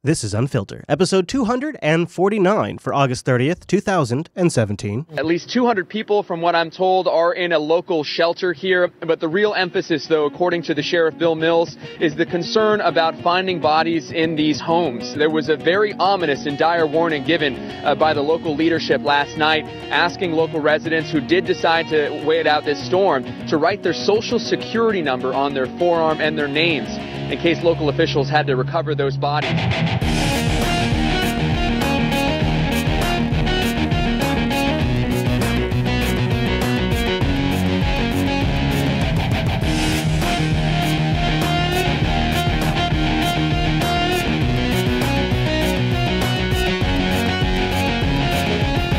This is Unfilter, episode 249 for August 30th, 2017. At least 200 people, from what I'm told, are in a local shelter here. But the real emphasis, though, according to the Sheriff Bill Mills, is the concern about finding bodies in these homes. There was a very ominous and dire warning given by the local leadership last night, asking local residents who did decide to wait out this storm to write their social security number on their forearm and their names, in case local officials had to recover those bodies.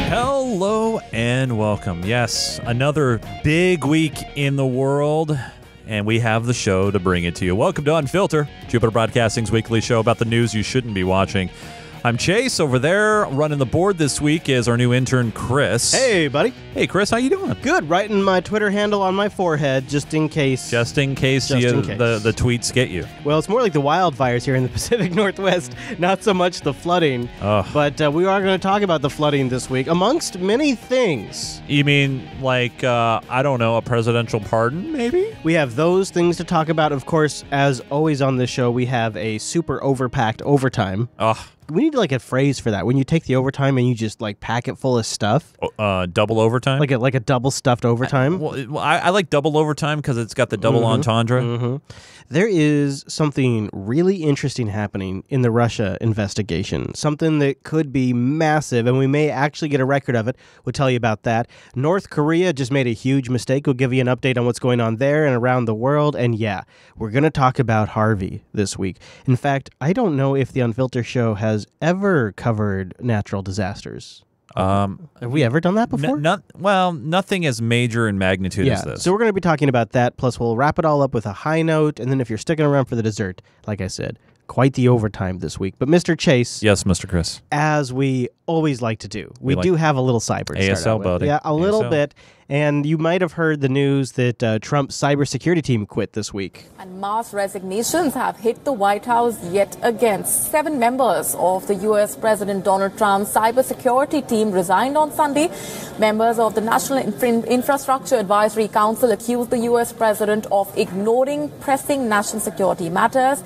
Hello and welcome. Yes, another big week in the world, and we have the show to bring it to you. Welcome to Unfilter, Jupiter Broadcasting's weekly show about the news you shouldn't be watching. I'm Chase. Over there running the board this week is our new intern, Chris. Hey, buddy. Hey, Chris, how you doing? Good. Writing my Twitter handle on my forehead just in case. The tweets get you. Well, it's more like the wildfires here in the Pacific Northwest, not so much the flooding. But we are going to talk about the flooding this week, amongst many things. You mean like, I don't know, a presidential pardon, maybe? We have those things to talk about. Of course, as always on this show, we have a super overpacked overtime. We need like a phrase for that. When you take the overtime and you just like pack it full of stuff. Double overtime? Like a double stuffed overtime. I like double overtime because it's got the double entendre. Mm-hmm. There is something really interesting happening in the Russia investigation. Something that could be massive, and we may actually get a record of it. We'll tell you about that. North Korea just made a huge mistake. We'll give you an update on what's going on there and around the world. And yeah, we're going to talk about Harvey this week. In fact, I don't know if the Unfilter show has ever covered natural disasters. Have we ever done that before? Nothing as major in magnitude as this. So we're going to be talking about that, plus we'll wrap it all up with a high note, and then if you're sticking around for the dessert, like I said, quite the overtime this week. But Mr. Chase. Yes, Mr. Chris. As we always like to do, we do have a little cyber to start out with. buddy. Yeah, a little bit. And you might have heard the news that Trump's cybersecurity team quit this week. And mass resignations have hit the White House yet again. 7 members of the U.S. President Donald Trump's cybersecurity team resigned on Sunday. Members of the National Infrastructure Advisory Council accused the U.S. president of ignoring pressing national security matters.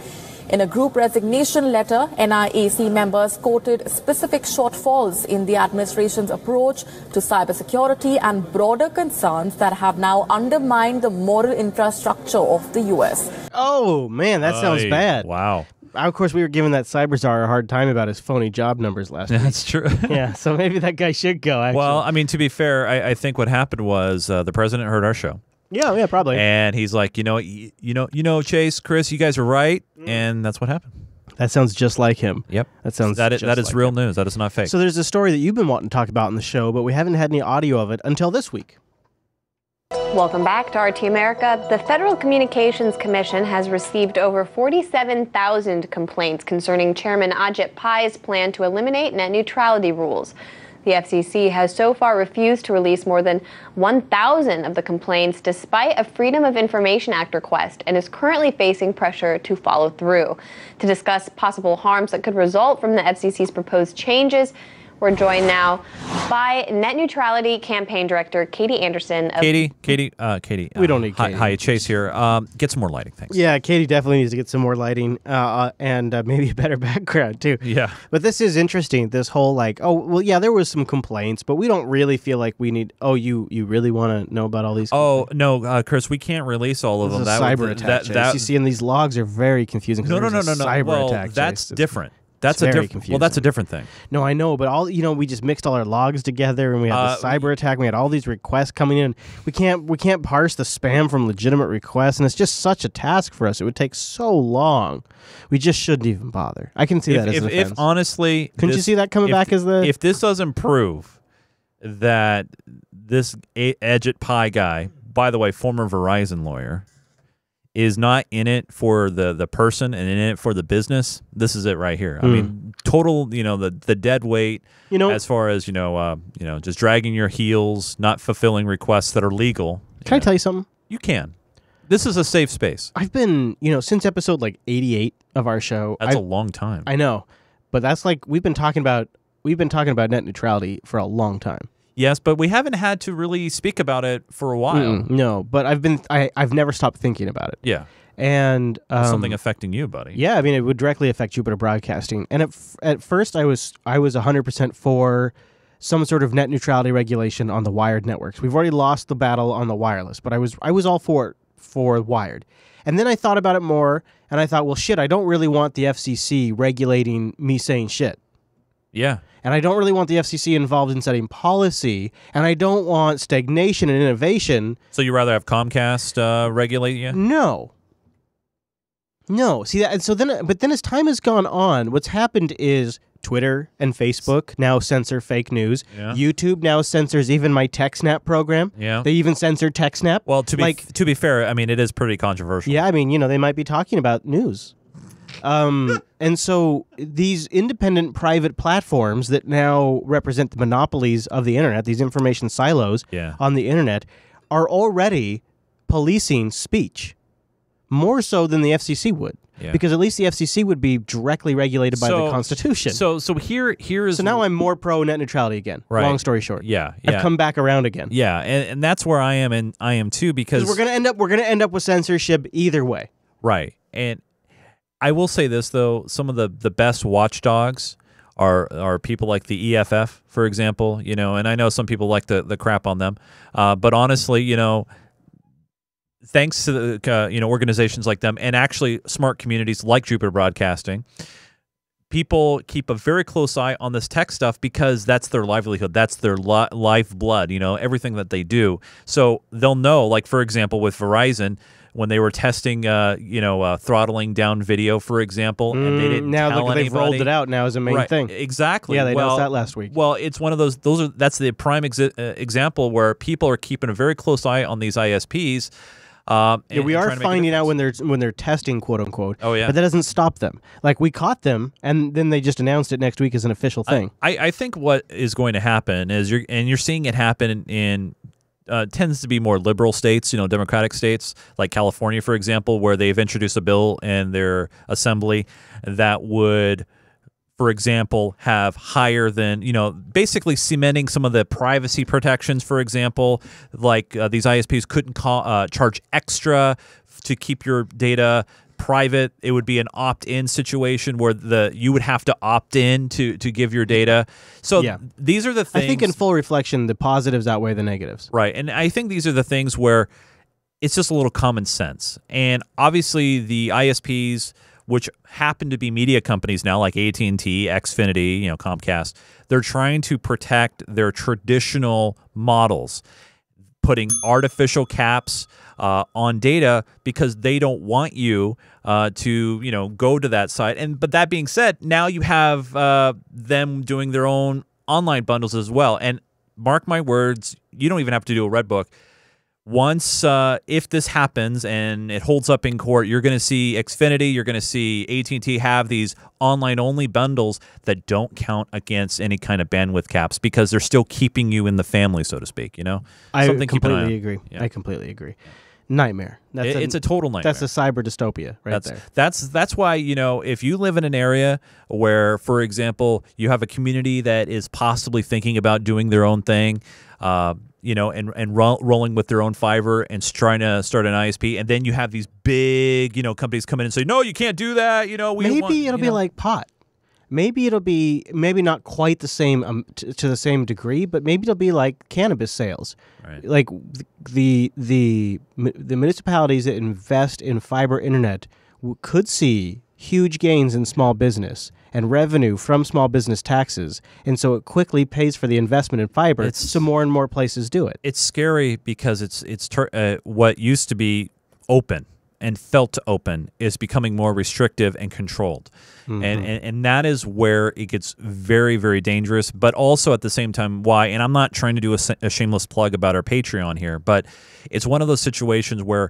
In a group resignation letter, NIAC members quoted specific shortfalls in the administration's approach to cybersecurity and broader concerns that have now undermined the moral infrastructure of the U.S. Oh, man, that sounds bad. Wow. Of course, we were giving that cyber czar a hard time about his phony job numbers last week. That's true. Yeah, so maybe that guy should go, actually. Well, I mean, to be fair, I think what happened was the president heard our show. Yeah, probably. And he's like, you know, Chase, Chris, you guys are right, and that's what happened. That sounds just like him. Yep. That is like real him. news. That is not fake. So there's a story that you've been wanting to talk about in the show, but we haven't had any audio of it until this week. Welcome back to RT America. The Federal Communications Commission has received over 47,000 complaints concerning Chairman Ajit Pai's plan to eliminate net neutrality rules. The FCC has so far refused to release more than 1,000 of the complaints despite a Freedom of Information Act request and is currently facing pressure to follow through. To discuss possible harms that could result from the FCC's proposed changes, we're joined now by Net Neutrality Campaign Director Katie Anderson. Katie. We don't need Katie. Hi, Chase here. Get some more lighting, thanks. Yeah, Katie definitely needs to get some more lighting and maybe a better background, too. Yeah. But this is interesting, this whole there was some complaints, but we don't really feel like we need, you really want to know about all these complaints? No, Chris, we can't release all of them. Cyber attack, Chase. You see, and these logs are very confusing. No. Cyber attack, that's Chase. That's That's a different thing. No, I know, but we just mixed all our logs together, and we had the cyber attack. We had all these requests coming in. We can't parse the spam from legitimate requests, and it's just such a task for us. It would take so long. We just shouldn't even bother. I can see that as an offense. If honestly, couldn't you see that coming back as the? If this doesn't prove that this Ajit Pai guy, by the way, former Verizon lawyer, is not in it for the person and in it for the business, this is it right here. I mean, total, the dead weight, as far as, just dragging your heels, not fulfilling requests that are legal. Can I tell you something? You can. This is a safe space. I've been, since episode 88 of our show. That's a long time. I know. but that's like we've been talking about net neutrality for a long time. Yes, but we haven't had to really speak about it for a while. No, but I've never stopped thinking about it. Yeah. And something affecting you, buddy. Yeah, I mean, it would directly affect Jupiter Broadcasting. And at first, I was 100% for some sort of net neutrality regulation on the wired networks. We've already lost the battle on the wireless, but I was all for wired. And then I thought about it more, and I thought, well, shit, I don't really want the FCC regulating me saying shit. Yeah. And I don't really want the FCC involved in setting policy, and I don't want stagnation and innovation. So you rather have Comcast regulate you? No. See that, and so then, but then as time has gone on, what's happened is Twitter and Facebook now censor fake news. Yeah. YouTube now censors even my TechSnap program. Yeah. They even censored TechSnap. Well, to be fair, I mean, it is pretty controversial. Yeah, I mean, they might be talking about news. And so these independent private platforms that now represent the monopolies of the internet, these information silos on the internet, are already policing speech more so than the FCC would. Yeah. Because at least the FCC would be directly regulated by the Constitution. So here is... So now I'm more pro net neutrality again. Right. Long story short. Yeah. I've come back around again. Yeah, and that's where I am, and I am too, because we're gonna end up with censorship either way. Right. And I will say this though, some of the best watchdogs are people like the EFF, for example, and I know some people like the crap on them, but honestly, thanks to the organizations like them, and actually smart communities like Jupiter Broadcasting, people keep a very close eye on this tech stuff because that's their livelihood, that's their lifeblood, everything that they do. So they'll know, like for example, with Verizon, when they were testing, throttling down video, for example, and they didn't now tell they've anybody. rolled it out now as a main thing. Exactly. Yeah, they announced that last week. Well, it's one of those. That's the prime example where people are keeping a very close eye on these ISPs. We are finding out when they're testing, quote unquote. Oh yeah, but that doesn't stop them. Like we caught them, and then they just announced it next week as an official thing. I think what is going to happen is you're seeing it happen in. Tends to be more liberal states, democratic states like California, for example, where they've introduced a bill in their assembly that would, for example, have higher than, basically cementing some of the privacy protections, for example, like these ISPs couldn't charge extra to keep your data private. It would be an opt-in situation where you would have to opt in to give your data. So these are the things. I think in full reflection, the positives outweigh the negatives. Right. And I think these are the things where it's just a little common sense. And obviously the ISPs, which happen to be media companies now like AT&T, Xfinity, Comcast, they're trying to protect their traditional models, putting artificial caps on data because they don't want you to go to that site. But that being said, now you have them doing their own online bundles as well. And mark my words, you don't even have to do a red book. Once if this happens and it holds up in court, you're going to see Xfinity, you're going to see AT&T have these online-only bundles that don't count against any kind of bandwidth caps because they're still keeping you in the family, so to speak. I completely agree. Yeah. I completely agree. Nightmare. It's a total nightmare. That's a cyber dystopia there. That's why, if you live in an area where, for example, you have a community that is possibly thinking about doing their own thing, and rolling with their own fiber and trying to start an ISP, and then you have these big, companies come in and say, no, you can't do that. Maybe it'll be like pot. Maybe it'll be not quite the same to the same degree, but maybe it'll be like cannabis sales. Right. Like the municipalities that invest in fiber internet could see huge gains in small business and revenue from small business taxes, and so it quickly pays for the investment in fiber. So more and more places do it. It's scary because it's what used to be open and felt open is becoming more restrictive and controlled. Mm-hmm. And that is where it gets very, very dangerous, but also at the same time, why, and I'm not trying to do a shameless plug about our Patreon here, but it's one of those situations where,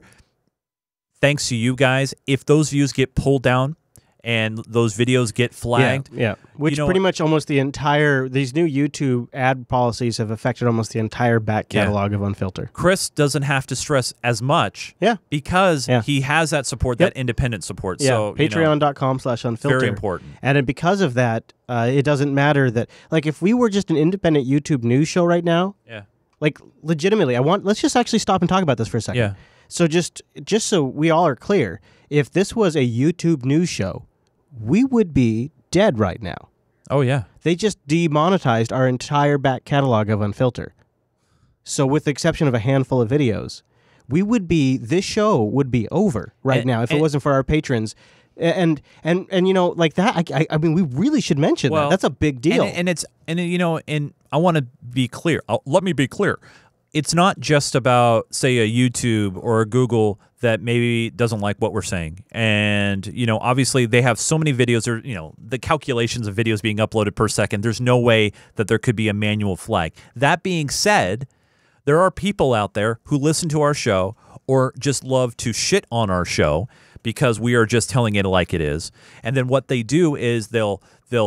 thanks to you guys, if those views get pulled down and those videos get flagged. Yeah. Which pretty much almost the entire, these new YouTube ad policies have affected almost the entire back catalog of Unfilter. Chris doesn't have to stress as much because he has that support, that independent support. Yeah, so patreon.com/unfilter. Very important. And because of that, it doesn't matter that, like, if we were just an independent YouTube news show right now, like, legitimately, let's just actually stop and talk about this for a second. Yeah. So just so we all are clear, if this was a YouTube news show, we would be dead right now. Oh, yeah. They just demonetized our entire back catalog of Unfilter. So with the exception of a handful of videos, this show would be over right now if it wasn't for our patrons. And you know, like that, I mean, we really should mention that. That's a big deal. And I want to be clear. Let me be clear. It's not just about, say, a YouTube or a Google that maybe doesn't like what we're saying. And, you know, obviously they have so many videos, or, you know, the calculations of videos being uploaded per second. There's no way that there could be a manual flag. That being said, there are people out there who listen to our show or just love to shit on our show because we are just telling it like it is. And then what they do is they'll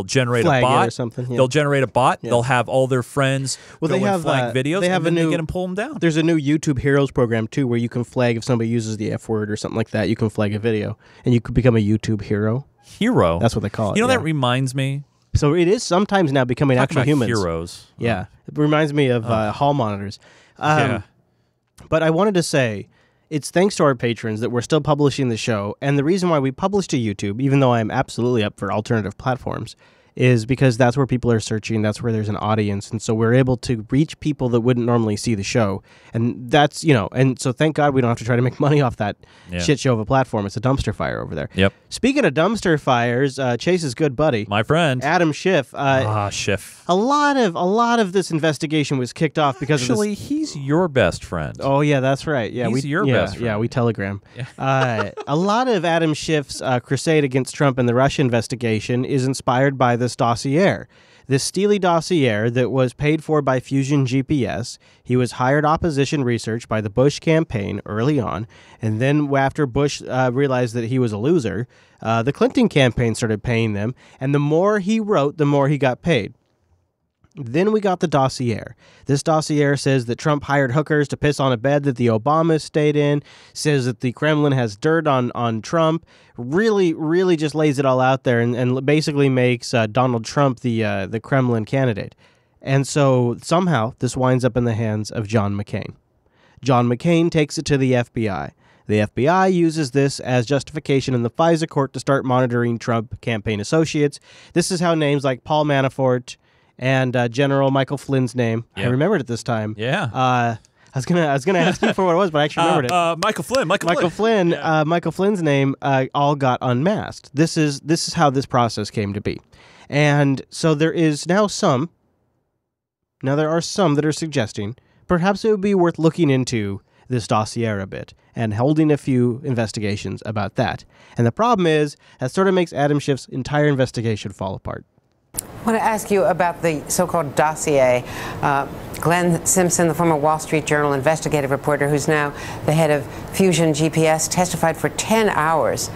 generate flag a bot or something. Yeah. They'll generate a bot. Yeah. They'll have all their friends go and flag videos. They have and then they get them pull them down. There's a new YouTube Heroes program too, where you can flag if somebody uses the F word or something like that. You can flag a video, and you could become a YouTube hero. Hero. That's what they call it. You know, that reminds me. So it is sometimes now becoming actual humans. Heroes. Yeah, it reminds me of hall monitors. But I wanted to say, it's thanks to our patrons that we're still publishing the show. And the reason why we publish to YouTube, even though I'm absolutely up for alternative platforms, is because that's where people are searching. That's where there's an audience. And so we're able to reach people that wouldn't normally see the show. And that's, you know, and so thank God we don't have to try to make money off that shit show of a platform. It's a dumpster fire over there. Yep. Speaking of dumpster fires, Chase's good buddy, my friend, Adam Schiff. Schiff. A lot of this investigation was kicked off because actually, he's your best friend. Oh yeah, that's right. Yeah, he's your best friend. Yeah, we telegram. A lot of Adam Schiff's crusade against Trump and the Russia investigation is inspired by this dossier. This steely dossier that was paid for by Fusion GPS. He was hired opposition research by the Bush campaign early on, and then after Bush realized that he was a loser, the Clinton campaign started paying them, and the more he wrote, the more he got paid. Then we got the dossier. This dossier says that Trump hired hookers to piss on a bed that the Obamas stayed in, says that the Kremlin has dirt on Trump, really just lays it all out there and basically makes Donald Trump the Kremlin candidate. And so somehow this winds up in the hands of John McCain. John McCain takes it to the FBI. The FBI uses this as justification in the FISA court to start monitoring Trump campaign associates. This is how names like Paul Manafort and General Michael Flynn's name. Yep. I remembered it this time. Yeah. I was gonna ask you for what it was, but I actually remembered it. Michael Flynn. Yeah. Michael Flynn's name all got unmasked. This is how this process came to be, and so there are some that are suggesting perhaps it would be worth looking into this dossier a bit and holding a few investigations about that. And the problem is that sort of makes Adam Schiff's entire investigation fall apart. I want to ask you about the so-called dossier. Glenn Simpson, the former Wall Street Journal investigative reporter who's now the head of Fusion GPS, testified for 10 hours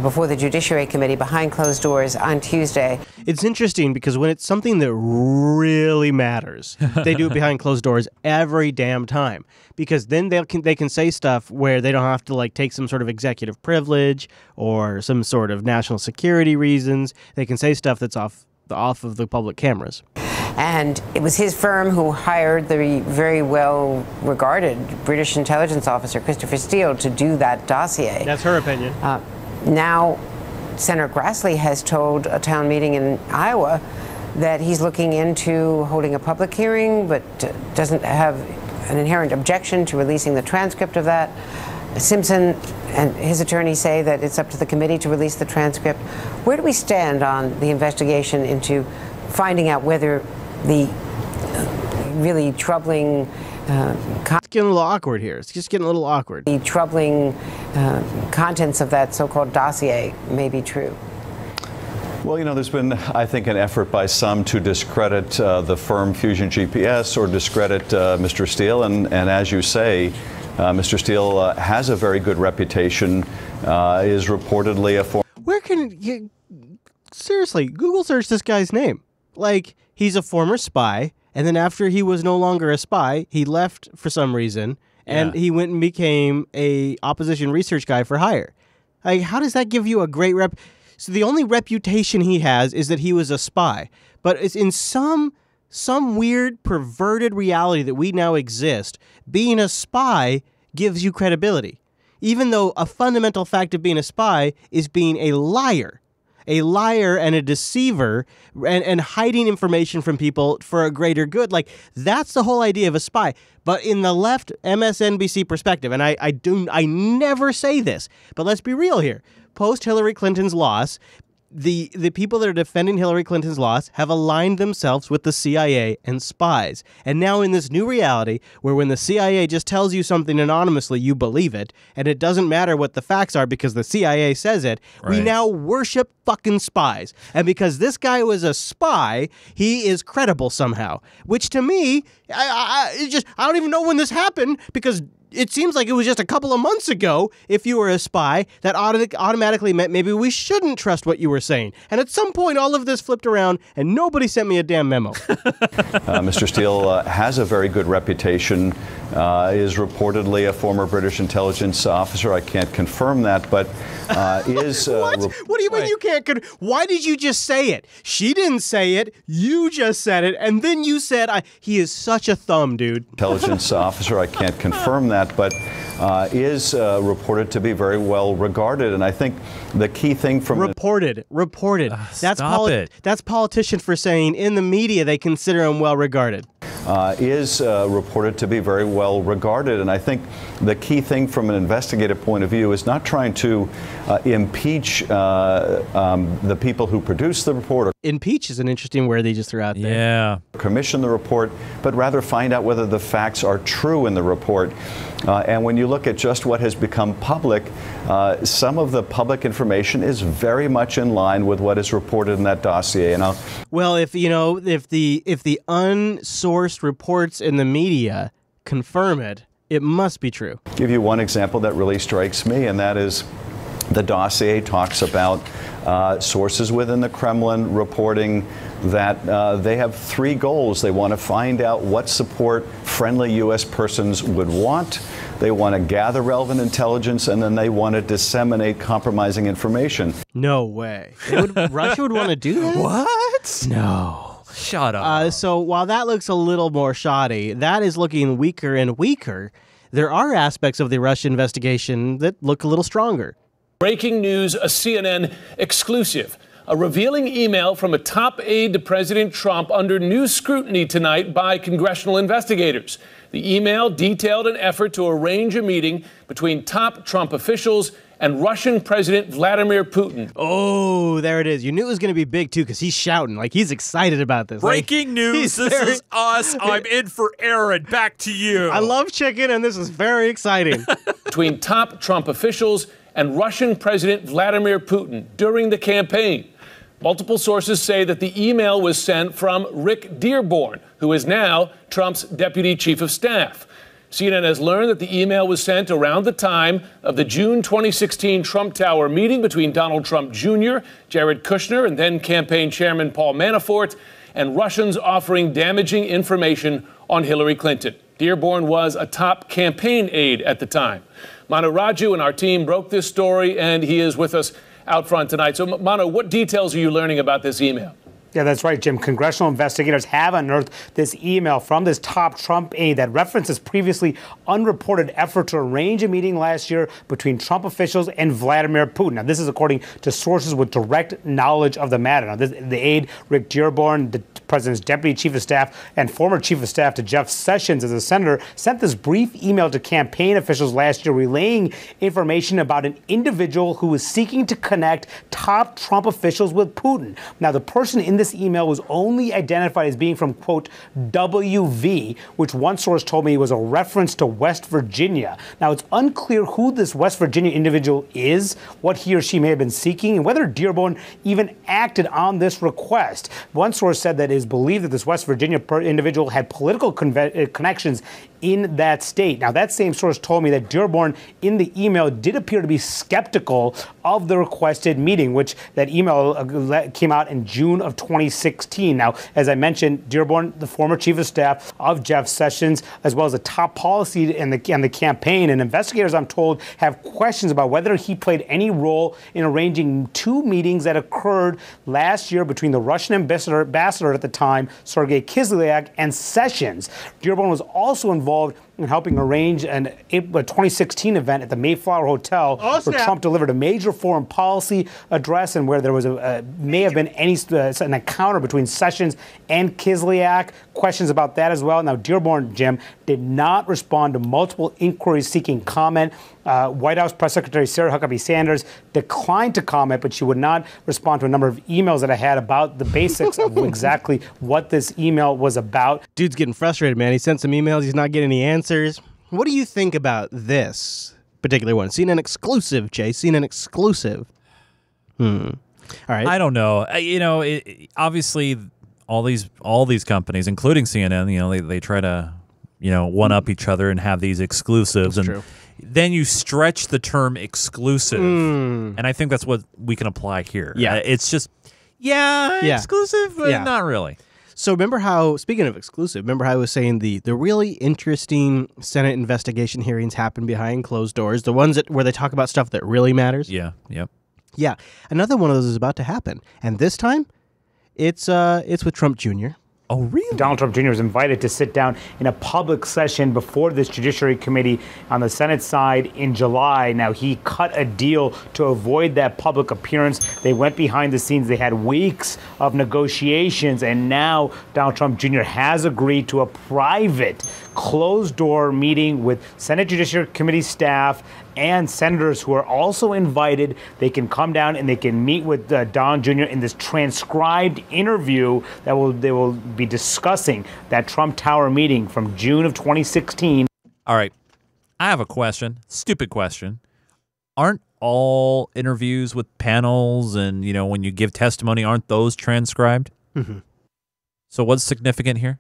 before the Judiciary Committee behind closed doors on Tuesday. It's interesting because when it's something that really matters, they do it behind closed doors every damn time. Because then they can say stuff where they don't have to like take some sort of executive privilege or some sort of national security reasons. They can say stuff that's off of the public cameras. And it was his firm who hired the very well-regarded British intelligence officer, Christopher Steele, to do that dossier. That's her opinion. Now, Senator Grassley has told a town meeting in Iowa that he's looking into holding a public hearing, but doesn't have an inherent objection to releasing the transcript of that. Simpson and his attorney say that it's up to the committee to release the transcript. Where do we stand on the investigation into finding out whether the really troubling it's getting a little awkward here. It's just getting a little awkward. The troubling contents of that so-called dossier may be true? Well, you know, there's been, I think, an effort by some to discredit the firm Fusion GPS or discredit Mr. Steele. And as you say, Mr. Steele has a very good reputation, is reportedly a former... seriously, Google search this guy's name. Like, he's a former spy, and then after he was no longer a spy, he left for some reason, and he went and became a opposition research guy for hire. Like, how does that give you a great rep? So the only reputation he has is that he was a spy, but it's in some weird perverted reality that we now exist. Being a spy gives you credibility, even though a fundamental fact of being a spy is being a liar and a deceiver and hiding information from people for a greater good. Like, that's the whole idea of a spy. But in the left MSNBC perspective, and I never say this, but let's be real here. Post Hillary Clinton's loss, the people that are defending Hillary Clinton's loss have aligned themselves with the CIA and spies. And now in this new reality where when the CIA just tells you something anonymously, you believe it, and it doesn't matter what the facts are because the CIA says it, we now worship fucking spies. And because this guy was a spy, he is credible somehow. Which to me, I don't even know when this happened, because it seems like it was just a couple of months ago. If you were a spy, that automatically meant maybe we shouldn't trust what you were saying. And at some point, all of this flipped around, and nobody sent me a damn memo. Mr. Steele has a very good reputation, is reportedly a former British intelligence officer. I can't confirm that, but is... What? What do you mean you can't... Why did you just say it? She didn't say it. You just said it, and then you said, he is such a thumb, dude. Intelligence officer. I can't confirm that, but is reported to be very well regarded. And I think the key thing from... Reported. That's politician for saying in the media they consider him well regarded. Is reported to be very well regarded. And I think the key thing from an investigative point of view is not trying to impeach the people who produced the report. Impeach is an interesting word they just threw out there. Yeah. Commission the report, but rather find out whether the facts are true in the report. And when you look at just what has become public, some of the public information is very much in line with what is reported in that dossier. And well, if the unsourced reports in the media confirm it, it must be true. I'll give you one example that really strikes me, and that is the dossier talks about sources within the Kremlin reporting that they have three goals. They want to find out what support friendly U.S. persons would want. They want to gather relevant intelligence, and then they want to disseminate compromising information. No way. Russia would want to do that? What? No. Shut up. So while that looks a little more shoddy, that is looking weaker and weaker. There are aspects of the Russia investigation that look a little stronger. Breaking news, a CNN exclusive. A revealing email from a top aide to President Trump under new scrutiny tonight by congressional investigators. The email detailed an effort to arrange a meeting between top Trump officials and Russian President Vladimir Putin. Oh, there it is. You knew it was going to be big, too, because he's shouting. Like, he's excited about this. Breaking news. This is us. I'm in for Aaron. Back to you. I love chicken, and this is very exciting. Between top Trump officials and Russian President Vladimir Putin during the campaign. Multiple sources say that the email was sent from Rick Dearborn, who is now Trump's deputy chief of staff. CNN has learned that the email was sent around the time of the June 2016 Trump Tower meeting between Donald Trump Jr., Jared Kushner, and then campaign chairman Paul Manafort, and Russians offering damaging information on Hillary Clinton. Dearborn was a top campaign aide at the time. Manu Raju and our team broke this story, and he is with us out front tonight. So, Manu, what details are you learning about this email? Yeah, that's right, Jim. Congressional investigators have unearthed this email from this top Trump aide that references previously unreported effort to arrange a meeting last year between Trump officials and Vladimir Putin. Now, this is according to sources with direct knowledge of the matter. Now, the aide, Rick Dearborn, the president's deputy chief of staff and former chief of staff to Jeff Sessions as a senator, sent this brief email to campaign officials last year relaying information about an individual who was seeking to connect top Trump officials with Putin. Now, the person in this email was only identified as being from, quote, WV, which one source told me was a reference to West Virginia. Now, it's unclear who this West Virginia individual is, what he or she may have been seeking, and whether Dearborn even acted on this request. One source said that it is believed that this West Virginia individual had political connections in that state. Now, that same source told me that Dearborn in the email did appear to be skeptical of the requested meeting, which that email came out in June of 2016. Now, as I mentioned, Dearborn, the former chief of staff of Jeff Sessions, as well as a top policy in the campaign, and investigators, I'm told, have questions about whether he played any role in arranging two meetings that occurred last year between the Russian ambassador at the time, Sergei Kislyak, and Sessions. Dearborn was also involved in helping arrange a 2016 event at the Mayflower Hotel, where Trump delivered a major foreign policy address, and where there was may have been an encounter between Sessions and Kislyak. Questions about that as well. Now, Dearborn, Jim, did not respond to multiple inquiries seeking comment. White House Press Secretary Sarah Huckabee Sanders declined to comment, but she would not respond to a number of emails that I had about the basics of exactly what this email was about. Dude's getting frustrated, man. He sent some emails. He's not getting any answers. What do you think about this particular one? CNN exclusive, Jay. CNN exclusive. All right. I don't know. Obviously, all these companies, including CNN, they try to, one up each other and have these exclusives. That's and true. Then you stretch the term exclusive, and I think that's what we can apply here. Yeah. It's just, exclusive, but not really. So remember how, speaking of exclusive, remember how I was saying the really interesting Senate investigation hearings happen behind closed doors, the ones where they talk about stuff that really matters? Yeah, yep. Yeah, another one of those is about to happen, and this time, it's with Trump Jr. Oh, really? Donald Trump Jr. was invited to sit down in a public session before this Judiciary Committee on the Senate side in July. Now, he cut a deal to avoid that public appearance. They went behind the scenes. They had weeks of negotiations, and now Donald Trump Jr. has agreed to a private, closed-door meeting with Senate Judiciary Committee staff and senators who are also invited. They can come down and they can meet with Don Jr. in this transcribed interview that they will be discussing that Trump Tower meeting from June of 2016. All right. I have a question. Stupid question. Aren't all interviews with panels and, when you give testimony, aren't those transcribed? Mm-hmm. So what's significant here?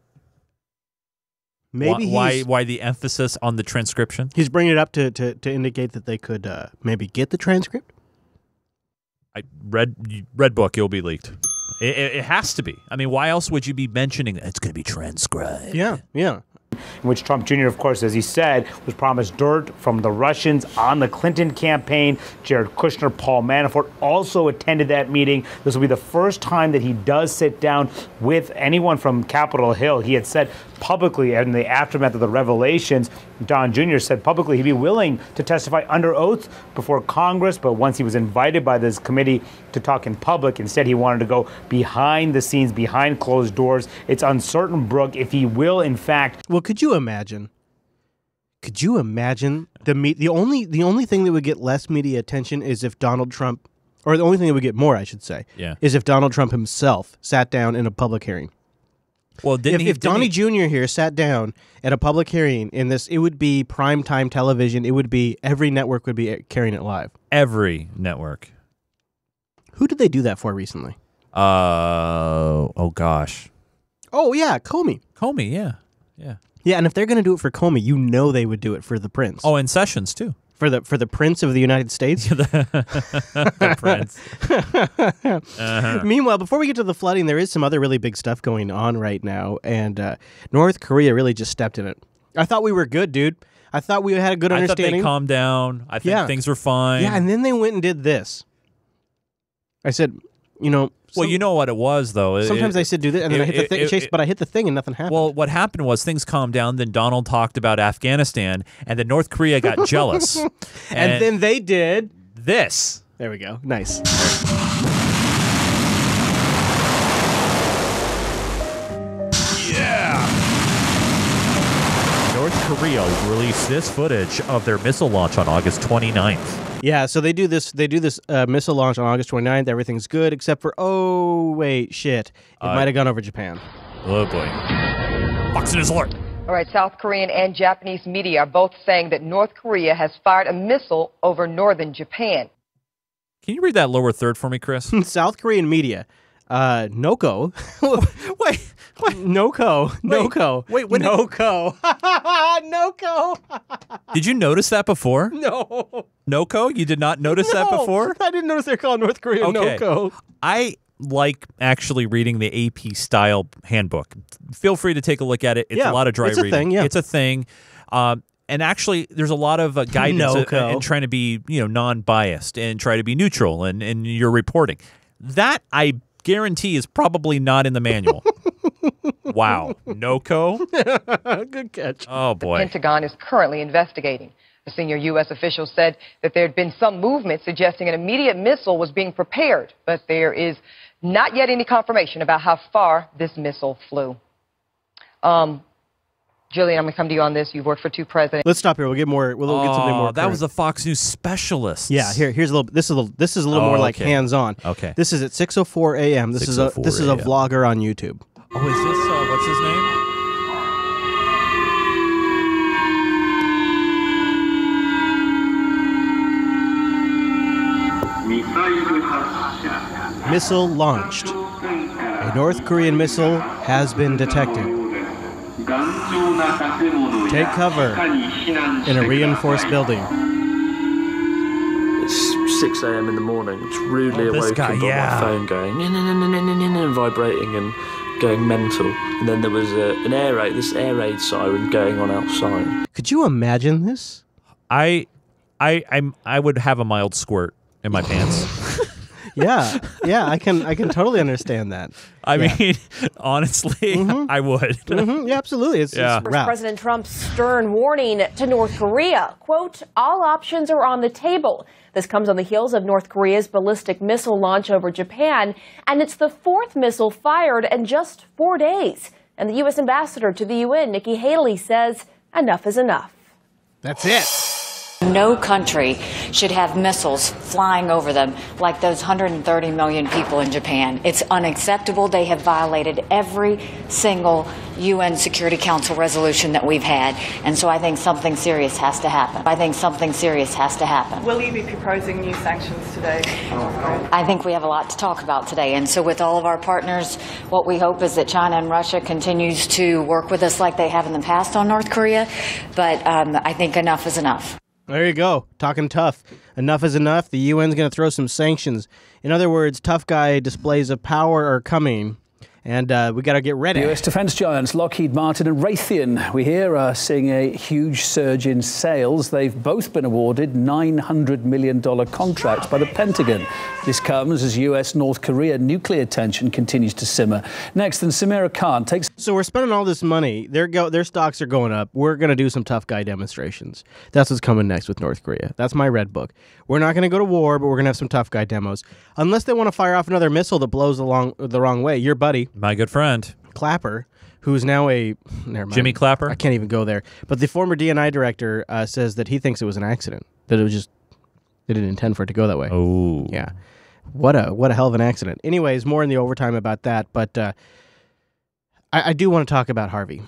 Maybe why the emphasis on the transcription? He's bringing it up to indicate that they could maybe get the transcript. Red book, it'll be leaked. It has to be. I mean, why else would you be mentioning that it's going to be transcribed? Yeah. In which Trump Jr., of course, as he said, was promised dirt from the Russians on the Clinton campaign. Jared Kushner, Paul Manafort also attended that meeting. This will be the first time that he does sit down with anyone from Capitol Hill. He had said publicly in the aftermath of the revelations, Don Jr. said publicly he'd be willing to testify under oath before Congress, but once he was invited by this committee to talk in public, instead he wanted to go behind the scenes, behind closed doors. It's uncertain, Brooke, if he will, in fact. Well, could you imagine? The only thing that would get less media attention is if Donald Trump, or the only thing that would get more, I should say, is if Donald Trump himself sat down in a public hearing. Well, if Donnie Jr. here sat down at a public hearing in this, it would be primetime television. It would be every network would be carrying it live. Every network. Who did they do that for recently? Oh gosh. Oh yeah, Comey. Comey, yeah. Yeah, and if they're going to do it for Comey, they would do it for the Prince. Oh, and Sessions too. For the Prince of the United States? The Prince. Meanwhile, before we get to the flooding, there is some other really big stuff going on right now, and North Korea really just stepped in it. I thought we were good, dude. I thought we had a good understanding. I thought they calmed down. I think things were fine. Yeah, and then they went and did this. I said, well, you know what it was, though. Sometimes I said do this, and then I hit the thing, Chase, but I hit the thing and nothing happened. Well, what happened was things calmed down. Then Donald talked about Afghanistan, and then North Korea got jealous. And then they did this. There we go. Nice. Yeah. North Korea released this footage of their missile launch on August 29th. Yeah, so they do this missile launch on August 29th. Everything's good except for, shit. It might have gone over Japan. Oh, boy. Fox News alert. All right, South Korean and Japanese media are both saying that North Korea has fired a missile over northern Japan. Can you read that lower third for me, Chris? South Korean media NOCO. Wait. NOCO. Wait, when NOCO. NOCO. Did you notice that before? No. NOCO? You did not notice that before? I didn't notice they're calling North Korea NOCO. I like actually reading the AP style handbook. Feel free to take a look at it. It's a lot of dry reading. Thing, yeah. It's a thing. And actually, there's a lot of guidance in trying to be, non-biased and try to be neutral in your reporting. That, I guarantee, is probably not in the manual. Wow. NOCO? Good catch. Oh, boy. The Pentagon is currently investigating. A senior U.S. official said that there had been some movement suggesting an immediate missile was being prepared, but there is not yet any confirmation about how far this missile flew. Jillian, I'm going to come to you on this. You've worked for two presidents. Let's stop here. We'll get more. We'll get something more. That current. was the Fox News specialist. Yeah. This is a little more like hands-on. Okay. This is at 6:04 a.m. This is a vlogger on YouTube. Oh, is this what's his name? Missile launched. A North Korean missile has been detected. Take cover in a reinforced building. It's 6 a.m. in the morning. It's rudely awoken by my phone going and vibrating and going mental. And then there was this air raid siren going on outside. Could you imagine this? I would have a mild squirt in my pants. Yeah, I can totally understand that. I mean, honestly, I would. Yeah, absolutely. It's President Trump's stern warning to North Korea, quote, all options are on the table. This comes on the heels of North Korea's ballistic missile launch over Japan, and it's the fourth missile fired in just 4 days. And the U.S. ambassador to the UN, Nikki Haley, says enough is enough. That's it. No country should have missiles flying over them like those 130 million people in Japan. It's unacceptable. They have violated every single UN Security Council resolution that we've had. And so I think something serious has to happen. Will you be proposing new sanctions today? I think we have a lot to talk about today. And so with all of our partners, what we hope is that China and Russia continues to work with us like they have in the past on North Korea. But I think enough is enough. There you go. Talking tough. Enough is enough. The UN's going to throw some sanctions. In other words, tough guy displays of power are coming, and we got to get ready. US defense giants Lockheed Martin and Raytheon, we here are seeing a huge surge in sales. They've both been awarded $900 million contracts by the Pentagon. This comes as US-North Korea nuclear tension continues to simmer. Next, then Samira Khan takes... So we're spending all this money. Their stocks are going up. We're going to do some tough guy demonstrations. That's what's coming next with North Korea. That's my red book. We're not going to go to war, but we're going to have some tough guy demos. Unless they want to fire off another missile that blows the wrong way. Your buddy... My good friend. Clapper, who's now a... Never mind. Jimmy Clapper? I can't even go there. But the former DNI director says that he thinks it was an accident. That it was just... They didn't intend for it to go that way. Oh. Yeah. What a hell of an accident. Anyways, more in the overtime about that. But I do want to talk about Harvey.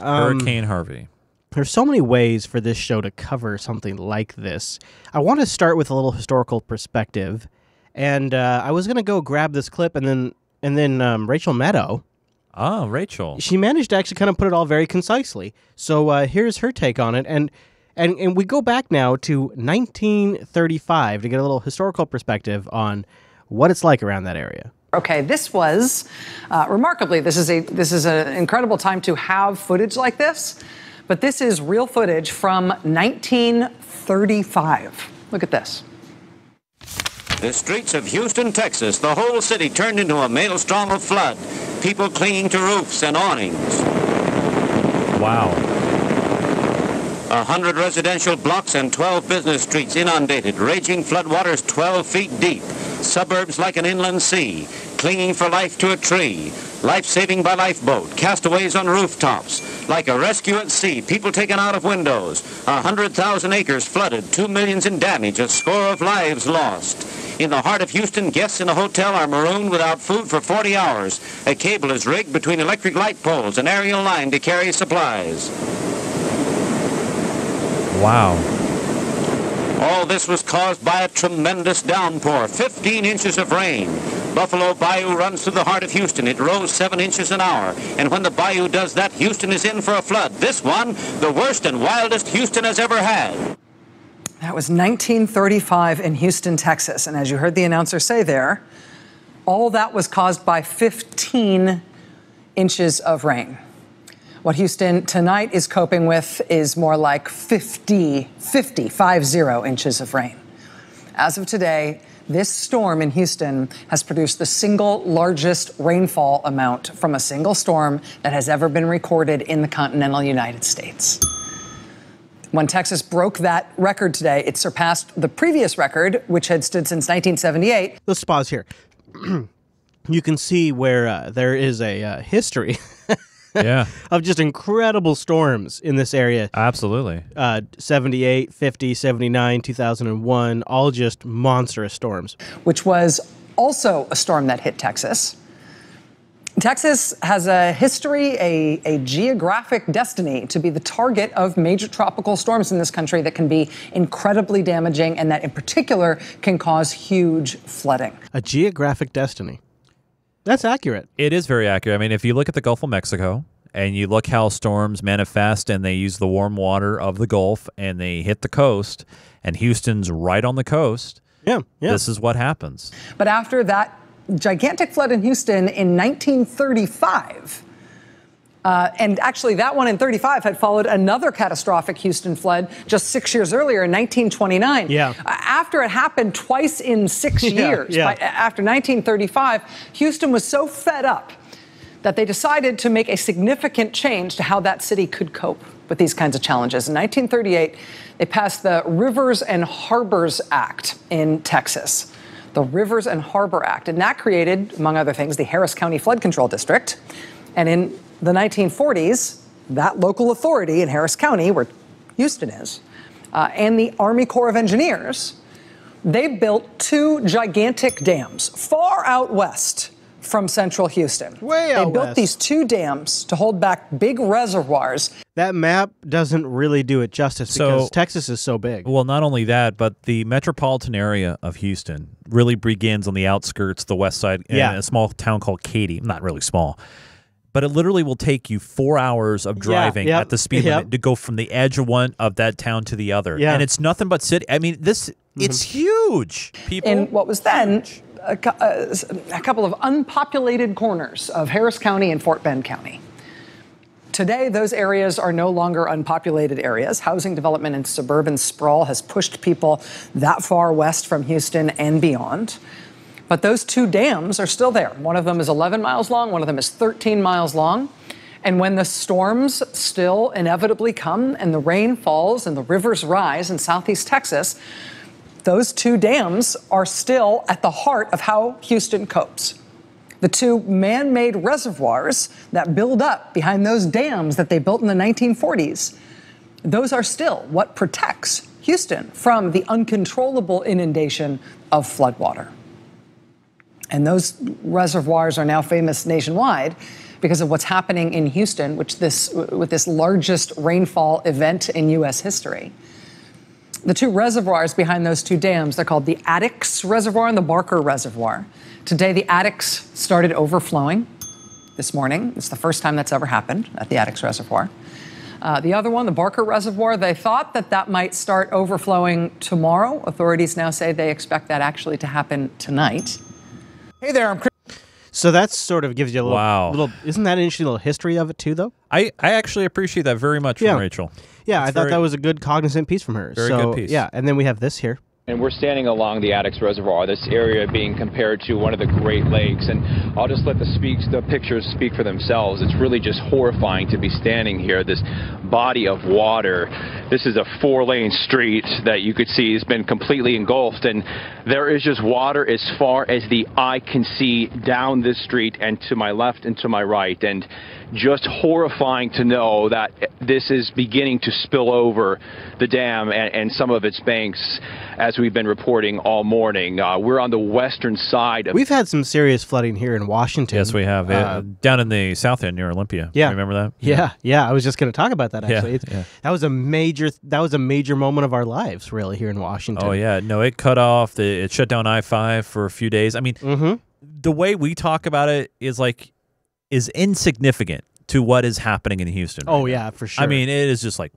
Hurricane Harvey. There's so many ways for this show to cover something like this. I want to start with a little historical perspective. And I was going to go grab this clip and then Rachel Maddow. Ah, Rachel. She managed to actually kind of put it all very concisely. So here's her take on it. And we go back now to 1935 to get a little historical perspective on what it's like around that area. Okay, this was remarkably, this is an incredible time to have footage like this, but this is real footage from 1935. Look at this. The streets of Houston, Texas, the whole city turned into a maelstrom of flood. People clinging to roofs and awnings. Wow. 100 residential blocks and 12 business streets inundated. Raging floodwaters 12 feet deep. Suburbs like an inland sea. Clinging for life to a tree. Life-saving by lifeboat. Castaways on rooftops. Like a rescue at sea. People taken out of windows. 100,000 acres flooded. 2 million in damage. A score of lives lost. In the heart of Houston, guests in a hotel are marooned without food for 40 hours. A cable is rigged between electric light poles, an aerial line to carry supplies. Wow. All this was caused by a tremendous downpour, 15 inches of rain. Buffalo Bayou runs through the heart of Houston. It rose 7 inches an hour. And when the bayou does that, Houston is in for a flood. This one, the worst and wildest Houston has ever had. That was 1935 in Houston, Texas. And as you heard the announcer say there, all that was caused by 15 inches of rain. What Houston tonight is coping with is more like 50 inches of rain. As of today, this storm in Houston has produced the single largest rainfall amount from a single storm that has ever been recorded in the continental United States. When Texas broke that record today, it surpassed the previous record, which had stood since 1978. Let's pause here. You can see where there is a history of just incredible storms in this area. Absolutely. 78, 50, 79, 2001, all just monstrous storms. Which was also a storm that hit Texas. Texas has a history, a geographic destiny to be the target of major tropical storms in this country that can be incredibly damaging and that in particular can cause huge flooding. A geographic destiny. That's accurate. It is very accurate. I mean, if you look at the Gulf of Mexico and you look how storms manifest and they use the warm water of the Gulf and they hit the coast, and Houston's right on the coast, this is what happens. But after that gigantic flood in Houston in 1935, and actually that one in 35 had followed another catastrophic Houston flood just 6 years earlier in 1929. After it happened twice in 6 years, after 1935, Houston was so fed up that they decided to make a significant change to how that city could cope with these kinds of challenges. In 1938, they passed the Rivers and Harbors Act in Texas. The Rivers and Harbor Act. And that created, among other things, the Harris County Flood Control District. And in the 1940s, that local authority in Harris County, where Houston is, and the Army Corps of Engineers, they built 2 gigantic dams far out west from central Houston. They built these 2 dams to hold back big reservoirs. That map doesn't really do it justice because Texas is so big. Well, not only that, but the metropolitan area of Houston really begins on the outskirts, the west side, in a small town called Katy. Not really small. But it literally will take you 4 hours of driving at the speed limit to go from the edge of that town to the other. And it's nothing but city. I mean, it's huge. People. In what was then a couple of unpopulated corners of Harris County and Fort Bend County. Today, those areas are no longer unpopulated areas. Housing development and suburban sprawl has pushed people that far west from Houston and beyond. But those 2 dams are still there. One of them is 11 miles long, one of them is 13 miles long. And when the storms still inevitably come and the rain falls and the rivers rise in southeast Texas, those 2 dams are still at the heart of how Houston copes. The 2 man-made reservoirs that build up behind those dams that they built in the 1940s, those are still what protects Houston from the uncontrollable inundation of floodwater. And those reservoirs are now famous nationwide because of what's happening in Houston, with this largest rainfall event in U.S. history. The 2 reservoirs behind those 2 dams, they're called the Addicks Reservoir and the Barker Reservoir. Today, the Addicks started overflowing this morning. It's the first time that's ever happened at the Addicks Reservoir. The other one, the Barker Reservoir, they thought that might start overflowing tomorrow. Authorities now say they expect that actually to happen tonight. Hey there, I'm Chris. So that sort of gives you a little isn't that an interesting little history of it too, though? I actually appreciate that very much from Rachel. Yeah, I thought that was a good cognizant piece from her. Very good piece. Yeah, and then we have this here. And we're standing along the Addicks Reservoir, this area being compared to one of the Great Lakes. And I'll just let the pictures speak for themselves. It's really just horrifying to be standing here, this body of water. This is a 4-lane street that you could see has been completely engulfed. And there is just water as far as the eye can see down this street and to my left and to my right. And just horrifying to know that this is beginning to spill over the dam and some of its banks, as we've been reporting all morning. We're on the western side. We've had some serious flooding here in Washington. Yes, we have. Down in the south end near Olympia. Yeah. Remember that? Yeah. I was just going to talk about that, actually. Yeah. That was a major moment of our lives, really, here in Washington. Oh, yeah. No, it cut off. It shut down I-5 for a few days. I mean, the way we talk about it is insignificant to what is happening in Houston. Oh, yeah, for sure. I mean, it is just like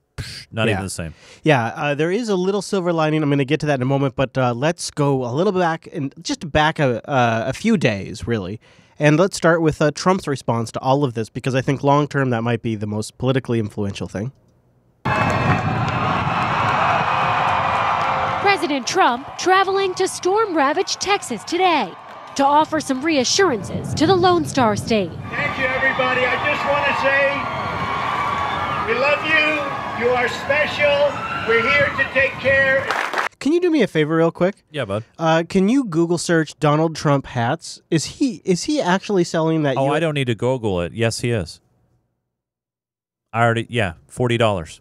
not even the same. Yeah, there is a little silver lining. I'm going to get to that in a moment, but let's go a little back and just back a few days, really. And let's start with Trump's response to all of this, because I think long term that might be the most politically influential thing. President Trump traveling to storm-ravaged Texas today to offer some reassurances to the Lone Star State. Thank you, everybody. I just want to say we love you. You are special. We're here to take care. Can you do me a favor real quick? Yeah, bud. Can you Google search Donald Trump hats? Is he actually selling that? Oh, I don't need to Google it. Yes, he is. $40.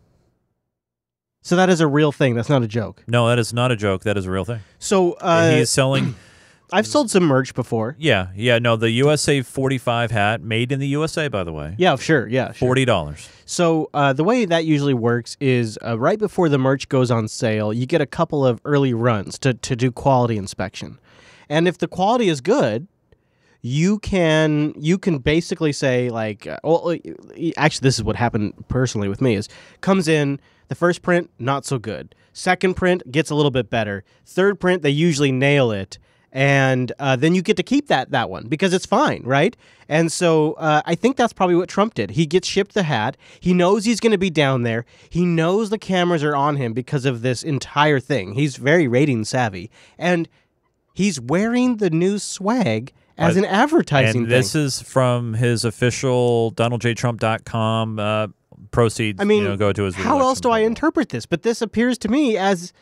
So that is a real thing. That's not a joke. No, that is not a joke. That is a real thing. So he's selling. I've sold some merch before. Yeah. No, the USA 45 hat, made in the USA, by the way. Yeah, sure. Yeah, sure. $40. So the way that usually works is right before the merch goes on sale, you get a couple of early runs to do quality inspection, and if the quality is good, you can basically say like, actually, this is what happened personally with me: is comes in. The first print, not so good. Second print gets a little bit better. Third print, they usually nail it. And then you get to keep that one because it's fine, right? And so I think that's probably what Trump did. He gets shipped the hat. He knows he's going to be down there. He knows the cameras are on him because of this entire thing. He's very rating savvy. And he's wearing the new swag as an advertising and this is from his official DonaldJTrump.com proceeds, go to his how else do I interpret this? But this appears to me as,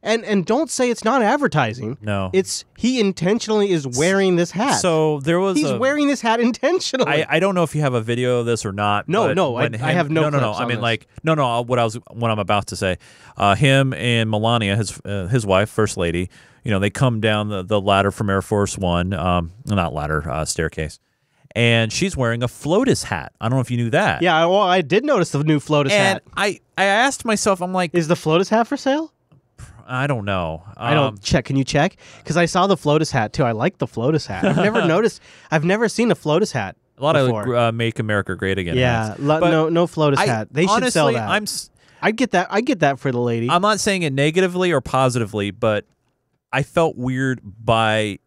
and don't say it's not advertising. No. It's he intentionally is wearing this hat. So he's wearing this hat intentionally. I don't know if you have a video of this or not. No, I have no clips I on mean, this. what I'm about to say. Him and Melania, his wife, First Lady, they come down the ladder from Air Force One, not ladder, staircase. And she's wearing a FLOTUS hat. I don't know if you knew that. Yeah, well, I did notice the new FLOTUS hat. I asked myself, I'm like, is the FLOTUS hat for sale? I don't know. I don't check. Can you check? Because I saw the FLOTUS hat too. I like the FLOTUS hat. I've never noticed. I've never seen a FLOTUS hat. A lot before. of Make America Great Again. Yeah, no FLOTUS hat. They should sell that. I'd get that. I'd get that for the lady. I'm not saying it negatively or positively, but I felt weird by.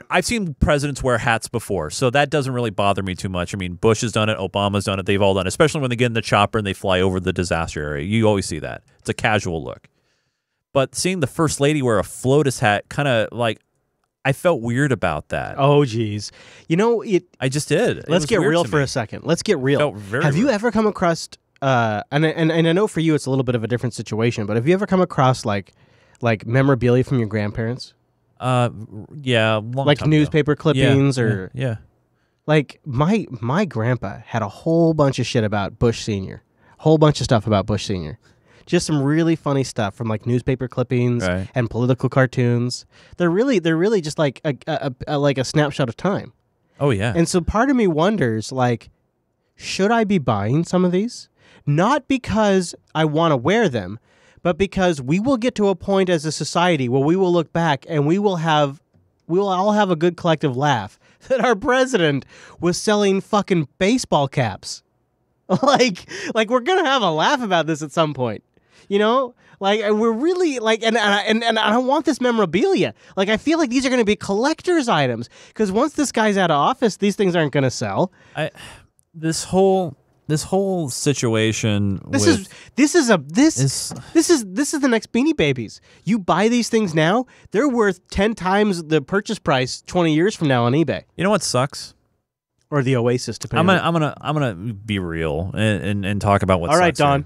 I've seen presidents wear hats before, so that doesn't really bother me too much. I mean, Bush has done it, Obama's done it, they've all done it, especially when they get in the chopper and they fly over the disaster area. You always see that. It's a casual look. But seeing the First Lady wear a FLOTUS hat, kind of like, I felt weird about that. Oh, geez. I just did. Let's get real for a second. Let's get real. Have you ever come across, and I know for you it's a little bit of a different situation, but have you ever come across like memorabilia from your grandparents? Yeah, like newspaper clippings or yeah. Like my grandpa had a whole bunch of shit about Bush Sr. Whole bunch of stuff about Bush Sr. Just some really funny stuff from like newspaper clippings and political cartoons. They're really just like a snapshot of time. Oh yeah. And so part of me wonders, like, should I be buying some of these? Not because I want to wear them, but because we will get to a point as a society where we will look back and we will all have a good collective laugh that our president was selling fucking baseball caps. like we're gonna have a laugh about this at some point, Like we're really like, and I want this memorabilia. Like I feel like these are gonna be collector's items because once this guy's out of office, these things aren't gonna sell. This whole situation. This is the next Beanie Babies. You buy these things now, they're worth 10 times the purchase price 20 years from now on eBay. You know what sucks? Or the Oasis, depending. I'm gonna be real and talk about what. All right, Don.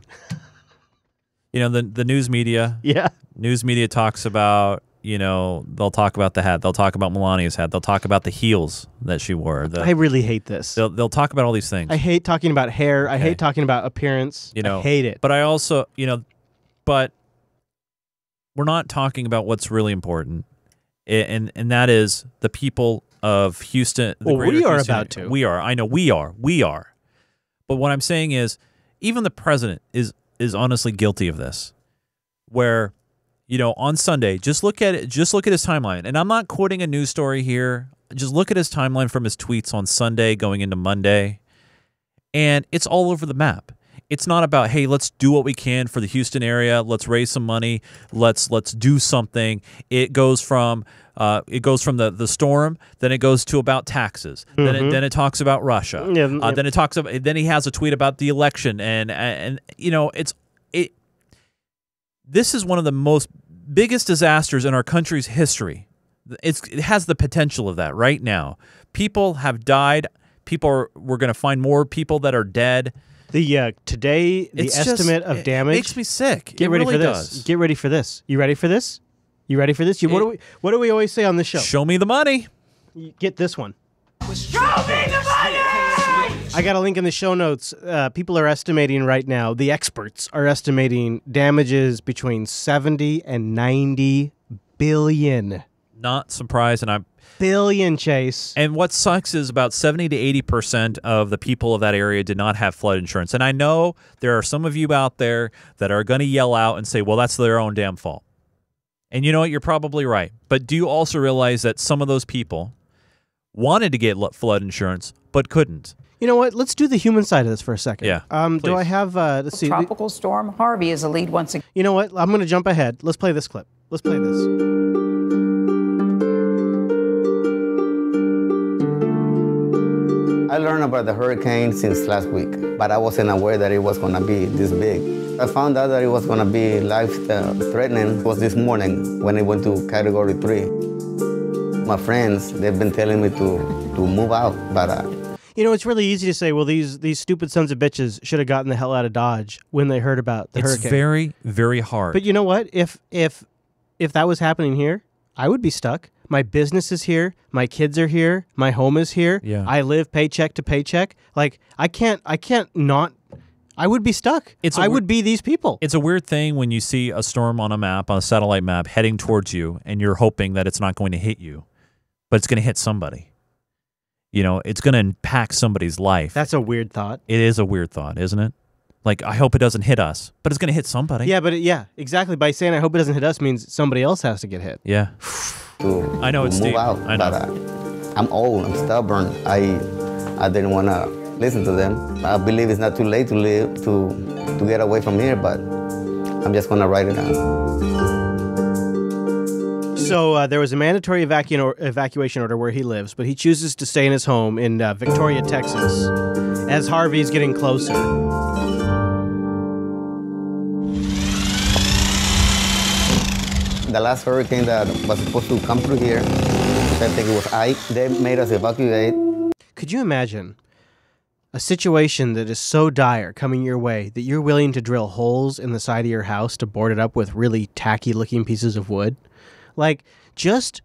The news media. Yeah. News media talks about. They'll talk about the hat. They'll talk about Melania's hat. They'll talk about the heels that she wore. I really hate this. They'll talk about all these things. I hate talking about hair. I hate talking about appearance. I hate it. But I also, but we're not talking about what's really important, and that is the people of Houston. We are about to. We are. I know we are. We are. But what I'm saying is, even the president is honestly guilty of this, where. On Sunday, just look at it. Just look at his timeline. And I'm not quoting a news story here. just look at his timeline from his tweets on Sunday going into Monday, and it's all over the map. It's not about, hey, let's do what we can for the Houston area. Let's raise some money. Let's do something. It goes from the storm, then it goes to about taxes. Then it talks about Russia. Then it talks about. Then he has a tweet about the election, and you know, this is one of the most biggest disasters in our country's history. It has the potential of that right now. People have died. We're going to find more people that are dead. Today, the estimate of damage makes me sick. Get ready for this. Get ready for this. You ready for this? You ready for this? What do we always say on this show? Show me the money. Get this one. Show me the money! I got a link in the show notes. People are estimating right now, the experts are estimating damages between 70 and 90 billion. Not surprised, and billion, Chase. And what sucks is about 70 to 80% of the people of that area did not have flood insurance. And I know there are some of you out there that are going to yell out and say, well, that's their own damn fault. And you know what? You're probably right. But do you also realize that some of those people wanted to get flood insurance but couldn't? You know what? Let's do the human side of this for a second. Yeah. Do I have, let's see. Tropical storm Harvey is a lead once again. You know what? I'm going to jump ahead. Let's play this clip. Let's play this. I learned about the hurricane since last week, but I wasn't aware that it was going to be this big. I found out that it was going to be life-threatening was this morning when it went to Category 3. My friends, they've been telling me to move out, but... You know, it's really easy to say, well, these stupid sons of bitches should have gotten the hell out of Dodge when they heard about the hurricane. It's very, very hard. But you know what? If that was happening here, I would be stuck. My business is here. My kids are here. My home is here. Yeah. I live paycheck to paycheck. Like, I can't not... I would be stuck. I would be these people. It's a weird thing when you see a storm on a map, on a satellite map, heading towards you, and you're hoping that it's not going to hit you, but it's going to hit somebody. You know, it's going to impact somebody's life. That's a weird thought. It is a weird thought, isn't it? Like, I hope it doesn't hit us, but it's going to hit somebody. Yeah, but yeah, exactly. By saying I hope it doesn't hit us means somebody else has to get hit. Yeah. I know it's move deep. out, I know. But I'm old. I'm stubborn. I didn't want to listen to them. I believe it's not too late to live to get away from here, but I'm just going to write it out. So there was a mandatory evacuation order where he lives, but he chooses to stay in his home in Victoria, Texas, as Harvey's getting closer. The last hurricane that was supposed to come through here, I think it was Ike, they made us evacuate. Could you imagine a situation that is so dire coming your way that you're willing to drill holes in the side of your house to board it up with really tacky-looking pieces of wood? Like, just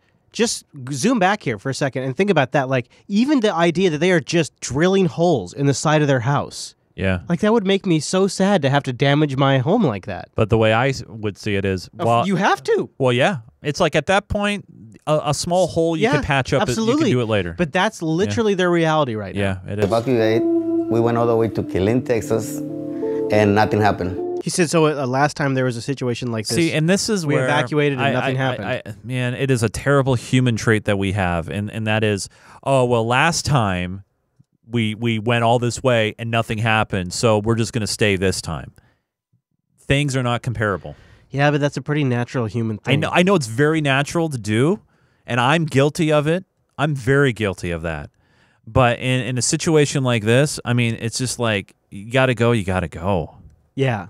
zoom back here for a second and think about that. Like, even the idea that they are just drilling holes in the side of their house. Yeah. Like, that would make me so sad to have to damage my home like that. But the way I would see it is, well, you have to. Well, yeah. It's like at that point, a small hole you can patch up. Absolutely. You can do it later. But that's literally their reality right now. Yeah, it is. Evacuate. We went all the way to Killeen, Texas, and nothing happened. He said, so last time there was a situation like this. See, and this is we where evacuated and nothing happened. Man, it is a terrible human trait that we have, and that is, oh, well, last time we went all this way and nothing happened, so we're just going to stay this time. Things are not comparable. Yeah, but that's a pretty natural human thing. I know it's very natural to do, and I'm guilty of it. I'm very guilty of that. But in a situation like this, I mean, it's just like, you got to go, you got to go. Yeah.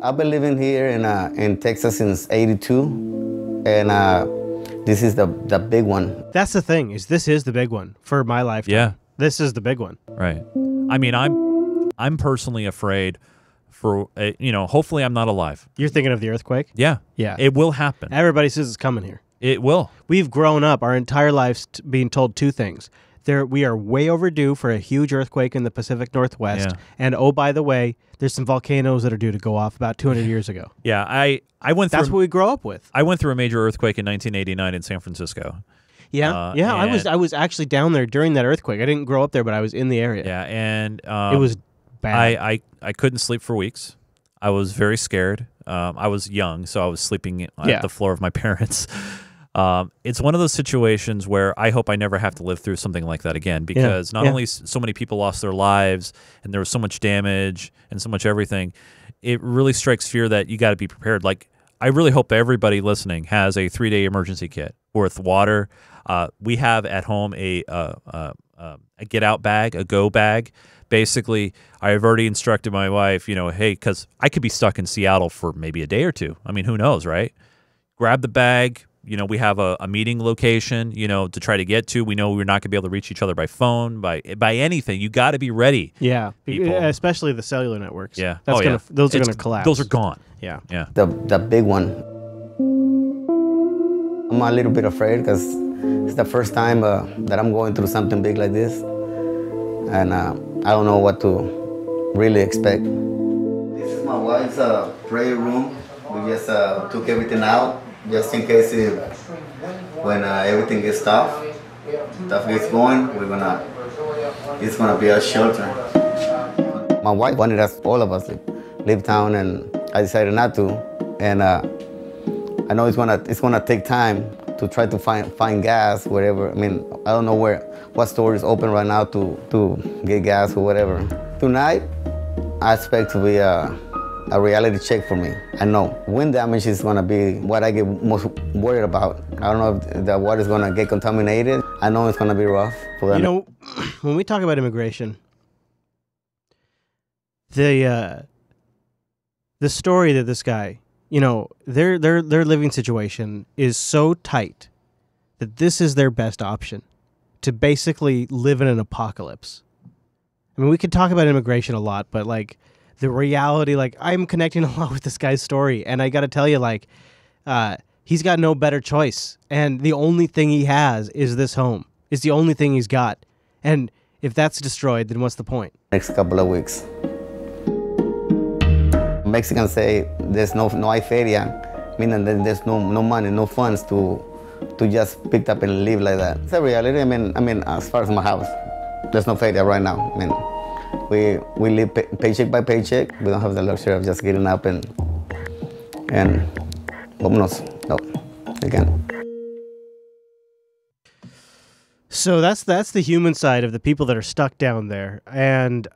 I've been living here in Texas since '82, and this is the big one. That's the thing, is this is the big one for my lifetime. Yeah. This is the big one. Right. I mean, I'm personally afraid for, hopefully I'm not alive. You're thinking of the earthquake? Yeah. Yeah. It will happen. Everybody says it's coming here. It will. We've grown up our entire lives being told two things. We are way overdue for a huge earthquake in the Pacific Northwest. Yeah. And oh, by the way, there's some volcanoes that are due to go off about 200 years ago. Yeah, I went through... That's what we grow up with. I went through a major earthquake in 1989 in San Francisco. Yeah, I was actually down there during that earthquake. I didn't grow up there, but I was in the area. Yeah, and it was bad. I couldn't sleep for weeks. I was very scared. I was young, so I was sleeping at the floor of my parents. It's one of those situations where I hope I never have to live through something like that again, because not only so many people lost their lives and there was so much damage and so much everything, it really strikes fear that you got to be prepared. Like, I really hope everybody listening has a 3-day emergency kit with water. We have at home a get out bag, a go bag. Basically, I've already instructed my wife, hey, because I could be stuck in Seattle for maybe a day or two. I mean, who knows, right? Grab the bag. We have a meeting location, to try to get to. We know we're not going to be able to reach each other by phone, by anything. You got to be ready. Yeah, people. Especially the cellular networks. Yeah, those are going to collapse. Those are gone. Yeah, yeah. The big one. I'm a little bit afraid because it's the first time that I'm going through something big like this, and I don't know what to really expect. This is my wife's prayer room. We just took everything out. Just in case when everything gets tough, stuff gets going, it's gonna be a shelter. My wife wanted all of us to leave town, and I decided not to. And I know it's gonna take time to try to find gas wherever. I mean, I don't know what store is open right now to get gas or whatever. Tonight, I expect to be a reality check for me. I know wind damage is gonna be what I get most worried about. I don't know if the water is gonna get contaminated. I know it's gonna be rough for them. When we talk about immigration, the story that this guy, their living situation is so tight that this is their best option to basically live in an apocalypse. I mean, we could talk about immigration a lot, but the reality, I'm connecting a lot with this guy's story, and I got to tell you, he's got no better choice, and the only thing he has is this home. It's the only thing he's got, and if that's destroyed, then what's the point? Next couple of weeks. Mexicans say there's no hay feria, meaning that there's no money, no funds to just pick up and live like that. It's a reality. I mean, as far as my house, there's no feria right now. I mean, we live paycheck by paycheck. We don't have the luxury of just getting up and vámonos. No, again. So that's the human side of the people that are stuck down there, and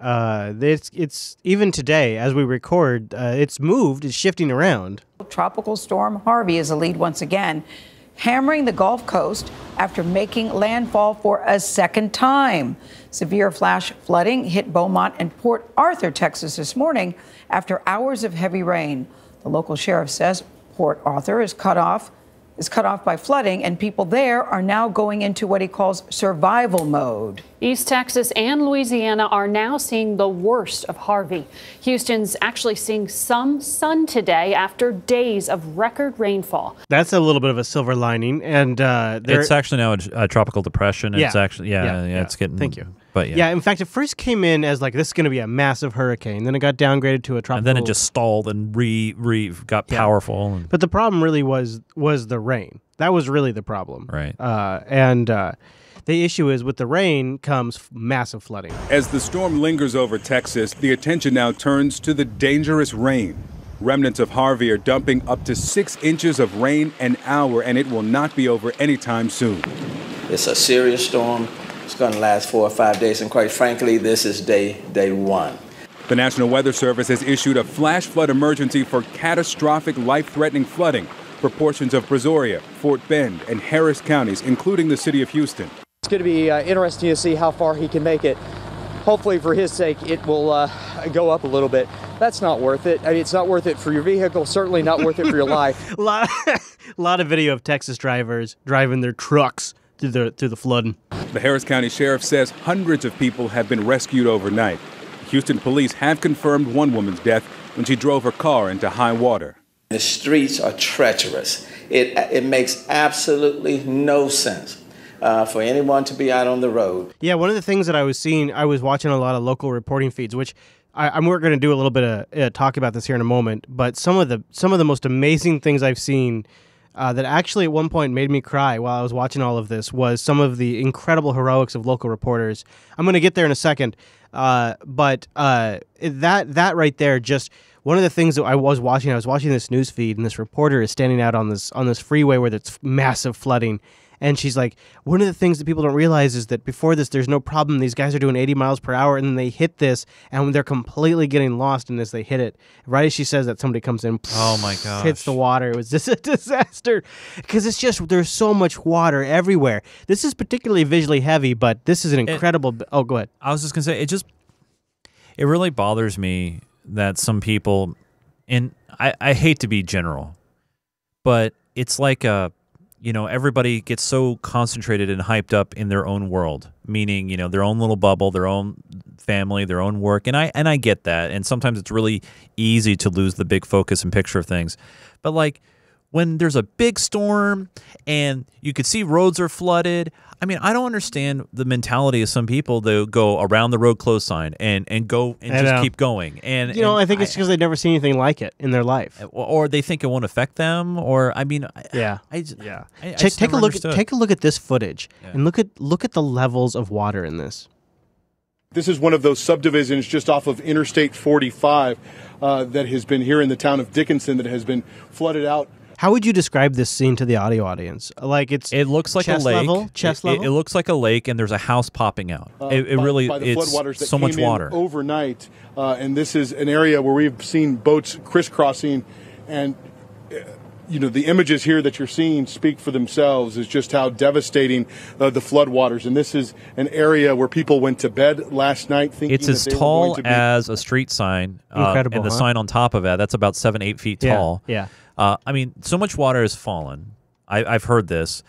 it's even today as we record, it's moved, it's shifting around. Tropical storm Harvey is the lead once again, hammering the Gulf Coast after making landfall for a second time. Severe flash flooding hit Beaumont and Port Arthur, Texas this morning after hours of heavy rain. The local sheriff says Port Arthur is cut off by flooding, and people there are now going into what he calls survival mode. East Texas and Louisiana are now seeing the worst of Harvey. Houston's actually seeing some sun today after days of record rainfall. That's a little bit of a silver lining, and it's actually now a tropical depression. It's actually it's getting. Thank you. But yeah, in fact, it first came in as this is going to be a massive hurricane. Then it got downgraded to a tropical. And then it just stalled and got powerful. But the problem really was the rain. That was really the problem. Right. The issue is with the rain comes massive flooding. As the storm lingers over Texas, the attention now turns to the dangerous rain. Remnants of Harvey are dumping up to 6 inches of rain an hour, and it will not be over anytime soon. It's a serious storm. It's going to last 4 or 5 days, and quite frankly, this is day one. The National Weather Service has issued a flash flood emergency for catastrophic, life-threatening flooding for portions of Brazoria, Fort Bend, and Harris counties, including the city of Houston. It's going to be interesting to see how far he can make it. Hopefully, for his sake, it will go up a little bit. That's not worth it. I mean, it's not worth it for your vehicle, certainly not worth it for your life. A lot of video of Texas drivers driving their trucks through the flooding. The Harris County Sheriff says hundreds of people have been rescued overnight. Houston police have confirmed one woman's death when she drove her car into high water. The streets are treacherous. It makes absolutely no sense for anyone to be out on the road. Yeah, one of the things that I was seeing, I was watching a lot of local reporting feeds, which we're going to do a little bit of talk about this here in a moment. But some of the most amazing things I've seen that actually at one point made me cry while I was watching all of this was some of the incredible heroics of local reporters. I'm going to get there in a second, but that right there, just one of the things that I was watching this news feed, and this reporter is standing out on this freeway where there's massive flooding. And she's like, one of the things that people don't realize is that before this, there's no problem. These guys are doing 80 miles per hour, and then they hit this, and they're completely getting lost. And as they hit it, right as she says that, somebody comes in, oh my gosh, hits the water. It was just a disaster because it's just there's so much water everywhere. This is particularly visually heavy, but this is an incredible. Oh, go ahead. I was just gonna say it really bothers me that some people, and I hate to be general, but it's like everybody gets so concentrated and hyped up in their own world, meaning, their own little bubble, their own family, their own work. And I get that. And sometimes it's really easy to lose the big focus and picture of things. But like when there's a big storm and you could see roads are flooded, I mean, I don't understand the mentality of some people that go around the road close sign and go and just keep going. And I think it's because they've never seen anything like it in their life, or they think it won't affect them. Or I mean, take a look at this footage and look at the levels of water in this. This is one of those subdivisions just off of Interstate 45 that has been here in the town of Dickinson that has been flooded out. How would you describe this scene to the audio audience? Like it looks like a lake. Chest level? It looks like a lake, and there's a house popping out. By the floodwaters that so much came in water overnight, and this is an area where we've seen boats crisscrossing, and the images here that you're seeing speak for themselves. Is just how devastating the floodwaters. And this is an area where people went to bed last night thinking it's as tall as a street sign. Incredible, and the sign on top of that's about 7-8 feet tall. Yeah. I mean, so much water has fallen. I've heard this,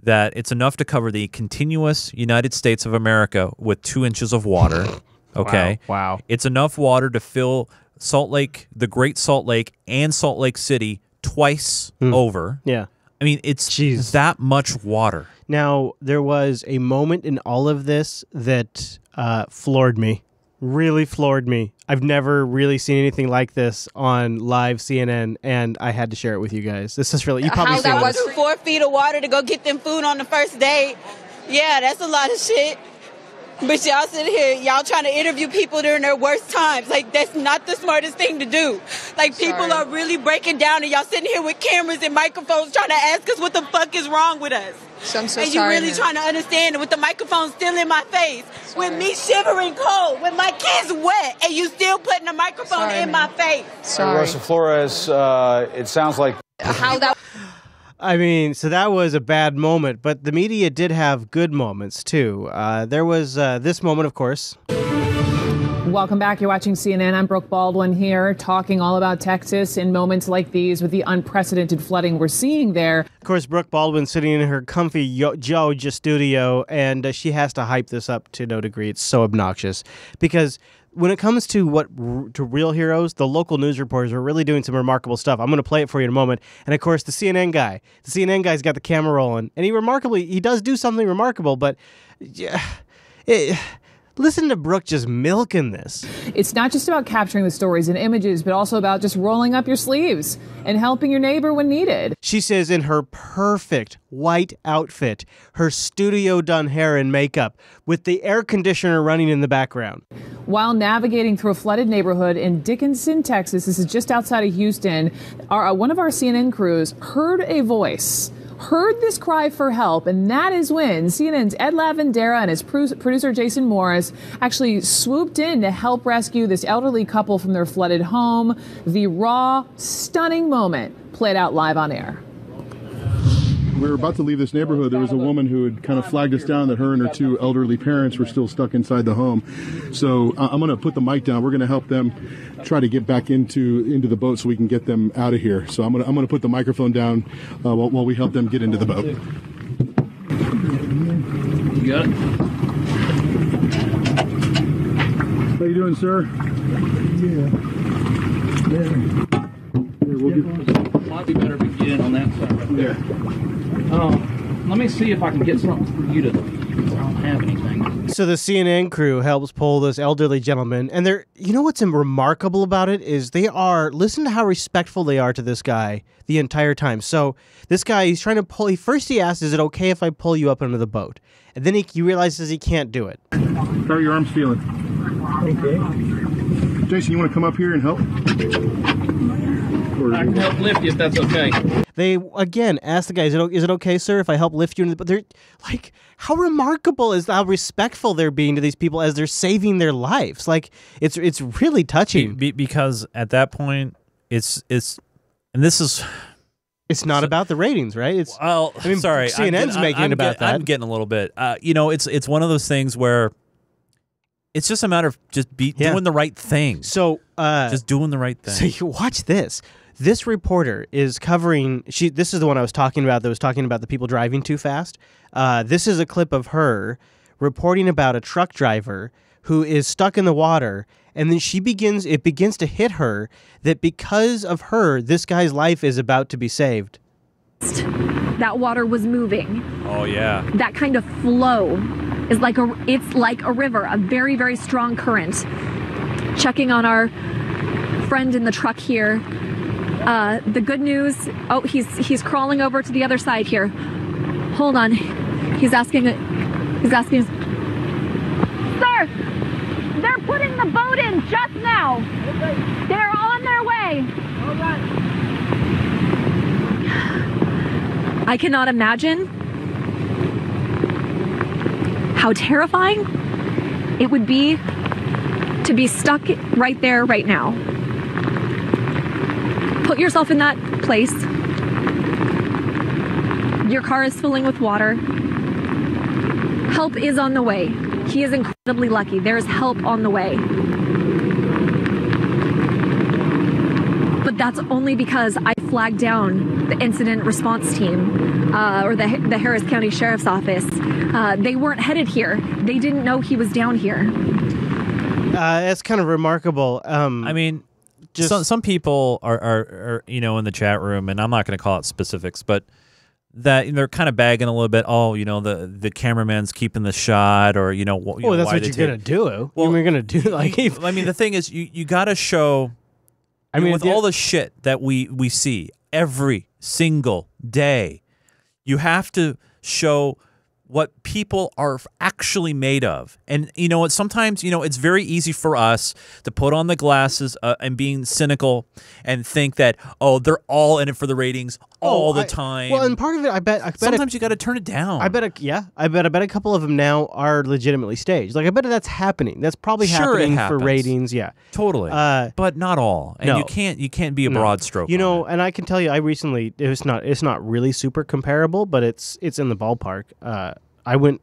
that it's enough to cover the continuous United States of America with 2 inches of water. Okay. Wow. It's enough water to fill Salt Lake, the Great Salt Lake, and Salt Lake City twice over. Yeah. I mean, it's that much water. Now, there was a moment in all of this that floored me. Really floored me. I've never really seen anything like this on live CNN, and I had to share it with you guys. This is really, you probably seen this. 4 feet of water to go get them food on the first day. Yeah, that's a lot of shit. But y'all sitting here, y'all trying to interview people during their worst times. Like, that's not the smartest thing to do. Like, people are really breaking down, and y'all sitting here with cameras and microphones trying to ask us what the fuck is wrong with us. I'm so and sorry, you really trying to understand with the microphone still in my face, with me shivering cold, with my kids wet, and you still putting a microphone in my face. Sorry. Rosa Flores, it sounds like... How that... I mean, so that was a bad moment, but the media did have good moments, too. There was this moment, of course. Welcome back. You're watching CNN. I'm Brooke Baldwin here, talking all about Texas in moments like these with the unprecedented flooding we're seeing there. Of course, Brooke Baldwin sitting in her comfy Georgia studio, and she has to hype this up to no degree. It's so obnoxious because when it comes to real heroes, the local news reporters are really doing some remarkable stuff. I'm going to play it for you in a moment. And of course, the CNN guy's got the camera rolling, and he does do something remarkable, but listen to Brooke just milking this. It's not just about capturing the stories and images, but also about just rolling up your sleeves and helping your neighbor when needed. She says in her perfect white outfit, her studio-done hair and makeup, with the air conditioner running in the background. While navigating through a flooded neighborhood in Dickinson, Texas, this is just outside of Houston, one of our CNN crews heard a voice. Heard this cry for help, and that is when CNN's Ed Lavandera and his producer Jason Morris actually swooped in to help rescue this elderly couple from their flooded home. The raw, stunning moment played out live on air. We were about to leave this neighborhood. There was a woman who had kind of flagged us down that her and her 2 elderly parents were still stuck inside the home. So I'm going to put the mic down. We're going to help them try to get back into the boat so we can get them out of here. So I'm going to put the microphone down while we help them get into the boat. You got it. How you doing, sir? Might be better to get in on that side right there. Let me see if I can get something for you to have anything. So the CNN crew helps pull this elderly gentleman, and you know what's remarkable about it is listen to how respectful they are to this guy the entire time. So this guy, he's trying to pull, first he asks, is it okay if I pull you up into the boat? And then he realizes he can't do it. How are your arms feeling? Okay. Jason, you want to come up here and help? I can help lift you if that's okay. They, again, ask the guy, is it okay, sir, if I help lift you? But they're like, how remarkable is how respectful they're being to these people as they're saving their lives. Like, it's really touching. Because at that point, it's and this is... It's not about the ratings, right? It's sorry, CNN's making it about that. I'm getting a little bit. It's one of those things where it's just a matter of just doing the right thing. So just doing the right thing. So you watch this. This reporter is covering. This is the one I was talking about. That was talking about the people driving too fast. This is a clip of her reporting about a truck driver who is stuck in the water. And then it begins to hit her that because of her, this guy's life is about to be saved. That water was moving. Oh, yeah. That kind of flow is like a river, a very, very strong current. Checking on our friend in the truck here. The good news, he's crawling over to the other side here. Hold on. He's asking, sir, they're putting the boat in just now. They're on their way. I cannot imagine how terrifying it would be to be stuck right there, right now. Put yourself in that place. Your car is filling with water. Help is on the way. He is incredibly lucky. There is help on the way. But that's only because I flagged down the incident response team or the Harris County Sheriff's Office. They weren't headed here. They didn't know he was down here. That's kind of remarkable. I mean, some people are in the chat room, and I'm not going to call out specifics, but that they're kind of bagging a little bit. Oh, the cameraman's keeping the shot, or that's what you're gonna do. Well, you're gonna do like. I mean, the thing is, you got to show. I mean, with all the shit that we see every single day, you have to show what people are actually made of. And sometimes it's very easy for us to put on the glasses and being cynical and think that they're all in it for the ratings all the time. Well, and part of it, I bet sometimes you got to turn it down. I bet a couple of them now are legitimately staged. Like I bet that's happening. That's probably happening for ratings. Yeah, totally. But not all. And you can't be a broad stroke. And I can tell you, I recently it's not really super comparable, but it's in the ballpark. I went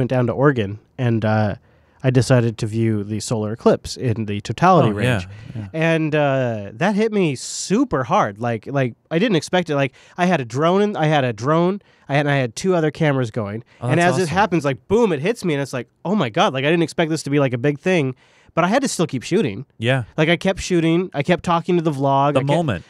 down to Oregon, and I decided to view the solar eclipse in the totality range, and that hit me super hard. Like I didn't expect it. Like I had a drone, I had two other cameras going, and as it happens, like boom, it hits me, and it's like, oh my god! Like I didn't expect this to be like a big thing. But I had to still keep shooting. Yeah. Like I kept shooting. I kept talking to the vlog.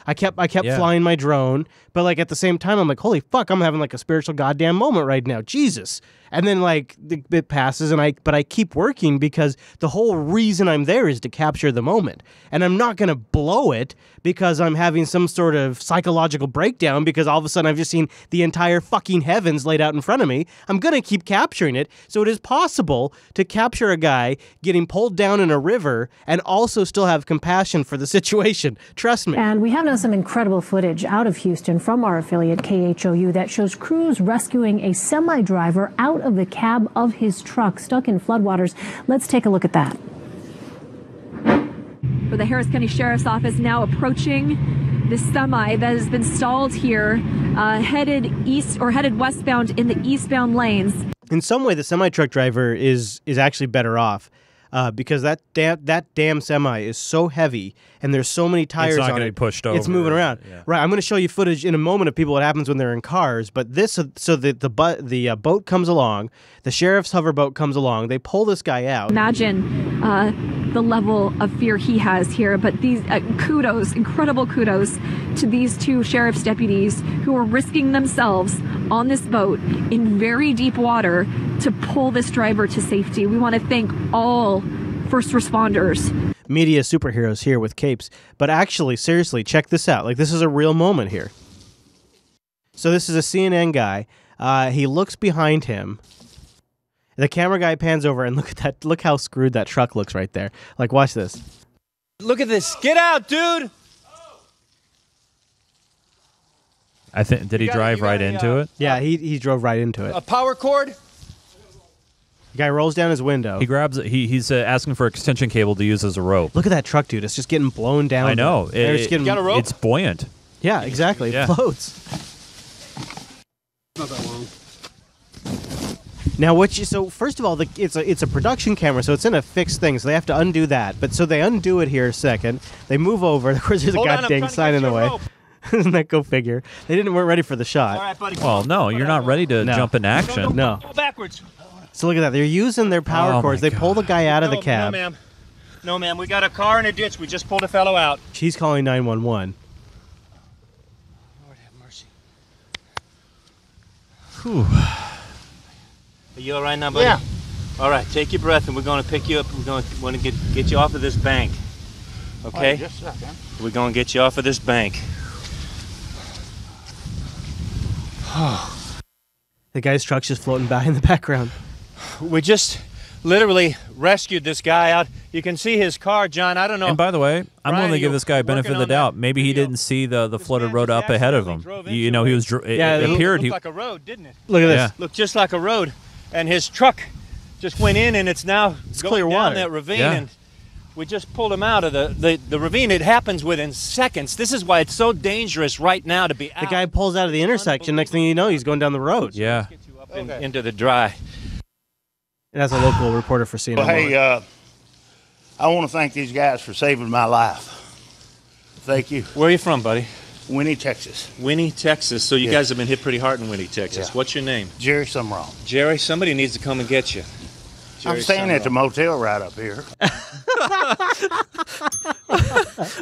I kept flying my drone. But like at the same time, I'm like, holy fuck, I'm having like a spiritual goddamn moment right now. Jesus. And then like it passes, but I keep working because the whole reason I'm there is to capture the moment. And I'm not gonna blow it because I'm having some sort of psychological breakdown because all of a sudden I've just seen the entire fucking heavens laid out in front of me. I'm gonna keep capturing it. So it is possible to capture a guy getting pulled down in a river and also still have compassion for the situation. Trust me. And we have now some incredible footage out of Houston from our affiliate KHOU that shows crews rescuing a semi-driver out of the cab of his truck stuck in floodwaters. Let's take a look at that. For the Harris County Sheriff's Office now approaching this semi that has been stalled here, headed east or headed westbound in the eastbound lanes. In some way, the semi-truck driver is actually better off. Because that damn semi is so heavy and there's so many tires on it. It's not going to be pushed over. It's moving around. Yeah. Right. I'm going to show you footage in a moment of what happens when they're in cars. But the boat comes along, the sheriff's hoverboat comes along. They pull this guy out. Imagine the level of fear he has here. But these incredible kudos to these two sheriff's deputies who are risking themselves on this boat in very deep water to pull this driver to safety. We want to thank all first responders. Media superheroes here with capes. But actually, seriously, check this out. Like, this is a real moment here. So this is a CNN guy. He looks behind him. The camera guy pans over and look at that. Look how screwed that truck looks right there. Like, watch this. Look at this. Get out, dude. I think, did he drive right into it? Yeah, he drove right into it. A power cord? The guy rolls down his window. He grabs it. He's asking for extension cable to use as a rope. Look at that truck, dude. It's just getting blown down. I know. Got a rope? It's buoyant. Yeah, exactly. It floats. Not that long. Now, so first of all, it's a production camera, so it's in a fixed thing, so they have to undo that. But so they undo it here a second. They move over. Of course, there's a goddamn sign in the way. Doesn't that go figure? They weren't ready for the shot. All right, buddy. Well, no, you're not ready to jump into action. No. Go backwards. So look at that. They're using their power cords. They pull the guy out of the cab. No, ma'am. No, ma'am. We got a car in a ditch. We just pulled a fellow out. She's calling 911. Lord have mercy. Whew. Are you all right now, buddy? Yeah. All right, take your breath, and we're going to pick you up. We're going to get you off of this bank. Okay? Wait, just a second. We're going to get you off of this bank. The guy's truck's just floating by in the background. We just literally rescued this guy out. You can see his car, John. I don't know. And by the way, I'm willing to give this guy working benefit of the on doubt. Maybe he didn't see the flooded road up ahead of him. You know, he was. It appeared looked like a road, didn't it? Look at this. Yeah. Looked just like a road, and his truck just went in, and it's now going clear down water. that ravine. Yeah. And we just pulled him out of the ravine. It happens within seconds. This is why it's so dangerous right now to be out. The guy pulls out of the intersection. Next thing you know, he's going down the road. Yeah. Into the dry. And that's a local reporter for CNN. Well, hey, I want to thank these guys for saving my life. Thank you. Where are you from, buddy? Winnie, Texas. Winnie, Texas. So you Yeah. guys have been hit pretty hard in Winnie, Texas. Yeah. What's your name? Jerry Summerall. Jerry, somebody needs to come and get you. I'm staying at the motel right up here.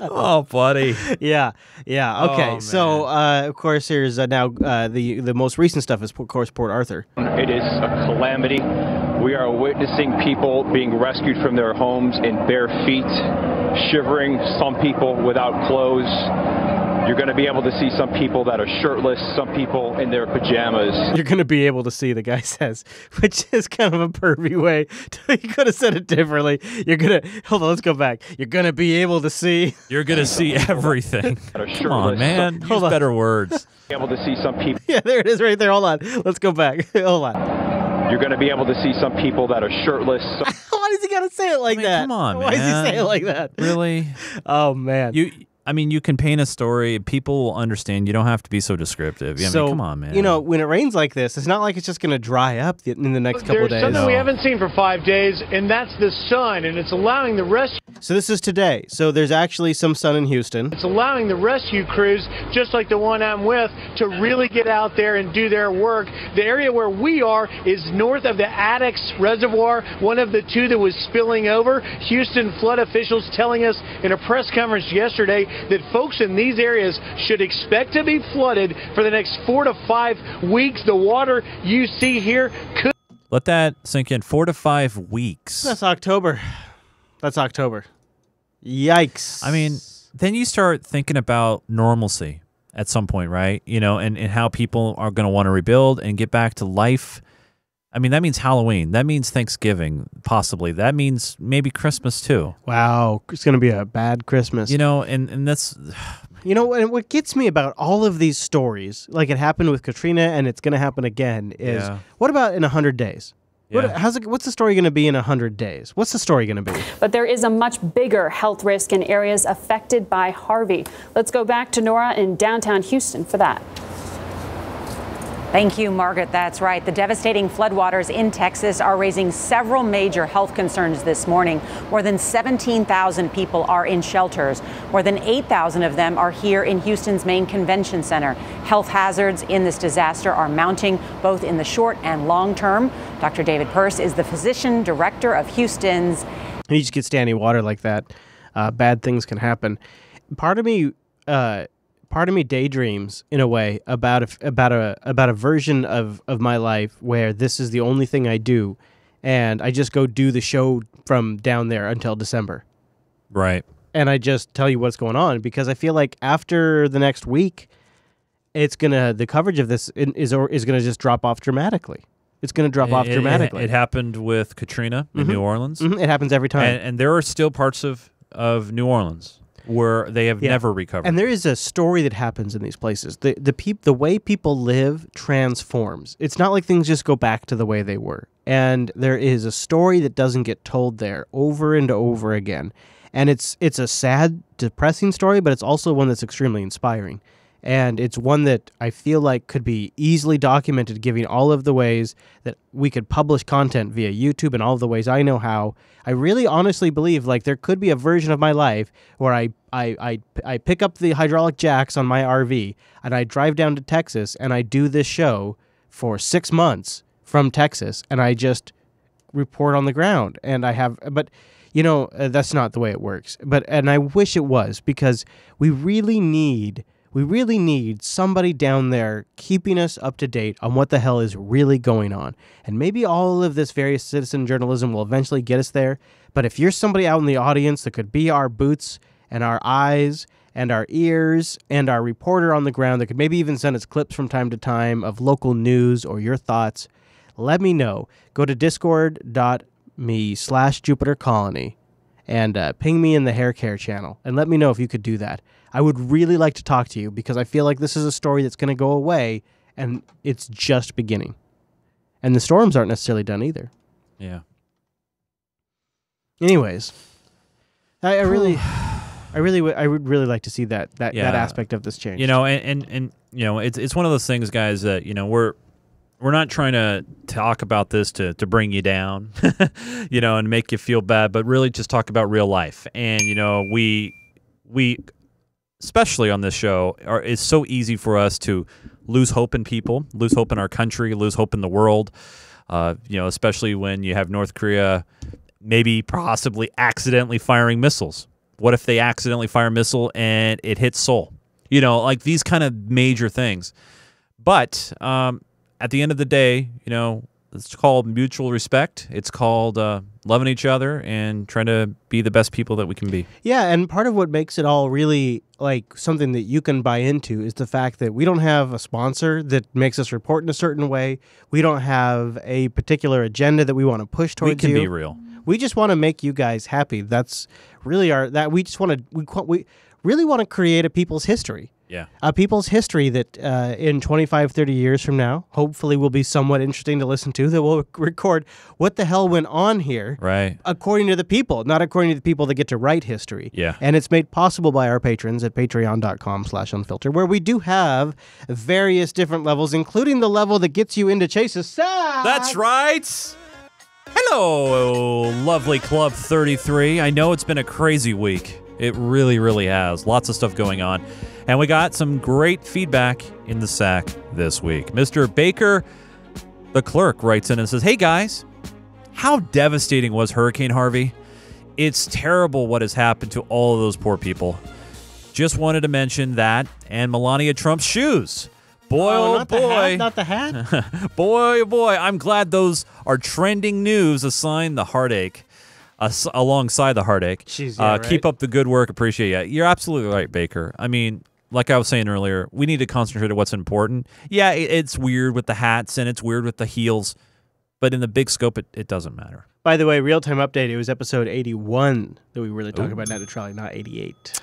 Oh, buddy. Yeah. Okay. Oh, so, of course, here's now the most recent stuff is, of course, Port Arthur. It is a calamity. We are witnessing people being rescued from their homes in bare feet, shivering, some people without clothes. You're going to be able to see some people that are shirtless, some people in their pajamas. You're going to be able to see, the guy says, which is kind of a pervy way. He could have said it differently. You're going to, hold on, let's go back. You're going to be able to see. You're going to see everything. Come on, man. Use better words. Be able to see some people. Yeah, there it is right there. Hold on. Let's go back. Hold on. You're going to be able to see some people that are shirtless. Why does he got to say it like that? Come on, man. Why does he say it like that? Really? Oh, man. I mean, you can paint a story. People will understand. You don't have to be so descriptive. I mean, come on, man. You know, when it rains like this, it's not like it's just going to dry up in the next couple of days. There's something we haven't seen for 5 days, and that's the sun, and it's allowing the rescue. So this is today. So there's actually some sun in Houston. It's allowing the rescue crews, just like the one I'm with, to really get out there and do their work. The area where we are is north of the Addicks Reservoir, one of the two that was spilling over. Houston flood officials telling us in a press conference yesterday that folks in these areas should expect to be flooded for the next 4 to 5 weeks. The water you see here could... Let that sink in. 4 to 5 weeks. That's October. Yikes. I mean, then you start thinking about normalcy at some point, right? You know, and how people are going to want to rebuild and get back to life. I mean, that means Halloween. That means Thanksgiving, possibly. That means maybe Christmas, too. Wow. It's going to be a bad Christmas. You know, and that's... You know, and what gets me about all of these stories, like it happened with Katrina and it's going to happen again, is what about in 100 days? Yeah. What's the story going to be in 100 days? What's the story going to be? But there is a much bigger health risk in areas affected by Harvey. Let's go back to Nora in downtown Houston for that. Thank you, Margaret. That's right. The devastating floodwaters in Texas are raising several major health concerns this morning. More than 17,000 people are in shelters. More than 8,000 of them are here in Houston's main convention center. Health hazards in this disaster are mounting both in the short and long term. Dr. David Pearce is the physician director of Houston's. You just get standing water like that, bad things can happen. Part of me part of me daydreams in a way about a version of my life where this is the only thing I do, and I just go do the show from down there until December. Right. And I just tell you what's going on, because I feel like after the next week, the coverage of this is gonna just drop off dramatically. It's going to drop off dramatically. It happened with Katrina in New Orleans. It happens every time. And there are still parts of New Orleans where they have never recovered. And there is a story that happens in these places. The way people live transforms. It's not like things just go back to the way they were. And there is a story that doesn't get told there over and over again. And it's a sad, depressing story, but it's also one that's extremely inspiring. And it's one that I feel like could be easily documented, giving all of the ways that we could publish content via YouTube and all of the ways I know how. I really honestly believe like there could be a version of my life where I pick up the hydraulic jacks on my RV and I drive down to Texas and I do this show for 6 months from Texas and I just report on the ground. And I have, but you know, that's not the way it works. And I wish it was, because we really need somebody down there keeping us up to date on what the hell is really going on. And maybe all of this various citizen journalism will eventually get us there. But if you're somebody out in the audience that could be our boots and our eyes and our ears and our reporter on the ground that could maybe even send us clips from time to time of local news or your thoughts, let me know. Go to discord.me/JupiterColony and ping me in the hair care channel and let me know if you could do that. I would really like to talk to you, because I feel like this is a story that's going to go away, and it's just beginning. And the storms aren't necessarily done either. Yeah. Anyways, I would really like to see that aspect of this change. You know, and you know, it's one of those things, guys, that, you know, we're not trying to talk about this to bring you down, you know, and make you feel bad, but really just talk about real life. And, you know, we especially on this show, it's so easy for us to lose hope in people, lose hope in our country, lose hope in the world, you know, especially when you have North Korea maybe possibly accidentally firing missiles. What if they accidentally fire a missile and it hits Seoul? You know, like these kind of major things. But at the end of the day, you know, it's called mutual respect. It's called loving each other and trying to be the best people that we can be. Yeah, and part of what makes it all really like something that you can buy into is the fact that we don't have a sponsor that makes us report in a certain way. We don't have a particular agenda that we want to push towards you. We can be real. We just want to make you guys happy. That's really we really want to create a people's history. Yeah. A people's history that in 25, 30 years from now, hopefully will be somewhat interesting to listen to, that will record what the hell went on here. Right. According to the people, not according to the people that get to write history. Yeah. And it's made possible by our patrons at patreon.com/unfilter, where we do have various different levels, including the level that gets you into Chase's sack. That's right. Hello, lovely Club 33. I know it's been a crazy week. It really, really has. Lots of stuff going on. And we got some great feedback in the sack this week. Mr. Baker, the clerk, writes in and says, "Hey, guys, how devastating was Hurricane Harvey? It's terrible what has happened to all of those poor people. Just wanted to mention that and Melania Trump's shoes. Boy, oh boy. Not the hat? Boy, oh boy. I'm glad those are trending news alongside the heartache. Jeez, yeah, right? Keep up the good work. Appreciate it." You're absolutely right, Baker. I mean, like I was saying earlier, we need to concentrate on what's important. Yeah, it's weird with the hats and it's weird with the heels, but in the big scope, it doesn't matter. By the way, real-time update, it was episode 81 that we were really talking about net neutrality, not 88.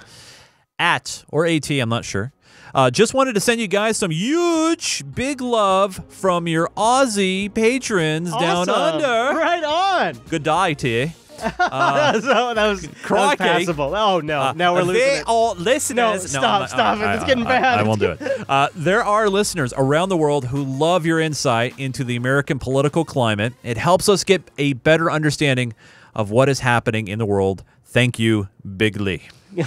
Or AT, I'm not sure. Just wanted to send you guys some huge, big love from your Aussie patrons down under. Right on. Good day to you. that was passable. Oh, no. Now we're losing it. All listeners. No, stop it. It's getting bad. I won't do it. There are listeners around the world who love your insight into the American political climate. It helps us get a better understanding of what is happening in the world. Thank you, Big Lee. Yeah,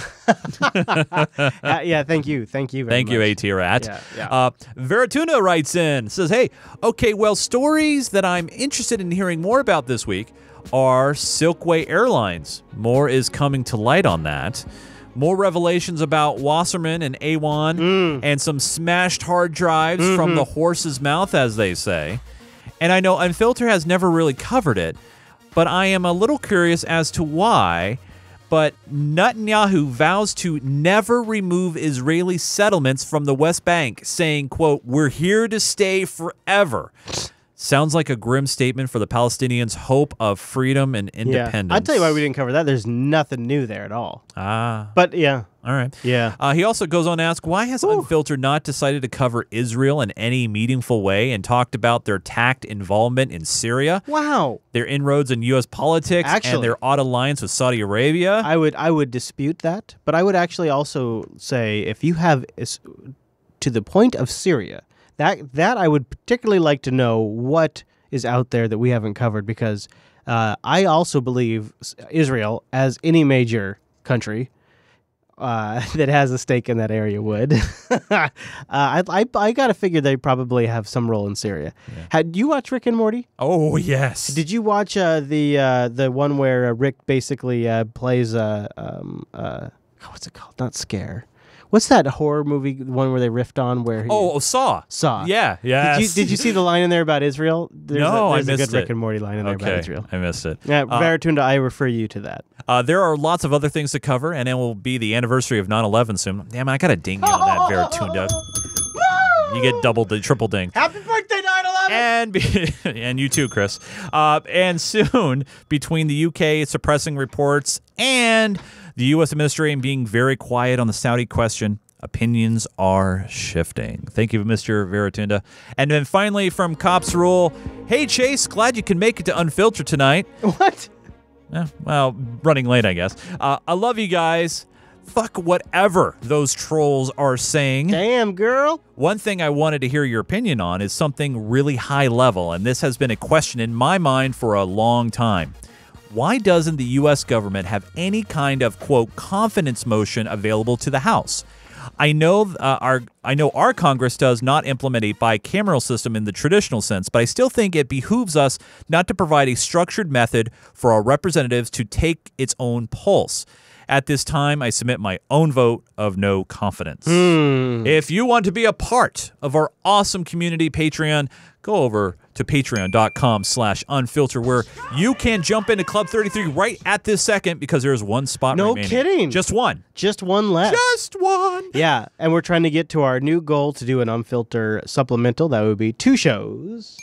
thank you. Thank you very much. Thank you, AT Rat. Yeah. Veratuna writes in, says, "Hey, okay, well, stories that I'm interested in hearing more about this week are Silkway Airlines. More is coming to light on that. More revelations about Wasserman and A1 and some smashed hard drives from the horse's mouth, as they say. And I know Unfilter has never really covered it, but I am a little curious as to why. But Netanyahu vows to never remove Israeli settlements from the West Bank, saying, quote, "We're here to stay forever." Sounds like a grim statement for the Palestinians' hope of freedom and independence. Yeah. I'll tell you why we didn't cover that. There's nothing new there at all. But yeah. All right. Yeah. He also goes on to ask, why has Unfiltered not decided to cover Israel in any meaningful way and talked about their tact involvement in Syria? Wow. Their inroads in U.S. politics and their odd alliance with Saudi Arabia? I would dispute that, but I would actually also say if you have to the point of Syria, that I would particularly like to know what is out there that we haven't covered, because I also believe Israel, as any major country that has a stake in that area would. I got to figure they probably have some role in Syria. Yeah. Had you watched Rick and Morty? Oh, yes. Did you watch the one where Rick basically plays what's it called? Not Scare. What's that horror movie, the one where they riffed on where... Saw. Saw. Yeah, yes. Did you see the line in there about Israel? There's I missed a good it. Rick and Morty line in there about Israel. I missed it. Yeah, Veratunda, I refer you to that. There are lots of other things to cover, and it will be the anniversary of 9/11 soon. Damn, I got a ding you on that, Veratunda. You get triple ding. Happy birthday, 9/11! And you too, Chris. And soon, between the UK suppressing reports and the U.S. administration being very quiet on the Saudi question, opinions are shifting. Thank you, Mr. Veratunda. And then finally, from Cops Rule, hey, Chase, glad you can make it to Unfiltered tonight. What? Well, running late, I guess. I love you guys. Fuck whatever those trolls are saying. Damn, girl. One thing I wanted to hear your opinion on is something really high level, and this has been a question in my mind for a long time. Why doesn't the U.S. government have any kind of, quote, confidence motion available to the House? I know our Congress does not implement a bicameral system in the traditional sense, but I still think it behooves us not to provide a structured method for our representatives to take its own pulse. At this time, I submit my own vote of no confidence. If you want to be a part of our awesome community Patreon, go over to patreon.com/unfilter, where you can jump into Club 33 right at this second, because there's one spot remaining. No kidding. Just one. Just one left. Just one. Yeah, and we're trying to get to our new goal to do an Unfilter supplemental. That would be 2 shows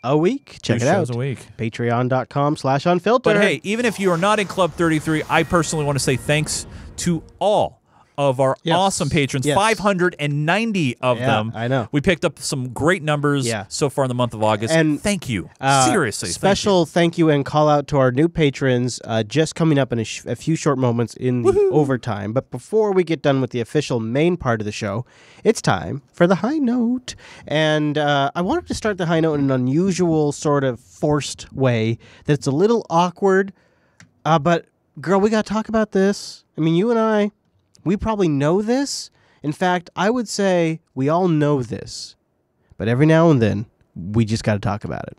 a week. Check it out. 2 shows a week. Patreon.com/unfilter. But hey, even if you are not in Club 33, I personally want to say thanks to all of our awesome patrons, 590 of them. I know. We picked up some great numbers so far in the month of August. And thank you. Seriously. Special thank you and call out to our new patrons just coming up in a few short moments in the overtime. But before we get done with the official main part of the show, it's time for the high note. And I wanted to start the high note in an unusual sort of forced way that's a little awkward. But, girl, we got to talk about this. I mean, you and I, we probably know this. In fact, I would say we all know this. But every now and then, we just got to talk about it.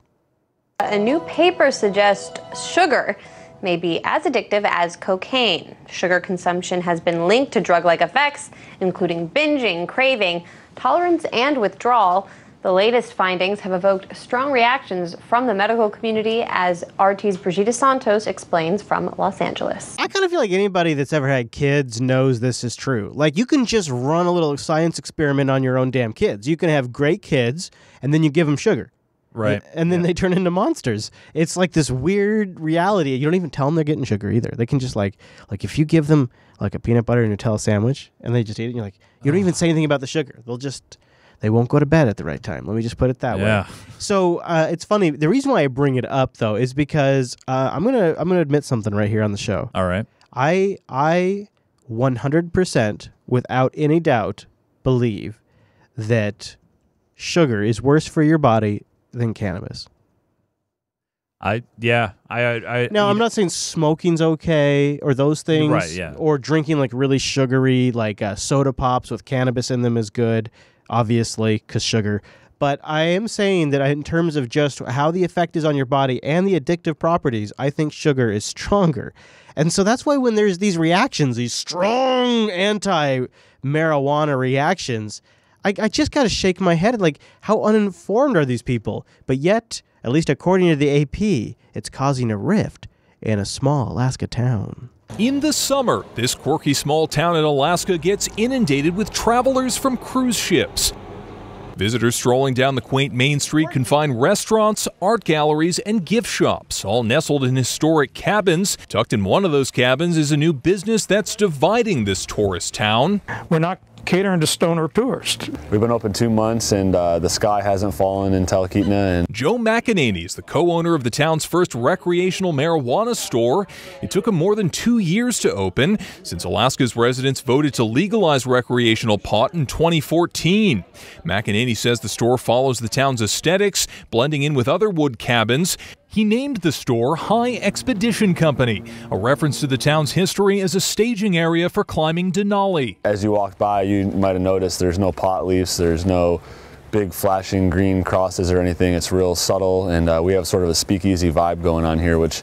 A new paper suggests sugar may be as addictive as cocaine. Sugar consumption has been linked to drug-like effects, including binging, craving, tolerance, and withdrawal. The latest findings have evoked strong reactions from the medical community, as RT's Brigitte Santos explains from Los Angeles. I kind of feel like anybody that's ever had kids knows this is true. Like, you can just run a little science experiment on your own damn kids. You can have great kids, and then you give them sugar. Right. And then they turn into monsters. It's like this weird reality. You don't even tell them they're getting sugar either. They can just like if you give them like a peanut butter and Nutella sandwich, and they just eat it, and you're like, you don't even say anything about the sugar. They won't go to bed at the right time. Let me just put it that way. So it's funny. The reason why I bring it up, though, is because I'm gonna admit something right here on the show. All right. I 100%, without any doubt, believe that sugar is worse for your body than cannabis. I'm not saying smoking's okay or those things. Right, yeah. Or drinking like really sugary, like soda pops with cannabis in them is good. Obviously, because sugar. But I am saying that in terms of just how the effect is on your body and the addictive properties, I think sugar is stronger. And so that's why when there's these reactions, these strong anti-marijuana reactions, I just got to shake my head. Like, how uninformed are these people? But yet, at least according to the AP, it's causing a rift in a small Alaska town. In the summer, this quirky small town in Alaska gets inundated with travelers from cruise ships. Visitors strolling down the quaint main street can find restaurants, art galleries, and gift shops, all nestled in historic cabins. Tucked in one of those cabins is a new business that's dividing this tourist town. We're not catering to stoner tourists. We've been open 2 months and the sky hasn't fallen in Talkeetna. And Joe McEnany is the co-owner of the town's first recreational marijuana store. It took him more than 2 years to open, since Alaska's residents voted to legalize recreational pot in 2014. McEnany says the store follows the town's aesthetics, blending in with other wood cabins. He named the store High Expedition Company, a reference to the town's history as a staging area for climbing Denali. as you walk by, you might have noticed there's no pot leaves, there's no big flashing green crosses or anything. It's real subtle, and we have sort of a speakeasy vibe going on here, which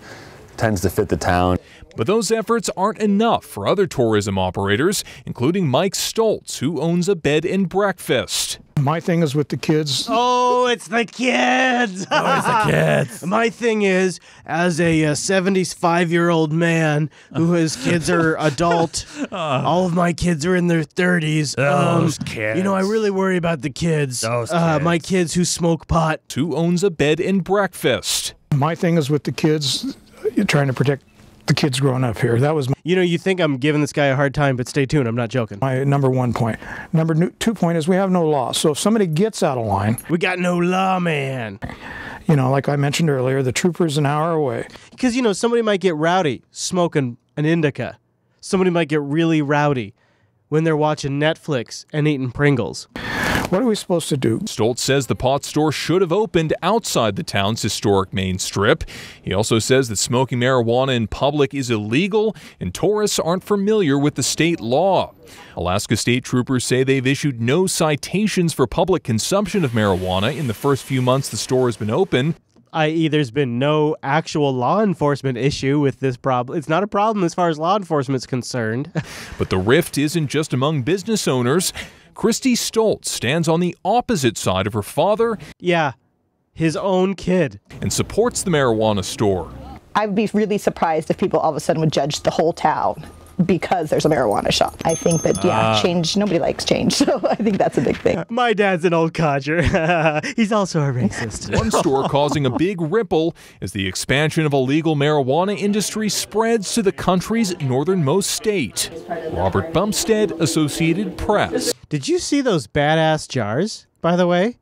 tends to fit the town. But those efforts aren't enough for other tourism operators, including Mike Stoltz, who owns a bed and breakfast. My thing is with the kids. Oh, it's the kids. Oh, it's the kids. My thing is, as a 75-year-old man whose kids are adult, all of my kids are in their 30s. Those kids. You know, I really worry about the kids. Those kids. My kids who smoke pot. Who owns a bed and breakfast. My thing is with the kids. You're trying to protect the kids growing up here. That was You know, you think I'm giving this guy a hard time, but stay tuned. I'm not joking. my number 1 point. Number 2 point is we have no law. So if somebody gets out of line, We got no law, man. you know, like I mentioned earlier, the trooper's an hour away. Because, you know, somebody might get rowdy smoking an indica. Somebody might get really rowdy when they're watching Netflix and eating Pringles. What are we supposed to do? Stoltz says the pot store should have opened outside the town's historic main strip. He also says that smoking marijuana in public is illegal and tourists aren't familiar with the state law. Alaska state troopers say they've issued no citations for public consumption of marijuana in the first few months the store has been open. I.e., there's been no actual law enforcement issue with this problem. It's not a problem as far as law enforcement's concerned. But the rift isn't just among business owners. Christy Stoltz stands on the opposite side of her father. Yeah, his own kid. And supports the marijuana store. I'd be really surprised if people all of a sudden would judge the whole town because there's a marijuana shop. I think that, change, nobody likes change, so I think that's a big thing. My dad's an old codger. He's also a racist. One store causing a big ripple as the expansion of a legal marijuana industry spreads to the country's northernmost state. Robert Bumstead, Associated Press. Did you see those badass jars, by the way?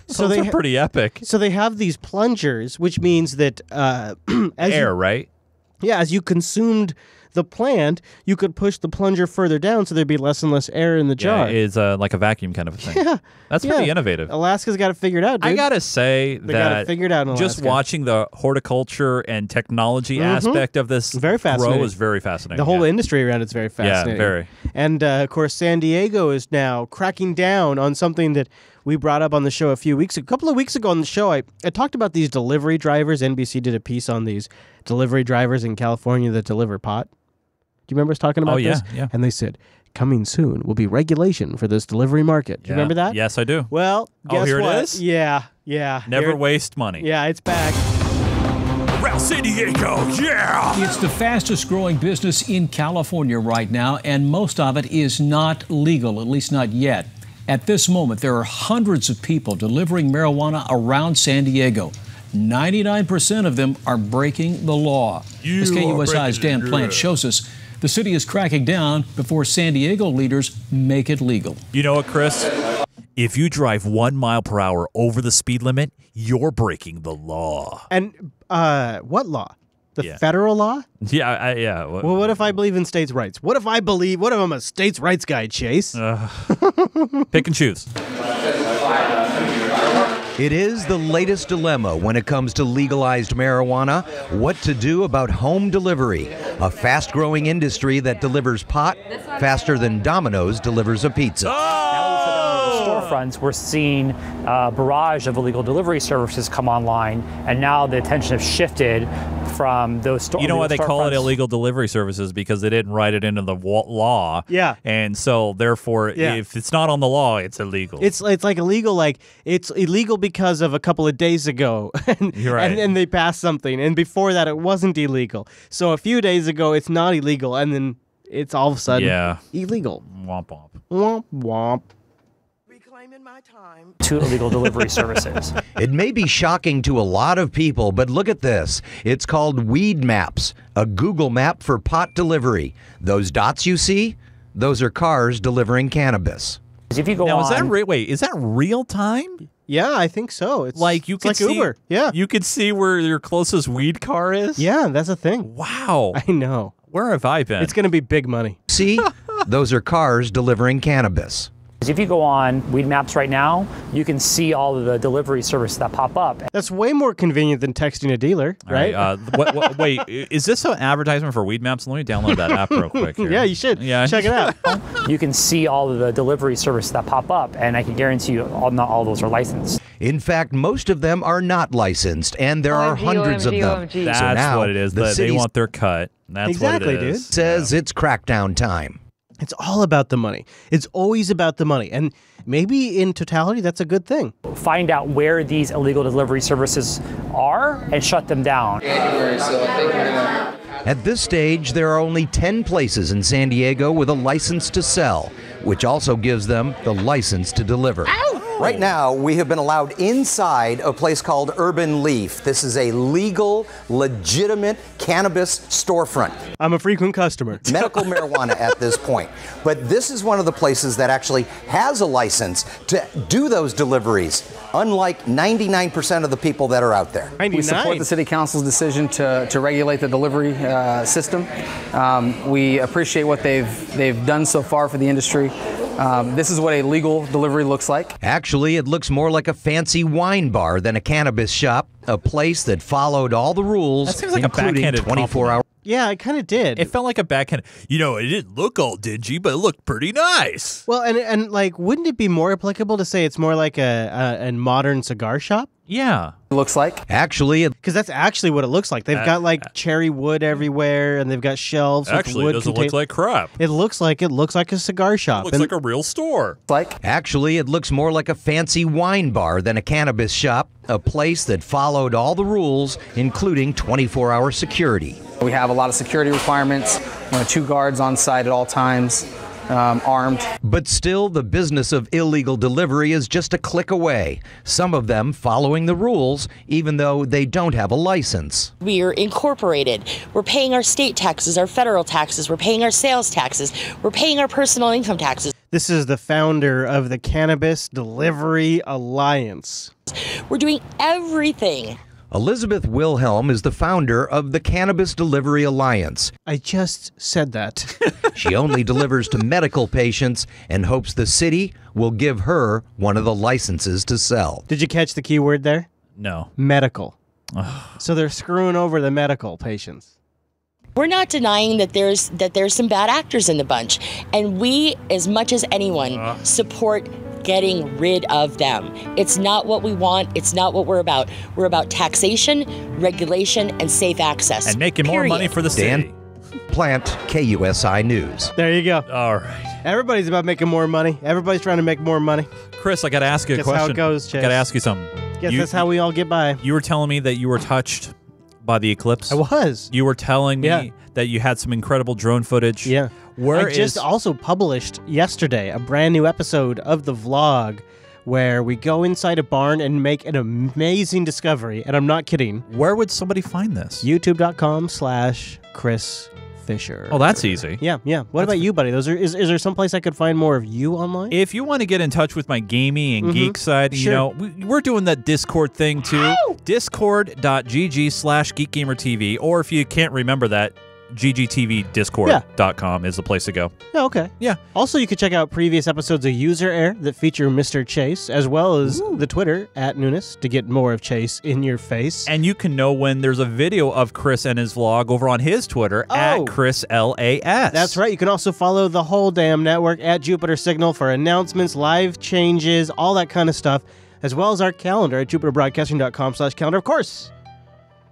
Those are pretty epic. So they have these plungers, which means that right? Yeah, as you consumed the plant, you could push the plunger further down so there'd be less and less air in the jar. Yeah, it's like a vacuum kind of a thing. Yeah. That's pretty innovative. Alaska's got it figured out, dude. I gotta say They got it that figured out in just Alaska. watching the horticulture and technology aspect of this Very fascinating. grow is very fascinating. The whole industry around it's very fascinating. Yeah, very. And, of course, San Diego is now cracking down on something that we brought up on the show a couple of weeks ago on the show. I talked about these delivery drivers. NBC did a piece on these delivery drivers in California that deliver pot. Do you remember us talking about this? Yeah. And they said, coming soon will be regulation for this delivery market. Do you remember that? Yes, I do. Well, guess here what? it is? Yeah. Never Here- waste money. Yeah, it's back. Around San Diego, yeah! It's the fastest growing business in California right now, and most of it is not legal, at least not yet. At this moment, there are hundreds of people delivering marijuana around San Diego. 99% of them are breaking the law. As KUSI's Dan Plant shows us, the city is cracking down before San Diego leaders make it legal. You know what, Chris? If you drive 1 mile per hour over the speed limit, you're breaking the law. And what law? The federal law? Yeah, yeah. Well, what if I believe in states' rights? What if I'm a states' rights guy, Chase? Pick and choose. It is the latest dilemma when it comes to legalized marijuana. What to do about home delivery, a fast-growing industry that delivers pot faster than Domino's delivers a pizza. Storefronts, we're seeing a barrage of illegal delivery services come online, and now the attention has shifted from those You know why they call it illegal delivery services? Because they didn't write it into the law. Yeah. And so, therefore, Yeah. if it's not on the law, it's illegal. It's like illegal, like it's illegal because of a couple of days ago, and, You're right. and they passed something, and before that it wasn't illegal. So a few days ago it's not illegal, and then it's all of a sudden illegal. Womp womp. Womp womp. to illegal delivery services. It may be shocking to a lot of people, but look at this. It's called Weed Maps, a Google map for pot delivery. Those dots you see, those are cars delivering cannabis. If you go now, on, is that real time? Yeah, I think so. It's like you it's can like see, Uber. Yeah, you could see where your closest weed car is. Yeah, that's a thing. Wow, I know. Where have I been? It's going to be big money. See, those are cars delivering cannabis. if you go on Weed Maps right now, you can see all of the delivery services that pop up. That's way more convenient than texting a dealer, right? Wait, is this an advertisement for Weed Maps? Let me download that app real quick here. Yeah, you should. Yeah, check it out. You can see all of the delivery services that pop up, and I can guarantee you not all those are licensed. In fact, most of them are not licensed, and there are hundreds of them. That's So now, what it is. the They want their cut. That's Exactly, what it is. dude. says it's crackdown time. It's all about the money. It's always about the money. And maybe in totality, that's a good thing. Find out where these illegal delivery services are and shut them down. January, so I think we're gonna. At this stage, there are only 10 places in San Diego with a license to sell, which also gives them the license to deliver. Right now, we have been allowed inside a place called Urban Leaf. This is a legal, legitimate cannabis storefront. I'm a frequent customer. Medical marijuana at this point. But this is one of the places that actually has a license to do those deliveries, unlike 99% of the people that are out there. We support the City Council's decision to regulate the delivery system. We appreciate what they've done so far for the industry. This is what a legal delivery looks like. Actually, it looks more like a fancy wine bar than a cannabis shop, a place that followed all the rules, That seems like a including backhanded 24-hour. Yeah, it kind of did. It felt like a backhand. You know, it didn't look all dingy, but it looked pretty nice. Well, and like, wouldn't it be more applicable to say it's more like a modern cigar shop? Yeah. Looks like. Actually, because that's actually what it looks like. They've got like cherry wood everywhere, and they've got shelves. Actually, with it wood doesn't look like crap. It looks like a cigar shop. It looks like a real store. Actually, it looks more like a fancy wine bar than a cannabis shop, a place that followed all the rules, including 24-hour security. We have a lot of security requirements, 2 guards on site at all times, armed. But still, the business of illegal delivery is just a click away. Some of them following the rules, even though they don't have a license. We are incorporated. We're paying our state taxes, our federal taxes. We're paying our sales taxes. We're paying our personal income taxes. This is the founder of the Cannabis Delivery Alliance. We're doing everything. Elizabeth Wilhelm is the founder of the Cannabis Delivery Alliance. I just said that. She only delivers to medical patients and hopes the city will give her one of the licenses to sell. Did you catch the key word there? No. Medical. So they're screwing over the medical patients. We're not denying that there's some bad actors in the bunch, and we, as much as anyone, support getting rid of them. It's not what we want. It's not what we're about. We're about taxation, regulation, and safe access. And making more money for the city. Dan Plant, KUSI News. There you go. All right. Everybody's about making more money. Everybody's trying to make more money. Chris, I got to ask you a Guess question. how it goes, Chase. Got to ask you something. Guess that's how we all get by. You were telling me that you were touched by the eclipse. I was. You were telling me that you had some incredible drone footage. Yeah. Where I just also published yesterday a brand new episode of the vlog where we go inside a barn and make an amazing discovery. And I'm not kidding. Where would somebody find this? YouTube.com/Chris Fisher. Oh, that's easy. Yeah, yeah. What about you, buddy? Is there some place I could find more of you online? If you want to get in touch with my gaming and geek side, you know, we're doing that Discord thing too. Discord.gg/GeekGamerTV. Or if you can't remember that, ggtvdiscord.com is the place to go. Yeah, okay. Yeah. Also, you can check out previous episodes of User Air that feature Mr. Chase, as well as the Twitter @Nunes to get more of Chase in your face. And you can know when there's a video of Chris and his vlog over on his Twitter @ChrisLAS. That's right. You can also follow the whole damn network @Jupiter Signal for announcements, live changes, all that kind of stuff, as well as our calendar @JupiterBroadcasting.com/calendar. Of course,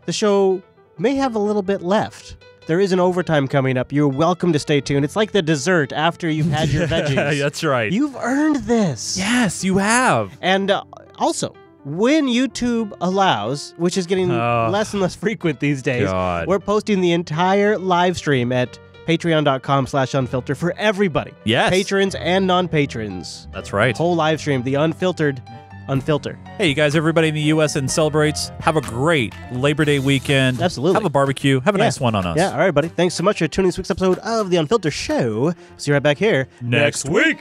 the show may have a little bit left. There is an overtime coming up. You're welcome to stay tuned. It's like the dessert after you've had your veggies. That's right. You've earned this. Yes, you have. And also, when YouTube allows, which is getting less and less frequent these days, we're posting the entire live stream at patreon.com/unfilter for everybody. Yes. Patrons and non-patrons. That's right. Whole live stream, the Unfilter. Hey, you guys, everybody in the U.S. and celebrates, have a great Labor Day weekend. Absolutely. Have a barbecue. Have a nice one on us. Yeah, all right, buddy. Thanks so much for tuning this week's episode of the Unfilter Show. See you right back here next week.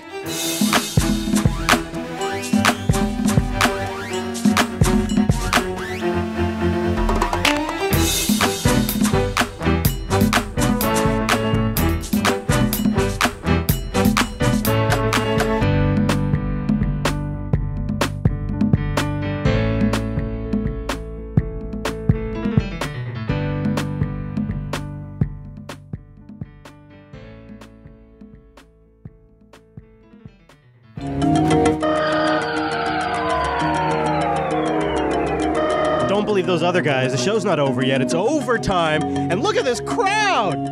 Don't believe those other guys. The show's not over yet. It's overtime. And look at this crowd!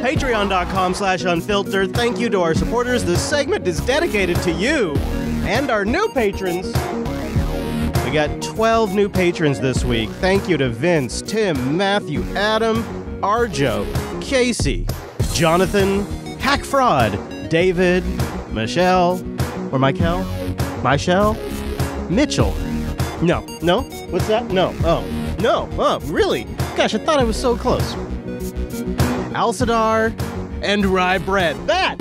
Patreon.com/unfiltered. Thank you to our supporters. This segment is dedicated to you and our new patrons. We got 12 new patrons this week. Thank you to Vince, Tim, Matthew, Adam, Arjo, Casey, Jonathan, Hack Fraud, David, Michelle, or Michael, Mitchell. No. What's that? No. Oh, really? Gosh, I thought I was so close. Alcidar, and Rye Bread. That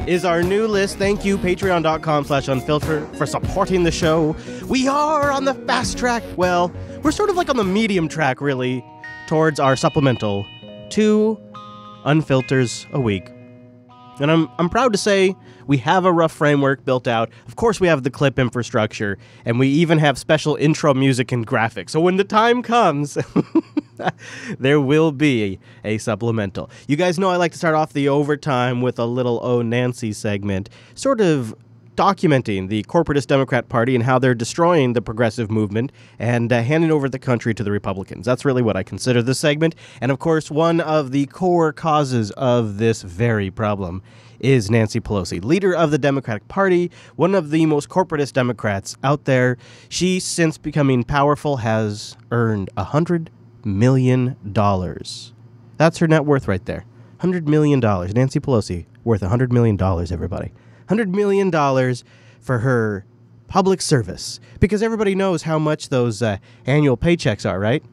is our new list. Thank you, patreon.com/unfilter, for supporting the show. We are on the fast track. Well, we're sort of like on the medium track, really, towards our supplemental 2 Unfilters a week. And I'm proud to say we have a rough framework built out. Of course, we have the clip infrastructure, and we even have special intro music and graphics. So when the time comes, there will be a supplemental. You guys know I like to start off the overtime with a little Oh Nancy segment, sort of documenting the corporatist Democrat Party and how they're destroying the progressive movement and handing over the country to the Republicans. That's really what I consider this segment. And of course, one of the core causes of this very problem is Nancy Pelosi, leader of the Democratic Party, one of the most corporatist Democrats out there. She, since becoming powerful, has earned $100 million. That's her net worth right there. $100 million. Nancy Pelosi, worth $100 million, everybody. $100 million for her public service. Because everybody knows how much those annual paychecks are, right?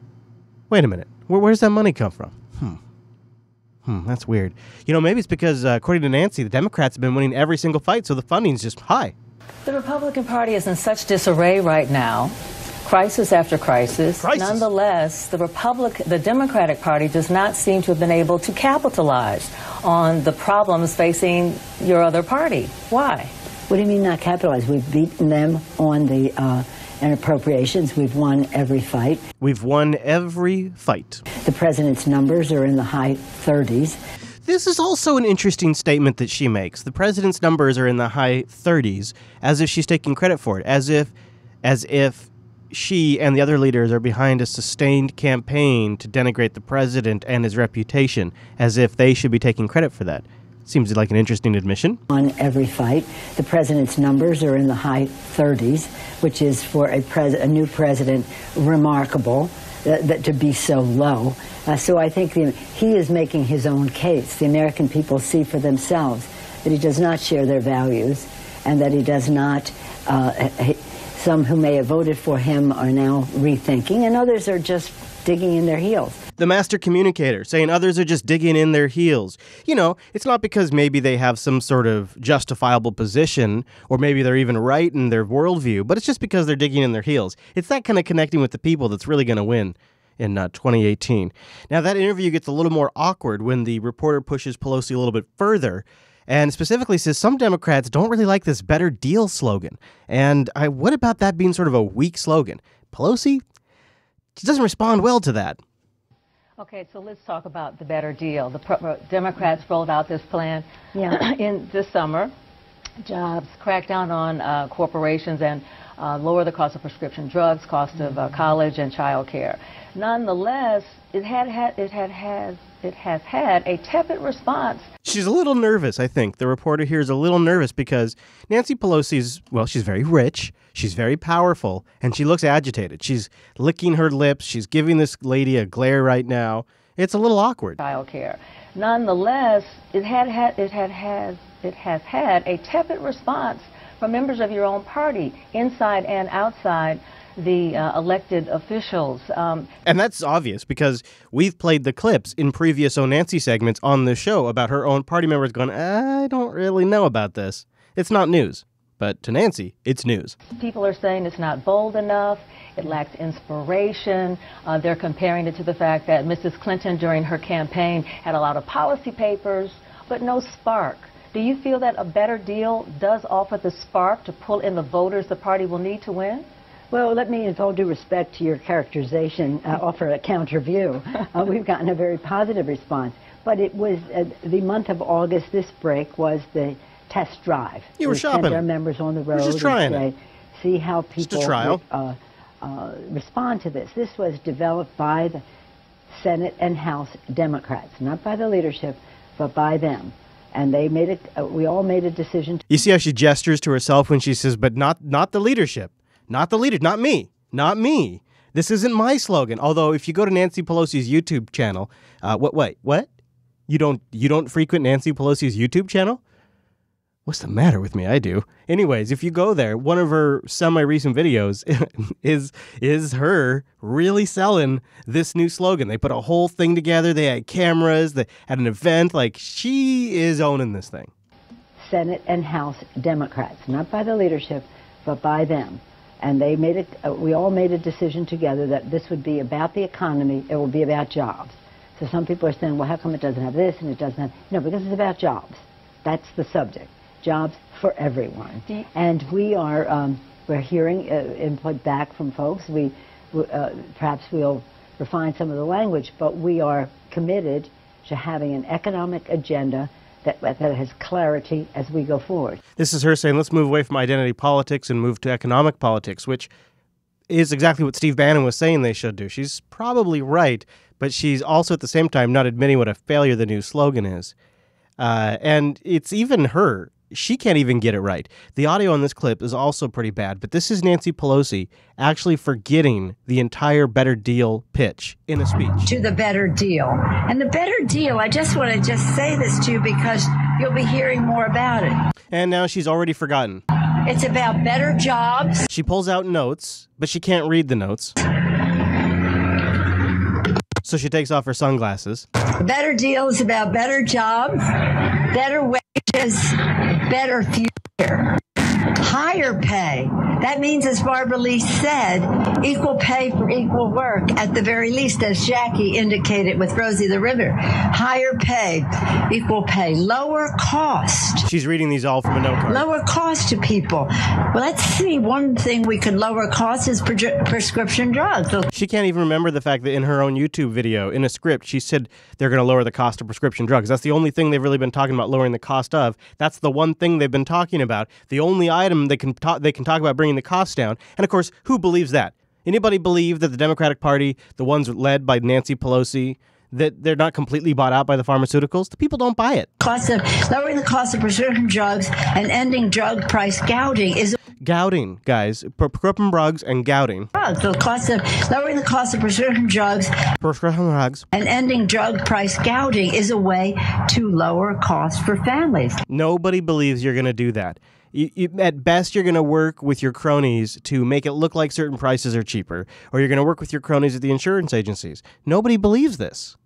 Wait a minute. Where's that money come from? That's weird. You know, maybe it's because, according to Nancy, the Democrats have been winning every single fight, so the funding's just high. The Republican Party is in such disarray right now, crisis after crisis. Nonetheless, the Democratic Party does not seem to have been able to capitalize on the problems facing your other party. Why? What do you mean not capitalize? We've beaten them on the and appropriations. We've won every fight. We've won every fight. The president's numbers are in the high 30s. This is also an interesting statement that she makes. The president's numbers are in the high 30s, as if she's taking credit for it, as if she and the other leaders are behind a sustained campaign to denigrate the president and his reputation, as if they should be taking credit for that. Seems like an interesting admission. On every fight, the president's numbers are in the high 30s, which is for a new president remarkable that to be so low. So I think he is making his own case. The American people see for themselves that he does not share their values and that he does not, some who may have voted for him are now rethinking and others are just digging in their heels. The master communicator, saying others are just digging in their heels. You know, it's not because maybe they have some sort of justifiable position, or maybe they're even right in their worldview, but it's just because they're digging in their heels. It's that kind of connecting with the people that's really going to win in 2018. Now, that interview gets a little more awkward when the reporter pushes Pelosi a little bit further and specifically says some Democrats don't really like this better deal slogan. And what about that being sort of a weak slogan? Pelosi, she doesn't respond well to that. Okay, so let's talk about the better deal. The Democrats rolled out this plan in this summer. Jobs, crack down on corporations, and lower the cost of prescription drugs, cost of college and child care. Nonetheless, it has had a tepid response. She's a little nervous, I think. The reporter here is a little nervous because Nancy Pelosi's, well, she's very rich, she's very powerful, and she looks agitated. She's licking her lips. She's giving this lady a glare right now. It's a little awkward. Child care. Nonetheless, it has had a tepid response from members of your own party, inside and outside the elected officials. And that's obvious because we've played the clips in previous Oh Nancy segments on the show about her own party members going, I don't really know about this. It's not news. But to Nancy, it's news. People are saying it's not bold enough. It lacks inspiration. They're comparing it to the fact that Mrs. Clinton, during her campaign, had a lot of policy papers, but no spark. Do you feel that a better deal does offer the spark to pull in the voters the party will need to win? Well, let me, with all due respect to your characterization, offer a counter view. We've gotten a very positive response. But it was the month of August, this break, was the test drive. You were shopping. We sent our members on the road. We're just trying and see how people respond to this. This was developed by the Senate and House Democrats, not by the leadership, but by them. And they made it. We all made a decision. You see how she gestures to herself when she says, "But not the leadership, not the leader, not me, not me. This isn't my slogan." Although, if you go to Nancy Pelosi's YouTube channel, what? You don't frequent Nancy Pelosi's YouTube channel? What's the matter with me? I do. Anyways, if you go there, one of her semi-recent videos is her really selling this new slogan. They put a whole thing together. They had cameras. They had an event. Like, she is owning this thing. Senate and House Democrats, not by the leadership, but by them. And they made it. We all made a decision together that this would be about the economy. It will be about jobs. So some people are saying, well, how come it doesn't have this and it doesn't have... No, because it's about jobs. That's the subject. Jobs for everyone. And we are, we're hearing input back from folks. Perhaps we'll refine some of the language, but we are committed to having an economic agenda that has clarity as we go forward. This is her saying, let's move away from identity politics and move to economic politics, which is exactly what Steve Bannon was saying they should do. She's probably right, but she's also at the same time not admitting what a failure the new slogan is. And it's even her. She can't even get it right. The audio on this clip is also pretty bad, but this is Nancy Pelosi actually forgetting the entire better deal pitch in a speech. To the better deal. And the better deal, I just want to say this to you because you'll be hearing more about it. And now she's already forgotten. It's about better jobs. She pulls out notes, but she can't read the notes. So she takes off her sunglasses. The better deal is about better jobs, better wages, better future, higher pay. That means, as Barbara Lee said, equal pay for equal work, at the very least, as Jackie indicated with Rosie the River. Higher pay, equal pay, lower cost. She's reading these all from a note card. Lower cost to people. Well, let's see. One thing we could lower cost is prescription drugs. She can't even remember the fact that in her own YouTube video, in a script, she said they're going to lower the cost of prescription drugs. That's the only thing they've really been talking about lowering the cost of. That's the one thing they've been talking about. The only item they can talk about bringing the cost down. And of course, who believes that? Anybody believe that the Democratic Party, the ones led by Nancy Pelosi, that they're not completely bought out by the pharmaceuticals? The people don't buy it. Lowering the cost of prescription drugs and ending drug price gouging is... Gouging, guys. Prescription drugs and gouging. Lowering the cost of prescription drugs and ending drug price gouging is a way to lower costs for families. Nobody believes you're going to do that. At best, you're going to work with your cronies to make it look like certain prices are cheaper, or you're going to work with your cronies at the insurance agencies. Nobody believes this.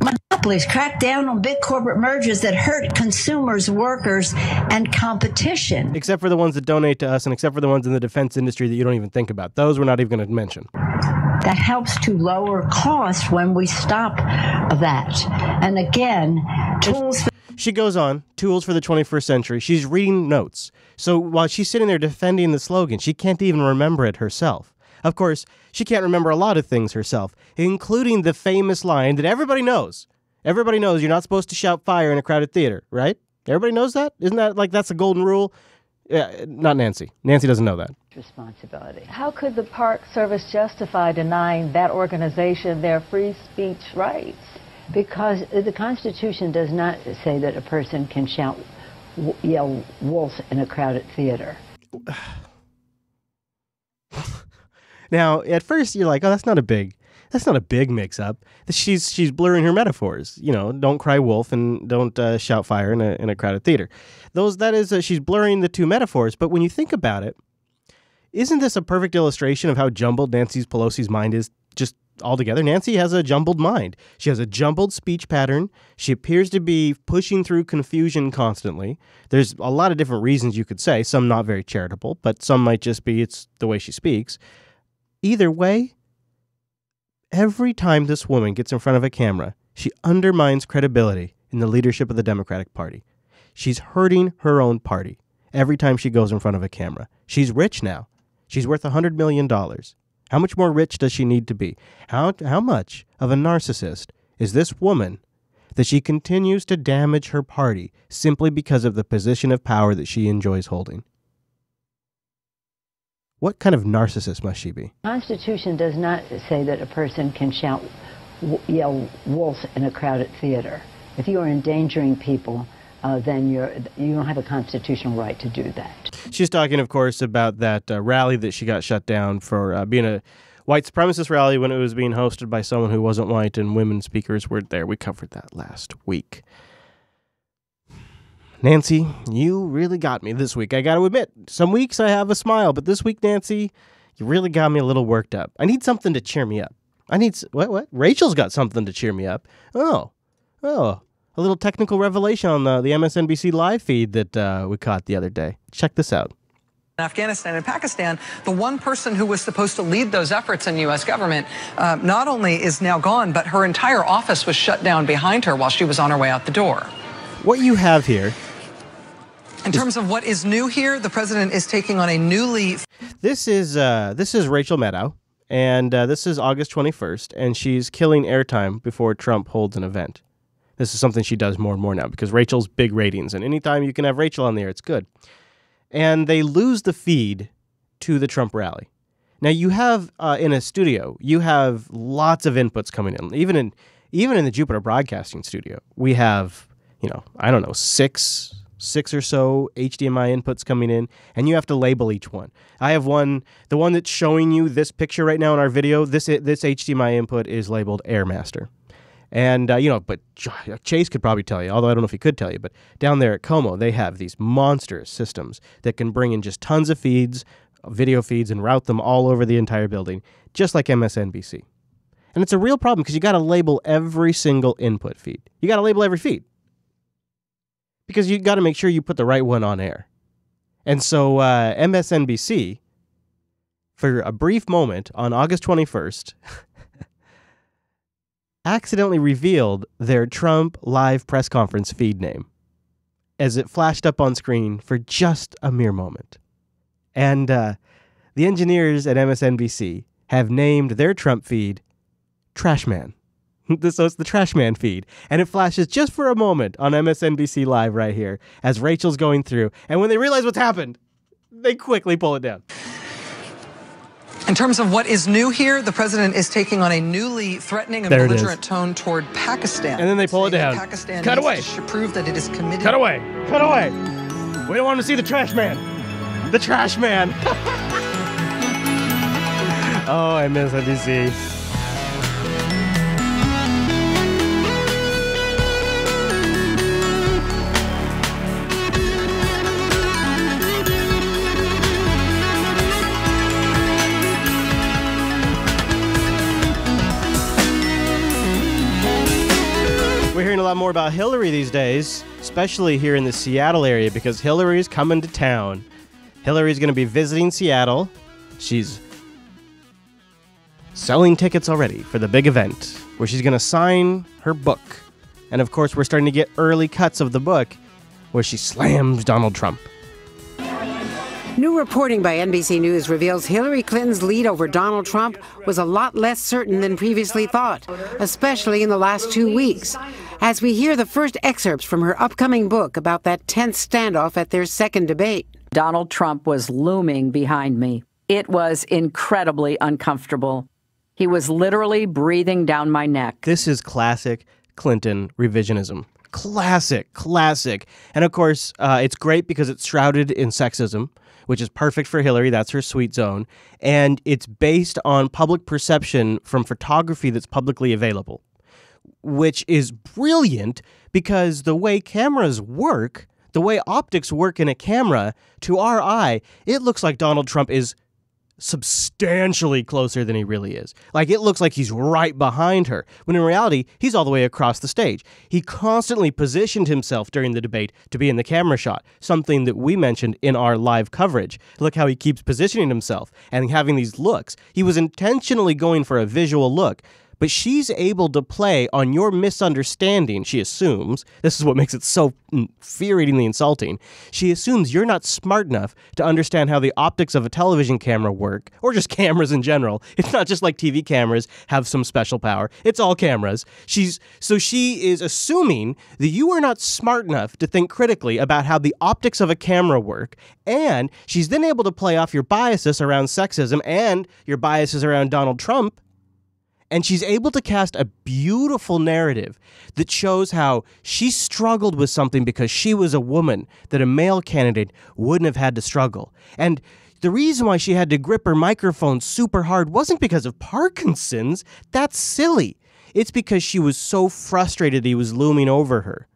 Monopolies crack down on big corporate mergers that hurt consumers, workers, and competition. Except for the ones that donate to us, and except for the ones in the defense industry that you don't even think about. Those we're not even going to mention. That helps to lower costs when we stop that. And again, tools... She goes on, tools for the 21st century. She's reading notes. So while she's sitting there defending the slogan, she can't even remember it herself. Of course, she can't remember a lot of things herself, including the famous line that everybody knows. Everybody knows you're not supposed to shout fire in a crowded theater, right? Everybody knows that? Isn't that like that's a golden rule? Not Nancy. Nancy doesn't know that. Responsibility. How could the Park Service justify denying that organization their free speech rights? Because the Constitution does not say that a person can yell wolf in a crowded theater. Now, at first you're like, oh, that's not a big mix-up. She's blurring her metaphors. You know, don't cry wolf and don't shout fire in a crowded theater. She's blurring the two metaphors. But when you think about it, isn't this a perfect illustration of how jumbled Nancy Pelosi's mind is just altogether? Nancy has a jumbled mind. She has a jumbled speech pattern. She appears to be pushing through confusion constantly. There's a lot of different reasons you could say, some not very charitable, but some might just be it's the way she speaks. Either way, every time this woman gets in front of a camera, she undermines credibility in the leadership of the Democratic Party. She's hurting her own party every time she goes in front of a camera. She's rich now. She's worth $100 million. How much more rich does she need to be? How much of a narcissist is this woman that she continues to damage her party simply because of the position of power that she enjoys holding? What kind of narcissist must she be? The Constitution does not say that a person can yell wolf in a crowded theater. If you are endangering people, then you don't have a constitutional right to do that. She's talking, of course, about that rally that she got shut down for being a white supremacist rally when it was being hosted by someone who wasn't white and women speakers weren't there. We covered that last week. Nancy, you really got me this week. I got to admit, some weeks I have a smile, but this week, Nancy, you really got me a little worked up. I need something to cheer me up. What? Rachel's got something to cheer me up. Oh, a little technical revelation on the MSNBC live feed that we caught the other day. Check this out. Afghanistan and Pakistan, the one person who was supposed to lead those efforts in U.S. government not only is now gone, but her entire office was shut down behind her while she was on her way out the door. What you have here... In terms of what is new here, the president is taking on a new lead. This is Rachel Maddow, and this is August 21st, and she's killing airtime before Trump holds an event. This is something she does more and more now because Rachel's big ratings, and anytime you can have Rachel on the air, it's good. And they lose the feed to the Trump rally. Now you have in a studio, you have lots of inputs coming in. Even in the Jupiter Broadcasting studio, we have six or so HDMI inputs coming in, and you have to label each one. I have the one that's showing you this picture right now in our video. This HDMI input is labeled Airmaster. And, but Chase could probably tell you, although I don't know if he could tell you, but down there at Como, they have these monstrous systems that can bring in just tons of feeds, video feeds, and route them all over the entire building, just like MSNBC. And it's a real problem because you got to label every single input feed. You got to label every feed because you got to make sure you put the right one on air. And so MSNBC, for a brief moment on August 21st, accidentally revealed their Trump live press conference feed name as it flashed up on screen for just a mere moment. And the engineers at MSNBC have named their Trump feed Trashman. So it's the Trashman feed. And it flashes just for a moment on MSNBC Live right here as Rachel's going through. And when they realize what's happened, they quickly pull it down. In terms of what is new here, the president is taking on a newly threatening and belligerent tone toward Pakistan. And then they pull it down. Pakistan Cut away. To prove that it is committed. Cut away. Cut away. We don't want to see the trash man. The trash man. Oh, I miss NBC. We're hearing a lot more about Hillary these days, especially here in the Seattle area, because Hillary's coming to town. Hillary's going to be visiting Seattle. She's selling tickets already for the big event where she's going to sign her book, And of course, we're starting to get early cuts of the book where she slams Donald Trump. New reporting by NBC News reveals Hillary Clinton's lead over Donald Trump was a lot less certain than previously thought, especially in the last 2 weeks. As we hear the first excerpts from her upcoming book about that tense standoff at their second debate. Donald Trump was looming behind me. It was incredibly uncomfortable. He was literally breathing down my neck. This is classic Clinton revisionism. Classic. And of course, it's great because it's shrouded in sexism, which is perfect for Hillary. That's her sweet zone. And it's based on public perception from photography that's publicly available, which is brilliant because the way cameras work, the way optics work in a camera, to our eye, it looks like Donald Trump is substantially closer than he really is. Like, it looks like he's right behind her, when in reality, he's all the way across the stage. He constantly positioned himself during the debate to be in the camera shot, something that we mentioned in our live coverage. Look how he keeps positioning himself and having these looks. He was intentionally going for a visual look. But she's able to play on your misunderstanding, she assumes. This is what makes it so infuriatingly insulting. She assumes you're not smart enough to understand how the optics of a television camera work, or just cameras in general. It's not just like TV cameras have some special power. It's all cameras. So she is assuming that you are not smart enough to think critically about how the optics of a camera work, and she's then able to play off your biases around sexism and your biases around Donald Trump. And she's able to cast a beautiful narrative that shows how she struggled with something because she was a woman that a male candidate wouldn't have had to struggle. And the reason why she had to grip her microphone super hard wasn't because of Parkinson's. That's silly. It's because she was so frustrated he was looming over her.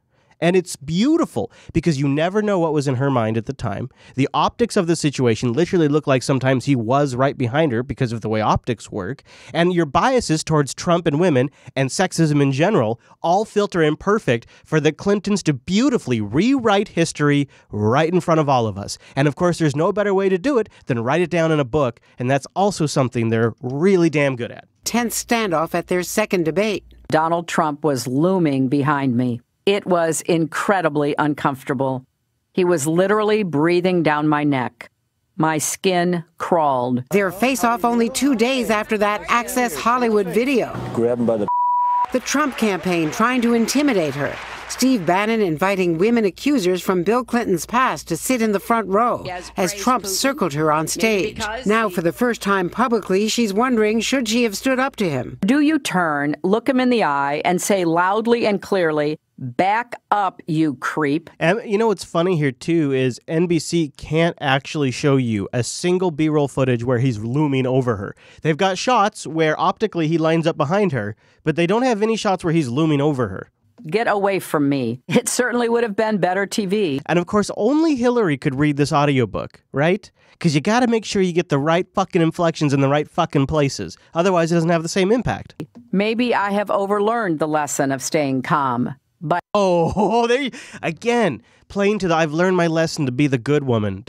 And it's beautiful because you never know what was in her mind at the time. The optics of the situation literally look like sometimes he was right behind her because of the way optics work. And your biases towards Trump and women and sexism in general all filter in perfect for the Clintons to beautifully rewrite history right in front of all of us. And of course, there's no better way to do it than write it down in a book. And that's also something they're really damn good at. Tense standoff at their second debate. Donald Trump was looming behind me. It was incredibly uncomfortable. He was literally breathing down my neck. My skin crawled. Their face-off only 2 days after that Access Hollywood video. Grab him by the Trump campaign trying to intimidate her. Steve Bannon inviting women accusers from Bill Clinton's past to sit in the front row as Trump circled her on stage. Now, for the first time publicly, she's wondering, should she have stood up to him? Do you turn, look him in the eye, and say loudly and clearly, "Back up, you creep"? And you know what's funny here, too, is NBC can't actually show you a single B-roll footage where he's looming over her. They've got shots where optically he lines up behind her, but they don't have any shots where he's looming over her. Get away from me. It certainly would have been better TV. And of course, only Hillary could read this audiobook, right? Because you got to make sure you get the right fucking inflections in the right fucking places. Otherwise, it doesn't have the same impact. Maybe I have overlearned the lesson of staying calm. But there you, again, playing to the I've learned my lesson to be the good woman,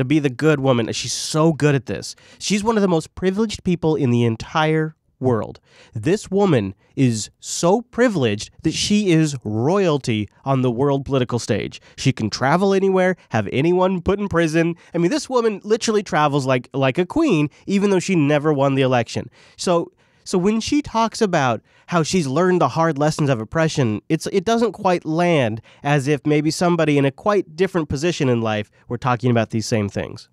She's so good at this. She's one of the most privileged people in the entire world. This woman is so privileged that she is royalty on the world political stage. She can travel anywhere, have anyone put in prison. I mean, this woman literally travels like a queen, even though she never won the election. So when she talks about how she's learned the hard lessons of oppression, it doesn't quite land as if maybe somebody in a quite different position in life were talking about these same things.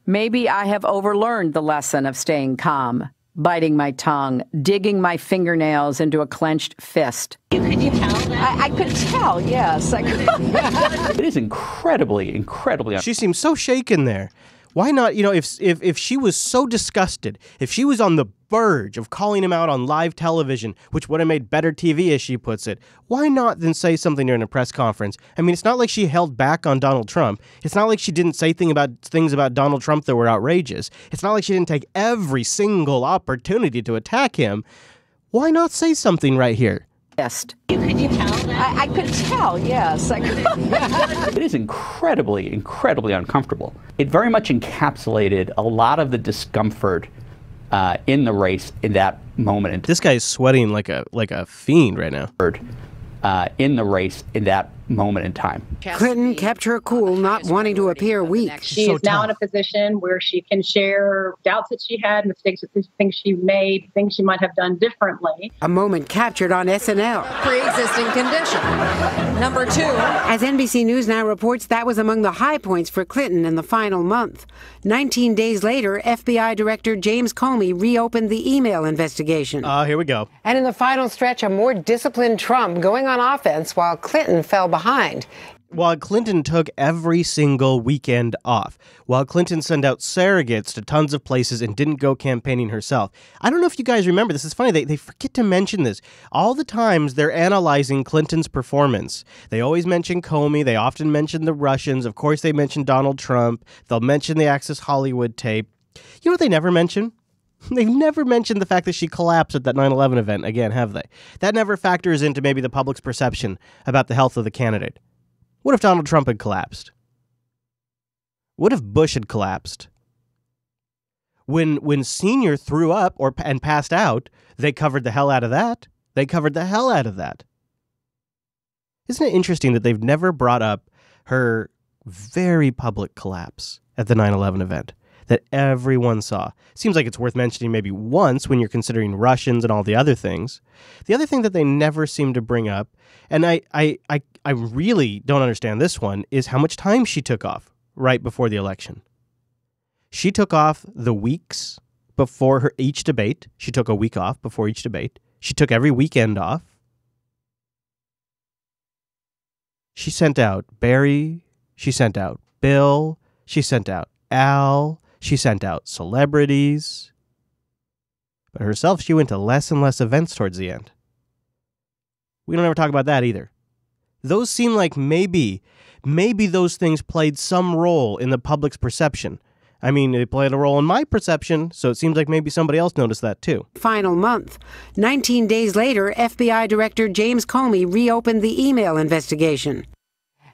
Maybe I have overlearned the lesson of staying calm. Biting my tongue, digging my fingernails into a clenched fist. Could you tell that? I could tell, yes. I could. It is incredibly. She seems so shaken there. Why not, if she was so disgusted, if she was on the verge of calling him out on live television, which would have made better TV, as she puts it, why not then say something during a press conference? I mean, it's not like she held back on Donald Trump. It's not like she didn't say things about Donald Trump that were outrageous. It's not like she didn't take every single opportunity to attack him. Why not say something right here? Yes. Could you tell that? I could tell, yes. I could. It is incredibly uncomfortable. It very much encapsulated a lot of the discomfort in the race in that moment. This guy is sweating like a fiend right now. in the race in that moment in time. Clinton kept her cool, not wanting to appear weak. She is now in a position where she can share doubts that she had, mistakes, things she made, things she might have done differently. A moment captured on SNL. Pre-existing condition. Number 2. As NBC News now reports, that was among the high points for Clinton in the final month. 19 days later, FBI Director James Comey reopened the email investigation. Here we go. And in the final stretch, a more disciplined Trump going on offense while Clinton fell behind. While Clinton took every single weekend off, while Clinton sent out surrogates to tons of places and didn't go campaigning herself. I don't know if you guys remember, this is funny, they forget to mention this. All the times they're analyzing Clinton's performance. They always mention Comey, they often mention the Russians, of course they mention Donald Trump, they'll mention the Access Hollywood tape. You know what they never mention? They've never mentioned the fact that she collapsed at that 9/11 event again, have they? That never factors into maybe the public's perception about the health of the candidate. What if Donald Trump had collapsed? What if Bush had collapsed? When Senior threw up and passed out, they covered the hell out of that. Isn't it interesting that they've never brought up her very public collapse at the 9/11 event that everyone saw? Seems like it's worth mentioning maybe once when you're considering Russians and all the other things. The other thing that they never seem to bring up, and I really don't understand this one, is how much time she took off right before the election. She took off the weeks before each debate. She took a week off before each debate. She took every weekend off. She sent out Barry. She sent out Bill. She sent out Al. She sent out celebrities. But herself, she went to less and less events towards the end. We don't ever talk about that either. Those seem like maybe those things played some role in the public's perception. I mean, it played a role in my perception, so it seems like maybe somebody else noticed that too. Final month. 19 days later, FBI Director James Comey reopened the email investigation.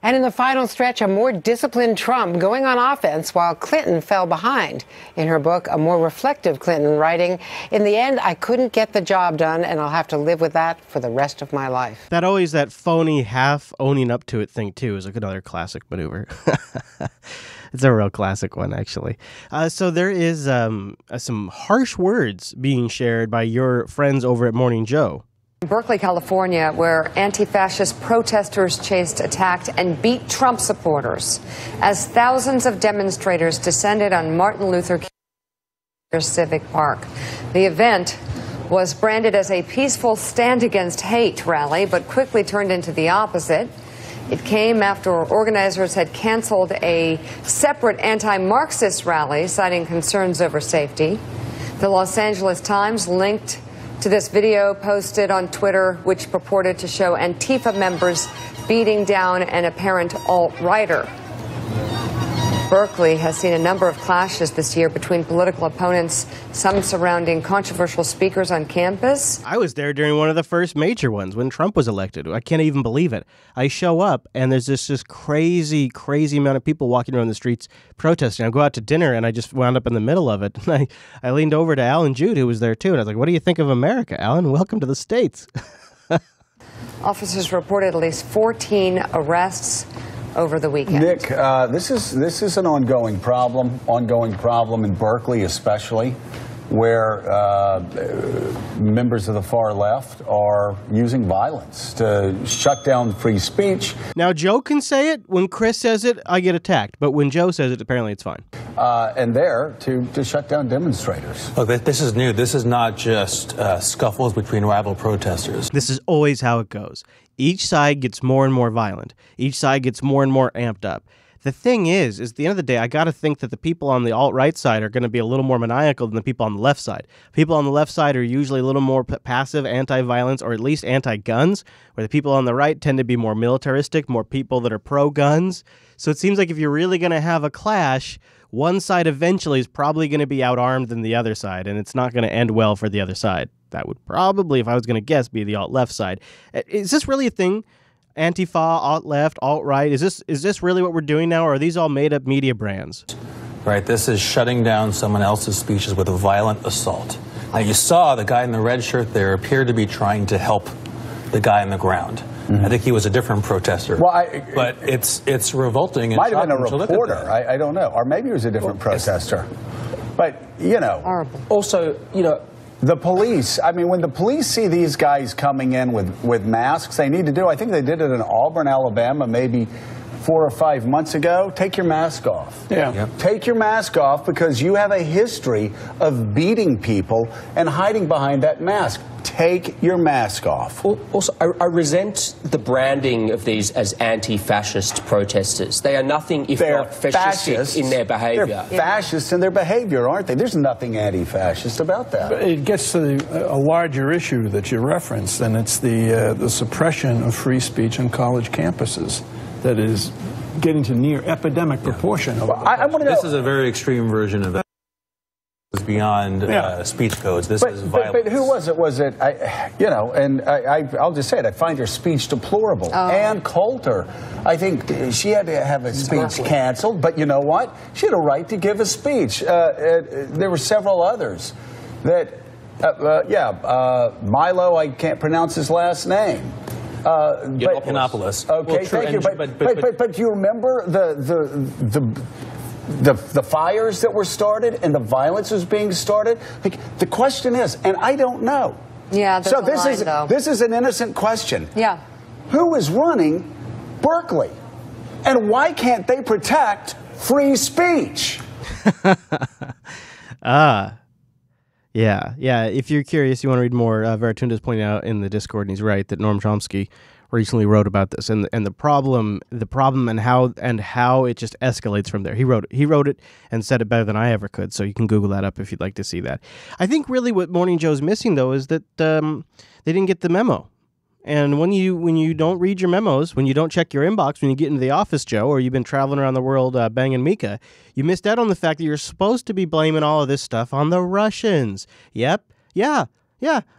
And in the final stretch, a more disciplined Trump going on offense while Clinton fell behind. In her book, a more reflective Clinton writing, "In the end, I couldn't get the job done, and I'll have to live with that for the rest of my life." That phony half owning up to it thing, too, is like another classic maneuver. It's a real classic one, actually. So there is some harsh words being shared by your friends over at Morning Joe. Berkeley, California, where anti-fascist protesters chased, attacked, and beat Trump supporters as thousands of demonstrators descended on Martin Luther King Civic Park. The event was branded as a peaceful stand against hate rally, but quickly turned into the opposite. It came after organizers had canceled a separate anti-Marxist rally, citing concerns over safety. The Los Angeles Times linked to this video posted on Twitter, which purported to show Antifa members beating down an apparent alt-righter. Berkeley has seen a number of clashes this year between political opponents, some surrounding controversial speakers on campus. I was there during one of the first major ones when Trump was elected. I can't even believe it. I show up and there's this crazy amount of people walking around the streets protesting. I go out to dinner and I just wound up in the middle of it. And I leaned over to Alan Jude, who was there too, and I was like, "What do you think of America, Alan? Welcome to the States." Officers reported at least 14 arrests over the weekend. Nick, this is an ongoing problem in Berkeley especially, where members of the far left are using violence to shut down free speech. Now, Joe can say it. When Chris says it, I get attacked. But when Joe says it, apparently it's fine. And there to shut down demonstrators. Look, this is new. This is not just scuffles between rival protesters. This is always how it goes. Each side gets more and more violent. Each side gets more and more amped up. The thing is at the end of the day, I got to think that the people on the alt-right side are going to be a little more maniacal than the people on the left side. People on the left side are usually a little more passive, anti-violence, or at least anti-guns, where the people on the right tend to be more militaristic, more people that are pro-guns. So it seems like if you're really going to have a clash, one side eventually is probably going to be out-armed than the other side, and it's not going to end well for the other side. That would probably, if I was going to guess, be the alt-left side. Is this really a thing? Antifa, alt-left, alt-right? Is this really what we're doing now, or are these all made-up media brands? Right, this is shutting down someone else's speeches with a violent assault. Now, you saw the guy in the red shirt there appeared to be trying to help the guy on the ground. I think he was a different protester. Well, but it's revolting. And might have been a shocking to look at reporter. that. I don't know. Or maybe he was a different protester. But, you know. Also, you know. The police, I mean, when the police see these guys coming in with masks, they need to do, I think they did it in Auburn, Alabama, maybe 4 or 5 months ago. Take your mask off. Yeah. Take your mask off because you have a history of beating people and hiding behind that mask. Take your mask off. Also, I resent the branding of these as anti-fascist protesters. They are nothing if not fascistic in their behavior. They're fascists in their behavior, aren't they? There's nothing anti-fascist about that. But it gets to a larger issue that you referenced, and it's the suppression of free speech on college campuses that is getting to near epidemic proportion. I want to know. This is a very extreme version of that. It's beyond speech codes. This is violence. But who was it? Was it, you know, and I'll just say it, I find her speech deplorable. Ann Coulter, I think she had to have a speech canceled, but you know what? She had a right to give a speech. There were several others that, Milo, I can't pronounce his last name. Yiannopoulos. Okay, thank you. But do you remember the fires that were started and the violence was being started? Like, the question is, and I don't know. Yeah, so this is an innocent question. Yeah. Who is running Berkeley? And why can't they protect free speech? Yeah. If you're curious, you want to read more, Veratunda's pointing out in the Discord, and he's right, that Noam Chomsky recently wrote about this and the problem and how it just escalates from there. He wrote it and said it better than I ever could. So you can Google that up if you'd like to see that. I think really what Morning Joe's missing though is that they didn't get the memo. And when you don't read your memos, when you don't check your inbox, when you get into the office, Joe, or you've been traveling around the world banging Mika, you missed out on the fact that you're supposed to be blaming all of this stuff on the Russians. Yep. Yeah.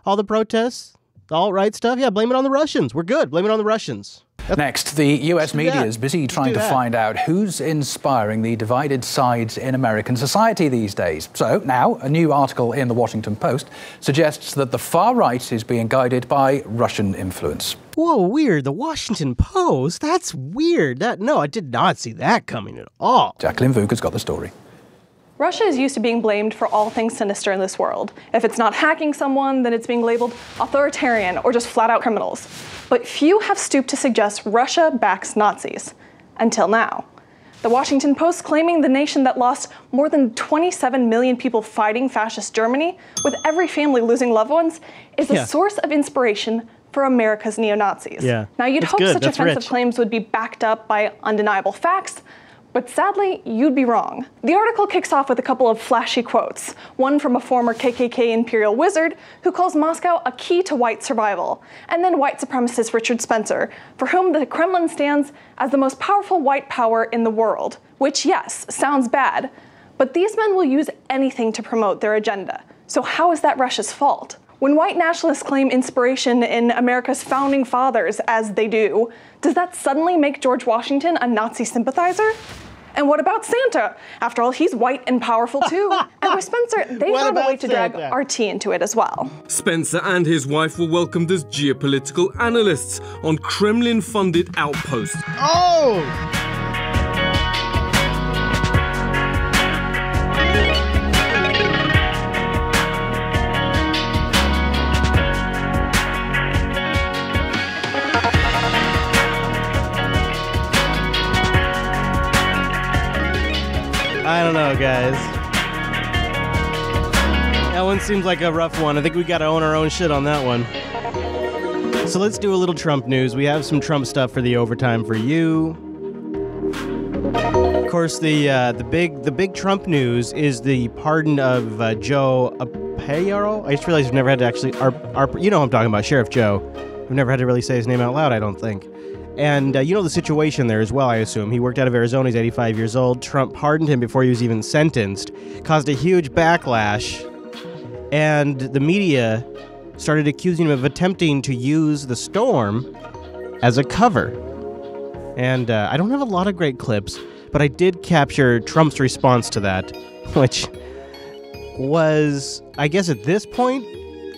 All the protests, the alt-right stuff. Yeah, blame it on the Russians. We're good. Blame it on the Russians. Next, the U.S. media is busy trying to find out who's inspiring the divided sides in American society these days. So now, a new article in the Washington Post suggests that the far right is being guided by Russian influence. Whoa, weird. The Washington Post? That's weird. No, I did not see that coming at all. Jacqueline Vuk has got the story. Russia is used to being blamed for all things sinister in this world. If it's not hacking someone, then it's being labeled authoritarian or just flat-out criminals. But few have stooped to suggest Russia backs Nazis. Until now. The Washington Post claiming the nation that lost more than 27 million people fighting fascist Germany, with every family losing loved ones, is a source of inspiration for America's neo-Nazis. Yeah. Now, you'd hope such offensive rich. claims would be backed up by undeniable facts, but sadly, you'd be wrong. The article kicks off with a couple of flashy quotes. One from a former KKK imperial wizard who calls Moscow a key to white survival. And then white supremacist Richard Spencer, for whom the Kremlin stands as the most powerful white power in the world. Which, yes, sounds bad. But these men will use anything to promote their agenda. So how is that Russia's fault? When white nationalists claim inspiration in America's founding fathers, as they do, does that suddenly make George Washington a Nazi sympathizer? And what about Santa? After all, he's white and powerful too. And with Spencer, they found a way to drag RT into it as well. Spencer and his wife were welcomed as geopolitical analysts on Kremlin-funded outposts. Oh! I don't know, guys. That one seems like a rough one. I think we got to own our own shit on that one. So let's do a little Trump news. We have some Trump stuff for the overtime for you. Of course, the big Trump news is the pardon of Joe Arpaio. I just realized we've never had to actually. You know who I'm talking about, Sheriff Joe. We've never had to really say his name out loud, I don't think. And you know the situation there as well, I assume. He worked out of Arizona. He's 85 years old. Trump pardoned him before he was even sentenced. Caused a huge backlash. And the media started accusing him of attempting to use the storm as a cover. And I don't have a lot of great clips, but I did capture Trump's response to that, which was, I guess at this point,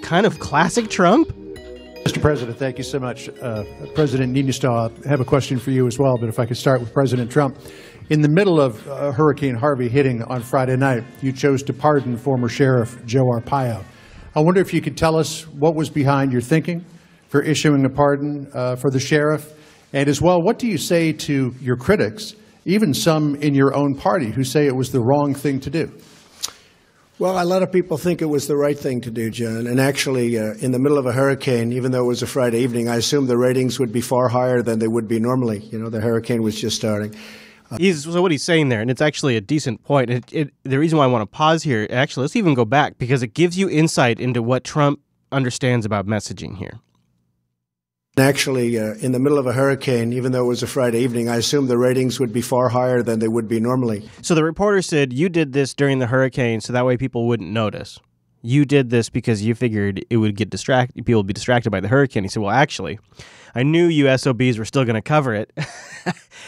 kind of classic Trump. Mr. President, thank you so much. President Niinistö, I have a question for you as well, but if I could start with President Trump. In the middle of Hurricane Harvey hitting on Friday night, you chose to pardon former Sheriff Joe Arpaio. I wonder if you could tell us what was behind your thinking for issuing a pardon for the sheriff, and as well, what do you say to your critics, even some in your own party, who say it was the wrong thing to do? Well, a lot of people think it was the right thing to do, John. And actually, in the middle of a hurricane, even though it was a Friday evening, I assumed the ratings would be far higher than they would be normally. You know, the hurricane was just starting. So what he's saying there, and it's actually a decent point. The reason why I want to pause here, actually, let's even go back, because it gives you insight into what Trump understands about messaging here. Actually, in the middle of a hurricane, even though it was a Friday evening, I assumed the ratings would be far higher than they would be normally. So the reporter said, you did this during the hurricane so that way people wouldn't notice. You did this because you figured it would get people would be distracted by the hurricane. He said, well, actually, I knew you SOBs were still going to cover it.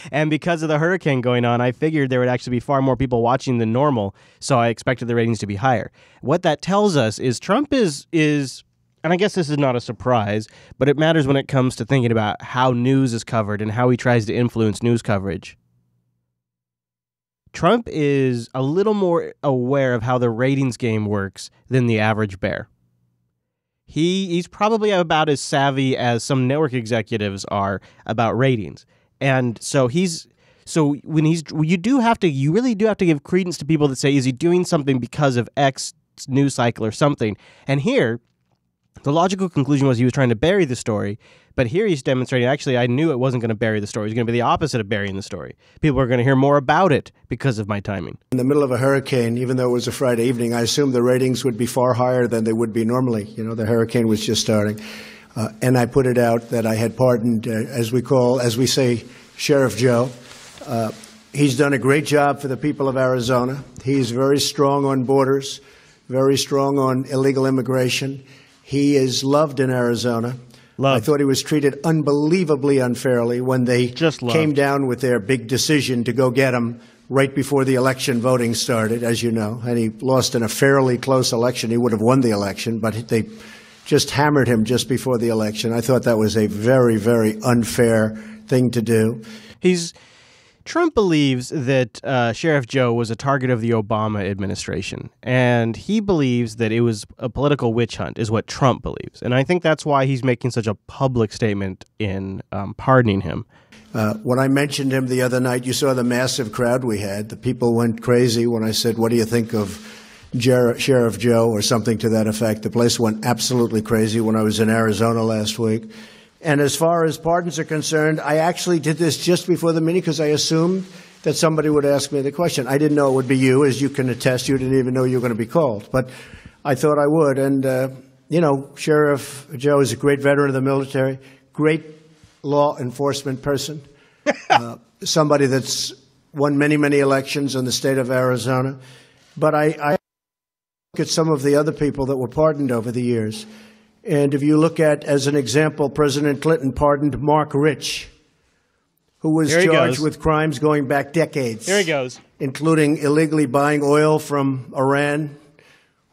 And because of the hurricane going on, I figured there would actually be far more people watching than normal, so I expected the ratings to be higher. What that tells us is Trump is and I guess this is not a surprise, but it matters when it comes to thinking about how news is covered and how he tries to influence news coverage. Trump is a little more aware of how the ratings game works than the average bear. He's probably about as savvy as some network executives are about ratings. And so you really do have to give credence to people that say, is he doing something because of X news cycle or something? And here, the logical conclusion was he was trying to bury the story, but here he's demonstrating, actually, I knew it wasn't going to bury the story. It was going to be the opposite of burying the story. People are going to hear more about it because of my timing. In the middle of a hurricane, even though it was a Friday evening, I assumed the ratings would be far higher than they would be normally. You know, the hurricane was just starting. And I put it out that I had pardoned, as we say, Sheriff Joe. He's done a great job for the people of Arizona. He's very strong on borders, very strong on illegal immigration. He is loved in Arizona. I thought he was treated unbelievably unfairly when they came down with their big decision to go get him right before the election voting started, as you know. And he lost in a fairly close election. He would have won the election, but they just hammered him just before the election. I thought that was a very, very unfair thing to do. Trump believes that Sheriff Joe was a target of the Obama administration, and he believes that it was a political witch hunt, is what Trump believes. And I think that's why he's making such a public statement in pardoning him. When I mentioned him the other night, you saw the massive crowd we had. The people went crazy when I said, what do you think of Sheriff Joe, or something to that effect. The place went absolutely crazy when I was in Arizona last week. And as far as pardons are concerned, I actually did this just before the meeting because I assumed that somebody would ask me the question. I didn't know it would be you, as you can attest. You didn't even know you were going to be called. But I thought I would. And, you know, Sheriff Joe is a great veteran of the military, great law enforcement person, somebody that's won many, many elections in the state of Arizona. But I look at some of the other people that were pardoned over the years. And if you look at, as an example, President Clinton pardoned Mark Rich, who was charged with crimes going back decades. Here he goes. Including illegally buying oil from Iran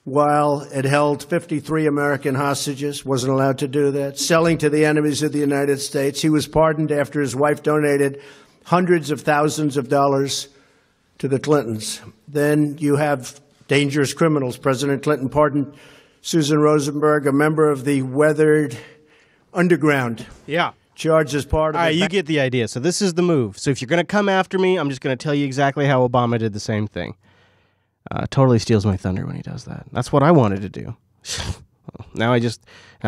while it held 53 American hostages, wasn't allowed to do that, selling to the enemies of the United States. He was pardoned after his wife donated hundreds of thousands of dollars to the Clintons. Then you have dangerous criminals. President Clinton pardoned Susan Rosenberg, a member of the weathered underground. Yeah. Charged as part of All right, you get the idea. So this is the move. So if you're going to come after me, I'm just going to tell you exactly how Obama did the same thing. Totally steals my thunder when he does that. That's what I wanted to do. Now I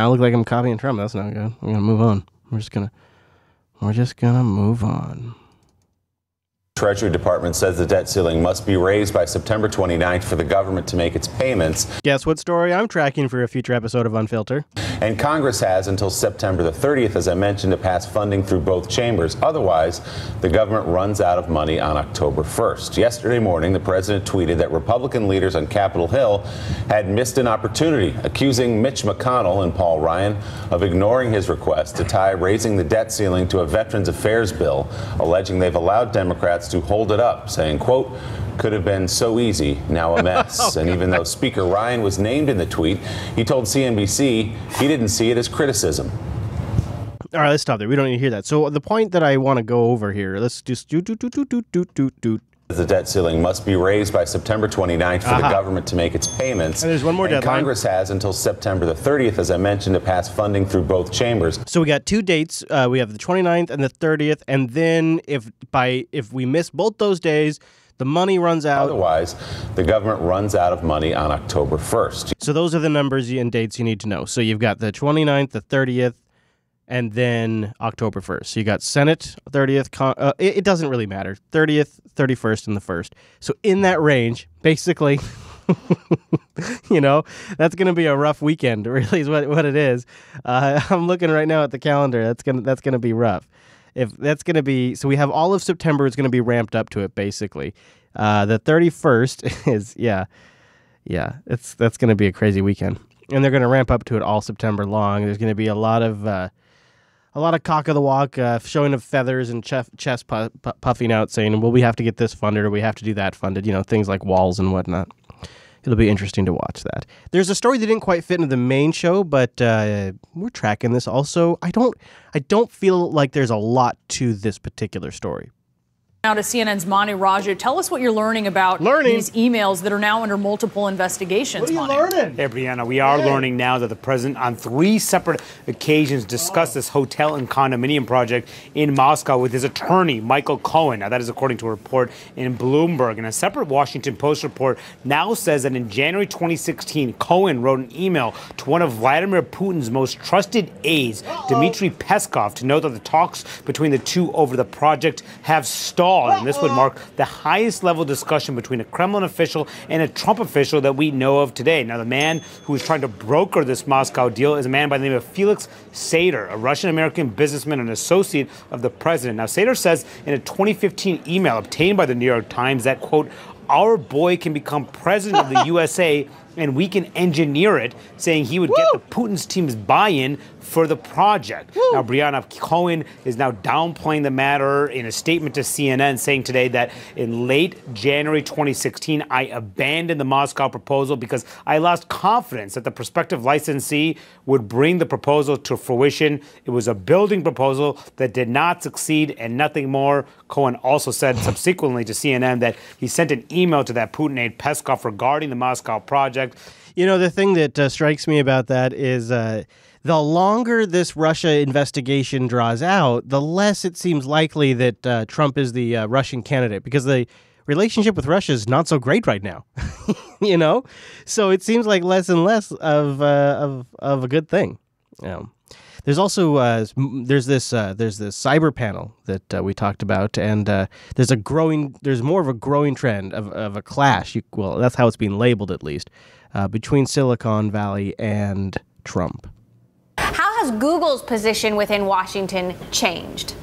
look like I'm copying Trump. That's not good. I'm going to move on. We're just going to move on. Treasury Department says the debt ceiling must be raised by September 29th for the government to make its payments. Guess what story I'm tracking for a future episode of Unfilter? And Congress has until September the 30th, as I mentioned, to pass funding through both chambers. Otherwise, the government runs out of money on October 1st. Yesterday morning, the president tweeted that Republican leaders on Capitol Hill had missed an opportunity, accusing Mitch McConnell and Paul Ryan of ignoring his request to tie raising the debt ceiling to a Veterans Affairs bill, alleging they've allowed Democrats to hold it up, saying, quote, could have been so easy, now a mess. And even though Speaker Ryan was named in the tweet, he told CNBC he didn't see it as criticism. All right, let's stop there. We don't need to hear that. So the point that I want to go over here, let's just do. The debt ceiling must be raised by September 29th for the government to make its payments. And there's one more deadline. Congress has until September the 30th, as I mentioned, to pass funding through both chambers. So we got two dates. We have the 29th and the 30th. And then if we miss both those days, the money runs out. Otherwise, the government runs out of money on October 1st. So those are the numbers and dates you need to know. So you've got the 29th, the 30th, and then October 1st. So you got Senate 30th. It doesn't really matter. 30th, 31st, and the 1st. So in that range, basically, that's going to be a rough weekend, really, is what it is. I'm looking right now at the calendar. That's gonna be rough. If that's going to be, so we have all of September is going to be ramped up to it, basically. The 31st is, that's going to be a crazy weekend. And they're going to ramp up to it all September long. There's going to be a lot of cock of the walk, showing of feathers and chest puffing out, saying, well, we have to get this funded or we have to do that funded, things like walls and whatnot. It'll be interesting to watch that. There's a story that didn't quite fit into the main show, but we're tracking this also. I don't feel like there's a lot to this particular story. Now to CNN's Mani Raja. Tell us what you're learning about these emails that are now under multiple investigations. What are you learning? Hey, Brianna, we are learning now that the president on 3 separate occasions discussed this hotel and condominium project in Moscow with his attorney, Michael Cohen. Now, that is according to a report in Bloomberg. And a separate Washington Post report now says that in January 2016, Cohen wrote an email to one of Vladimir Putin's most trusted aides, Dmitry Peskov, to note that the talks between the two over the project have stalled. And this would mark the highest level discussion between a Kremlin official and a Trump official that we know of today. Now, the man who is trying to broker this Moscow deal is a man by the name of Felix Sater, a Russian-American businessman and associate of the president. Now, Sater says in a 2015 email obtained by the New York Times that, quote, our boy can become president of the USA and we can engineer it, saying he would get the Putin's team's buy-in for the project. Now, Brianna, Cohen is now downplaying the matter in a statement to CNN, saying today that in late January 2016, I abandoned the Moscow proposal because I lost confidence that the prospective licensee would bring the proposal to fruition. It was a building proposal that did not succeed and nothing more. Cohen also said subsequently to CNN that he sent an email to that Putin aide Peskov regarding the Moscow project. The thing that strikes me about that is the longer this Russia investigation draws out, the less it seems likely that Trump is the Russian candidate, because the relationship with Russia is not so great right now. So it seems like less and less of a good thing. There's also there's this cyber panel that we talked about, and there's more of a growing trend of a clash. Well, that's how it's being labeled, at least, between Silicon Valley and Trump. How has Google's position within Washington changed?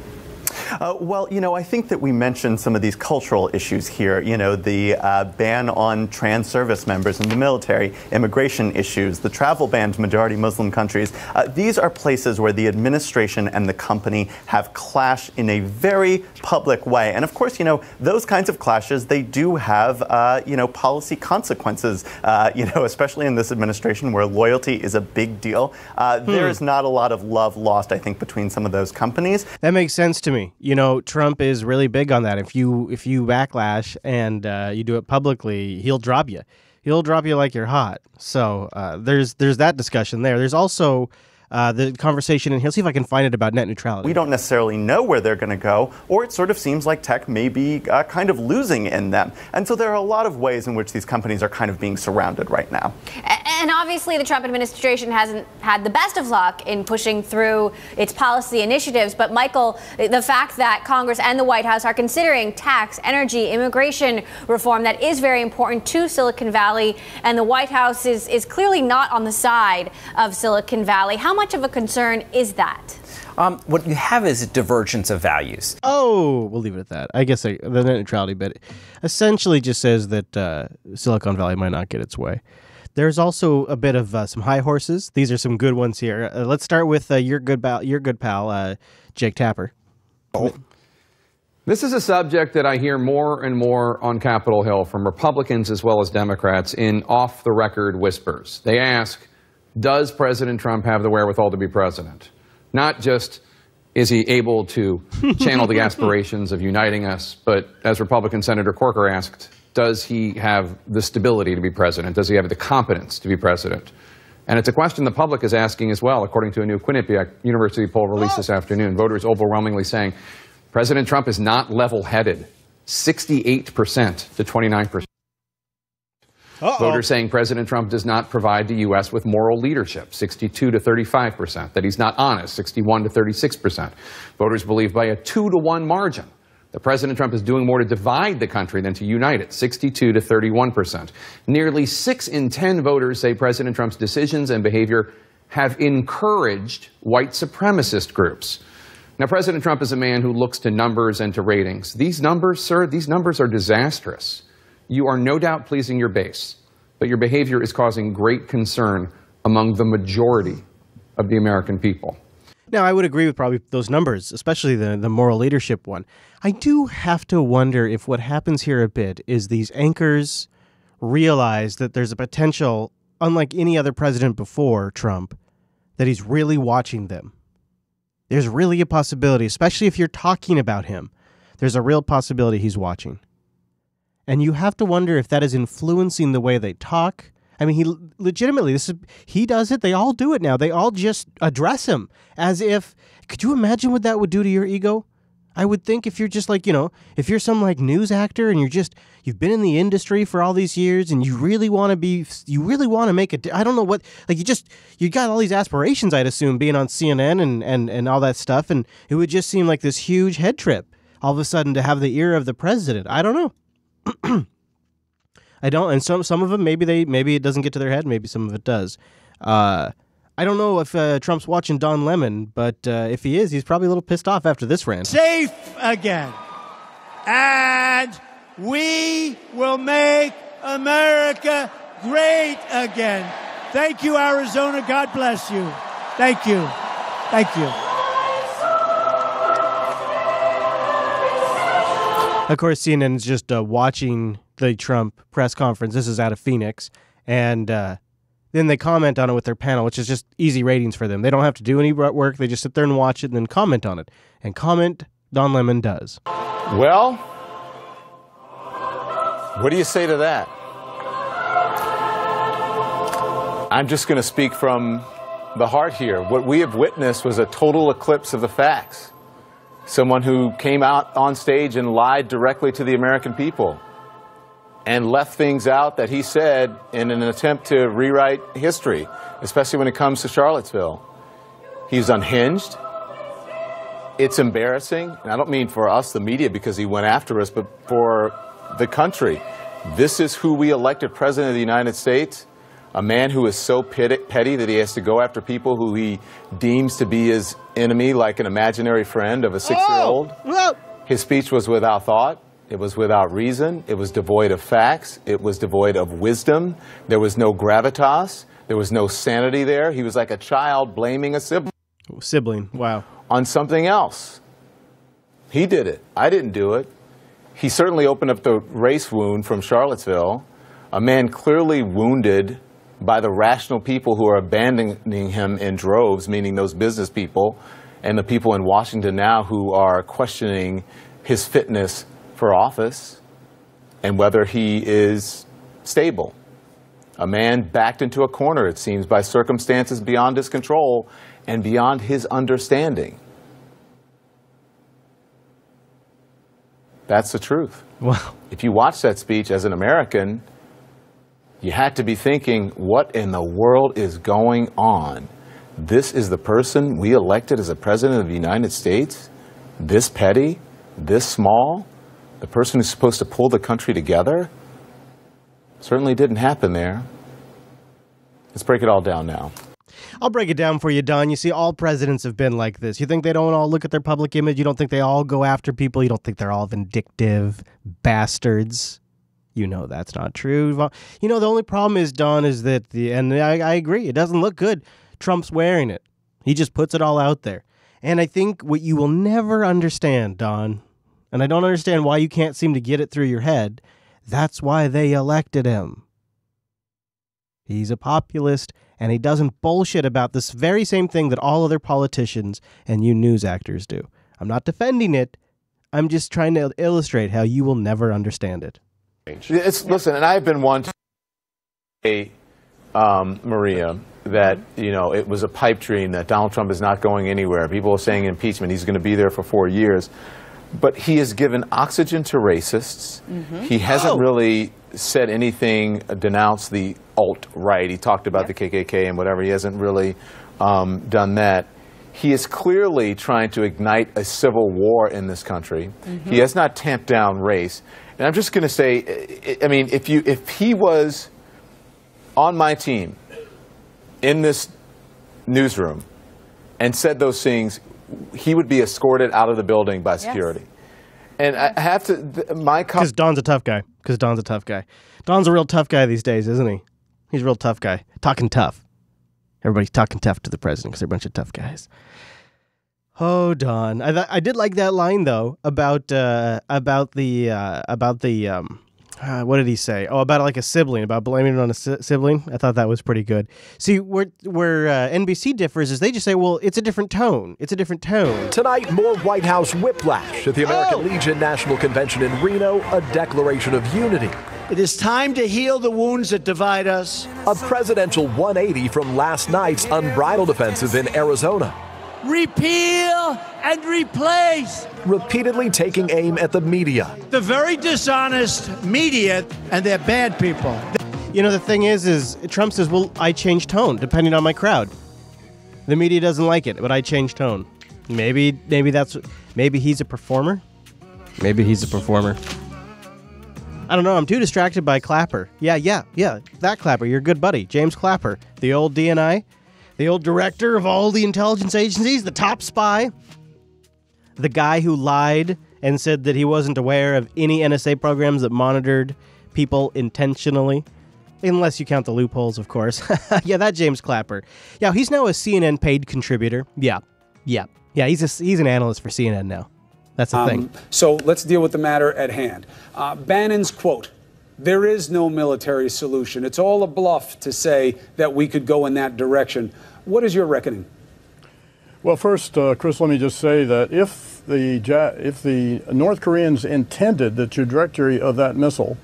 Well, I think that we mentioned some of these cultural issues here. The ban on trans service members in the military, immigration issues, the travel ban to majority Muslim countries. These are places where the administration and the company have clashed in a very public way. And of course, those kinds of clashes, they do have, policy consequences, especially in this administration where loyalty is a big deal. There is not a lot of love lost, I think, between some of those companies. That makes sense to me. Trump is really big on that. If you backlash and you do it publicly, he'll drop you. He'll drop you like you're hot. So there's that discussion there. There's also the conversation, and he'll see if I can find it, about net neutrality. We don't necessarily know where they're going to go, or it sort of seems like tech may be kind of losing in them. And so there are a lot of ways in which these companies are kind of being surrounded right now. And obviously the Trump administration hasn't had the best of luck in pushing through its policy initiatives. But Michael, the fact that Congress and the White House are considering tax, energy, immigration reform that is very important to Silicon Valley, and the White House is clearly not on the side of Silicon Valley. How much of a concern is that? What you have is a divergence of values. Oh, we'll leave it at that. I guess the net neutrality bit essentially just says that Silicon Valley might not get its way. There's also a bit of some high horses. These are some good ones here. Let's start with your good pal, Jake Tapper. This is a subject that I hear more and more on Capitol Hill from Republicans as well as Democrats in off-the-record whispers. They ask, does President Trump have the wherewithal to be president? Not just, is he able to channel the aspirations of uniting us? But as Republican Senator Corker asked, does he have the stability to be president? Does he have the competence to be president? And it's a question the public is asking as well, according to a new Quinnipiac University poll released this afternoon. Voters overwhelmingly saying President Trump is not level-headed, 68% to 29%. Voters saying President Trump does not provide the U.S. with moral leadership, 62 to 35%. That he's not honest, 61 to 36%. Voters believe by a 2-to-1 margin that President Trump is doing more to divide the country than to unite it, 62 to 31%. Nearly 6 in 10 voters say President Trump's decisions and behavior have encouraged white supremacist groups. Now, President Trump is a man who looks to numbers and to ratings. These numbers, sir, these numbers are disastrous. You are no doubt pleasing your base, but your behavior is causing great concern among the majority of the American people. Now, I would agree with probably those numbers, especially the moral leadership one. I do have to wonder if what happens here a bit is these anchors realize that there's a potential, unlike any other president before Trump, that he's really watching them. There's really a possibility, especially if you're talking about him, there's a real possibility he's watching. And you have to wonder if that is influencing the way they talk. I mean, he legitimately, he does it. They all do it now. They all just address him as if, could you imagine what that would do to your ego? I would think if you're just like, if you're some like news actor and you've been in the industry for all these years and you really want to make it, I don't know what, like you got all these aspirations, I'd assume, being on CNN and all that stuff. And it would just seem like this huge head trip all of a sudden to have the ear of the president. I don't know. I don't, and some of them maybe it doesn't get to their head, maybe some of it does. I don't know if Trump's watching Don Lemon, but if he is, he's probably a little pissed off after this rant. Safe again, and we will make America great again. Thank you, Arizona. God bless you. Thank you. Thank you. Of course, CNN is just watching the Trump press conference. This is out of Phoenix. And then they comment on it with their panel, which is just easy ratings for them. They don't have to do any work. They just sit there and watch it and then comment on it. And comment Don Lemon does. Well, what do you say to that? I'm just going to speak from the heart here. What we have witnessed was a total eclipse of the facts. Someone who came out on stage and lied directly to the American people and left things out that he said in an attempt to rewrite history, especially when it comes to Charlottesville. He's unhinged. It's embarrassing. And I don't mean for us, the media, because he went after us, but for the country. This is who we elected president of the United States. A man who is so petty that he has to go after people who he deems to be his enemy, like an imaginary friend of a 6-year-old. His speech was without thought. It was without reason. It was devoid of facts. It was devoid of wisdom. There was no gravitas. There was no sanity there. He was like a child blaming a sibling. Wow. On something else. He did it. I didn't do it. He certainly opened up the race wound from Charlottesville. A man clearly wounded by the rational people who are abandoning him in droves, meaning those business people and the people in Washington now who are questioning his fitness for office and whether he is stable. A man backed into a corner, it seems, by circumstances beyond his control and beyond his understanding. That's the truth. Wow. If you watch that speech as an American, you had to be thinking, what in the world is going on? This is the person we elected as a president of the United States? This petty? This small? The person who's supposed to pull the country together? Certainly didn't happen there. Let's break it all down now. I'll break it down for you, Don. You see, all presidents have been like this. You think they don't all look at their public image? You don't think they all go after people? You don't think they're all vindictive bastards? You know that's not true. You know, the only problem is, Don, is that and I agree, it doesn't look good. Trump's wearing it. He just puts it all out there. And I think what you will never understand, Don, and I don't understand why you can't seem to get it through your head, that's why they elected him. He's a populist, and he doesn't bullshit about this very same thing that all other politicians and you news actors do. I'm not defending it. I'm just trying to illustrate how you will never understand it. Listen, and I've been one to say, Maria, that, it was a pipe dream that Donald Trump is not going anywhere. People are saying impeachment, he's going to be there for 4 years. But he has given oxygen to racists. He hasn't really said anything, denounced the alt-right. He talked about the KKK and whatever. He hasn't really done that. He is clearly trying to ignite a civil war in this country. He has not tamped down race. And I'm just going to say, I mean, if he was on my team in this newsroom and said those things, he would be escorted out of the building by security. Yes. And I have to, because Don's a tough guy. Don's a real tough guy these days, isn't he? He's a real tough guy. Talking tough. Everybody's talking tough to the president because they're a bunch of tough guys. Oh, Don. I did like that line though about the what did he say? Oh, about like a sibling, about blaming it on a sibling. I thought that was pretty good. See, where NBC differs is they just say, well, it's a different tone. It's a different tone. Tonight, more White House whiplash at the American Legion National Convention in Reno, a declaration of unity. It is time to heal the wounds that divide us. A presidential 180 from last night's unbridled offensive in Arizona. Repeal and replace. Repeatedly taking aim at the media. The very dishonest media, and they're bad people. The thing is Trump says, well, I change tone depending on my crowd. The media doesn't like it, but I change tone. Maybe he's a performer. Maybe he's a performer. I don't know. I'm too distracted by Clapper. Yeah. That Clapper, your good buddy, James Clapper, the old DNI. The old director of all the intelligence agencies, the top spy, the guy who lied and said that he wasn't aware of any NSA programs that monitored people intentionally, unless you count the loopholes, of course. Yeah, that James Clapper. Yeah, he's now a CNN paid contributor. Yeah, he's an analyst for CNN now. That's the thing. So let's deal with the matter at hand. Bannon's quote. There is no military solution. It's all a bluff to say that we could go in that direction. What is your reckoning? Well, first, Chris, let me just say that if the North Koreans intended the trajectory of that missile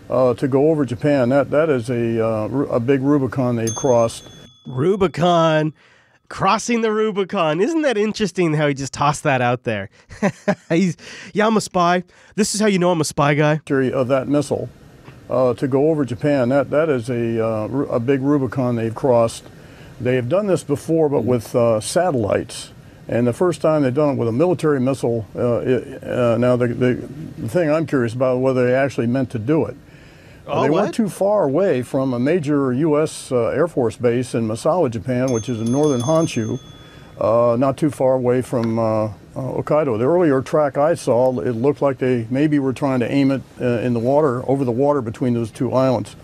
to go over Japan, that is a big Rubicon they've crossed. Rubicon. Crossing the Rubicon. Isn't that interesting how he just tossed that out there? I'm a spy. This is how you know I'm a spy guy. Of that missile. To go over Japan, that is a big Rubicon they've crossed. They have done this before, but with satellites. And the first time they've done it with a military missile, now the thing I'm curious about is whether they actually meant to do it. They weren't too far away from a major U.S. Air Force base in Misawa, Japan, which is in northern Honshu, not too far away from Hokkaido. The earlier track I saw, it looked like they maybe were trying to aim it in the water, over the water between those two islands.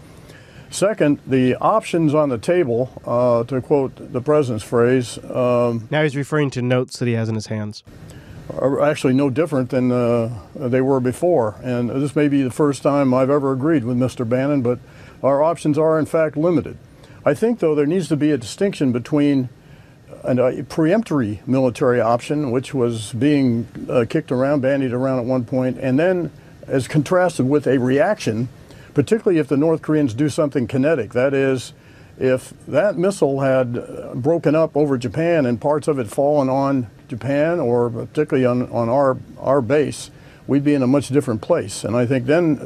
Second, the options on the table, to quote the president's phrase. Now he's referring to notes that he has in his hands. Are actually no different than they were before. And this may be the first time I've ever agreed with Mr. Bannon, but our options are in fact limited. I think, though, there needs to be a distinction between a preemptory military option, which was being kicked around, bandied around at one point, and then as contrasted with a reaction, particularly if the North Koreans do something kinetic. That is, if that missile had broken up over Japan and parts of it fallen on Japan, or particularly on our base, we'd be in a much different place. And I think then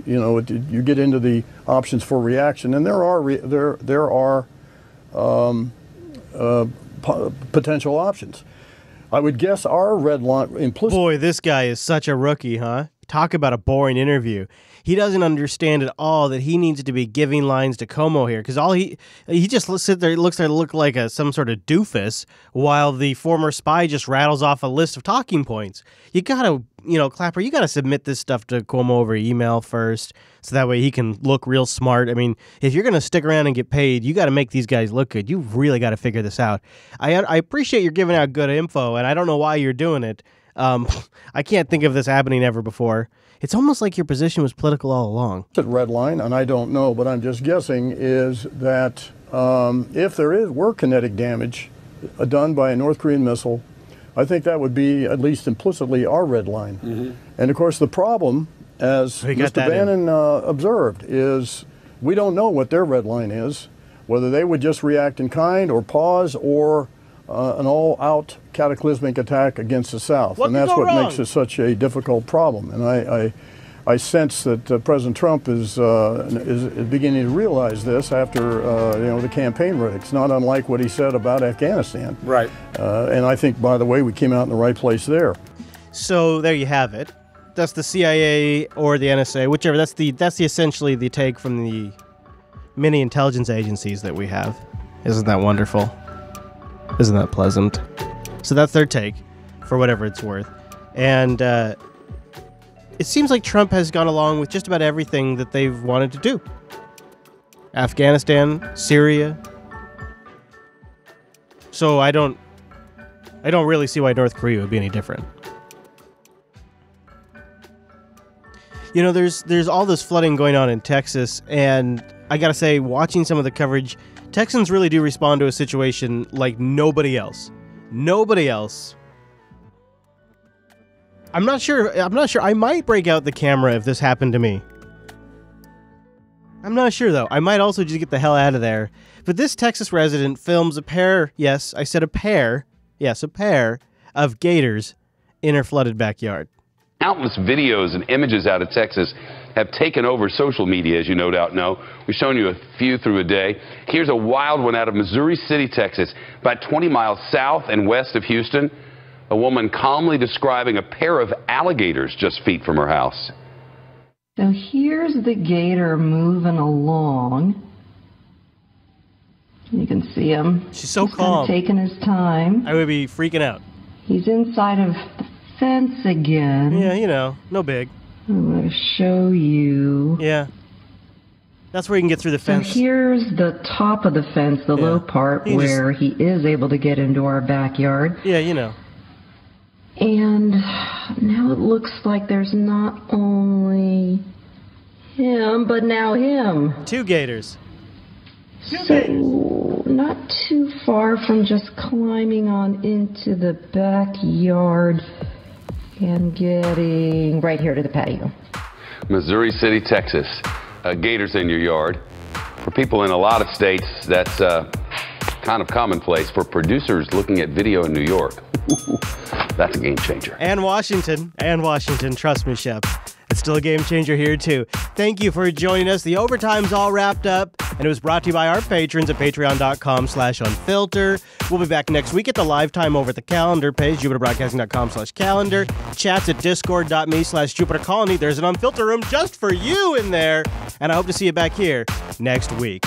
you get into the options for reaction, and there are potential options. I would guess our red line implicit. Boy, this guy is such a rookie, huh? Talk about a boring interview. He doesn't understand at all that he needs to be giving lines to Como here, because all he just sits there, looks like some sort of doofus, while the former spy just rattles off a list of talking points. You gotta, Clapper, you gotta submit this stuff to Cuomo over email first, so that way he can look real smart. I mean, if you're gonna stick around and get paid, you gotta make these guys look good. You really gotta figure this out. I appreciate you're giving out good info, and I don't know why you're doing it. I can't think of this happening ever before. It's almost like your position was political all along. The red line, and I don't know, but I'm just guessing, is that if there were kinetic damage done by a North Korean missile, I think that would be at least implicitly our red line. Mm-hmm. And of course the problem, as Mr. Bannon observed, is we don't know what their red line is, whether they would just react in kind or pause or an all-out cataclysmic attack against the South. And that's what makes it such a difficult problem. And I sense that President Trump is beginning to realize this after the campaign verdicts, not unlike what he said about Afghanistan. Right. And I think, by the way, we came out in the right place there. So there you have it. That's the CIA or the NSA, whichever. That's essentially the take from the many intelligence agencies that we have. Isn't that wonderful? Isn't that pleasant? So that's their take, for whatever it's worth. And it seems like Trump has gone along with just about everything that they've wanted to do. Afghanistan, Syria. So I don't really see why North Korea would be any different. You know, there's all this flooding going on in Texas, and I gotta say, watching some of the coverage, Texans really do respond to a situation like nobody else. Nobody else. I'm not sure. I might break out the camera if this happened to me. I'm not sure, though. I might also just get the hell out of there. But this Texas resident films a pair, yes, I said a pair, yes, a pair of gators in her flooded backyard. Countless videos and images out of Texas have taken over social media, as you no doubt know. We've shown you a few through a day. Here's a wild one out of Missouri City, Texas, about 20 miles south and west of Houston. A woman calmly describing a pair of alligators just feet from her house. So here's the gator moving along. You can see him. She's so calm. Taking his time. I would be freaking out. He's inside of the fence again. Yeah, you know, no big. I'm going to show you. Yeah. That's where you can get through the fence. So here's the top of the fence, the low part, where he is able to get into our backyard. Yeah, you know. And now it looks like there's not only him, but now him. Two gators. So, not too far from just climbing on into the backyard and getting right here to the patio. Missouri City, Texas. Gators in your yard. For people in a lot of states, that's kind of commonplace. For producers looking at video in New York, that's a game changer. And Washington, trust me, Shep. It's still a game changer here, too. Thank you for joining us. The overtime's all wrapped up, and it was brought to you by our patrons at patreon.com/unfilter. We'll be back next week at the live time over at the calendar page, jupiterbroadcasting.com/calendar. Chats at discord.me/jupitercolony. There's an Unfilter room just for you in there, and I hope to see you back here next week.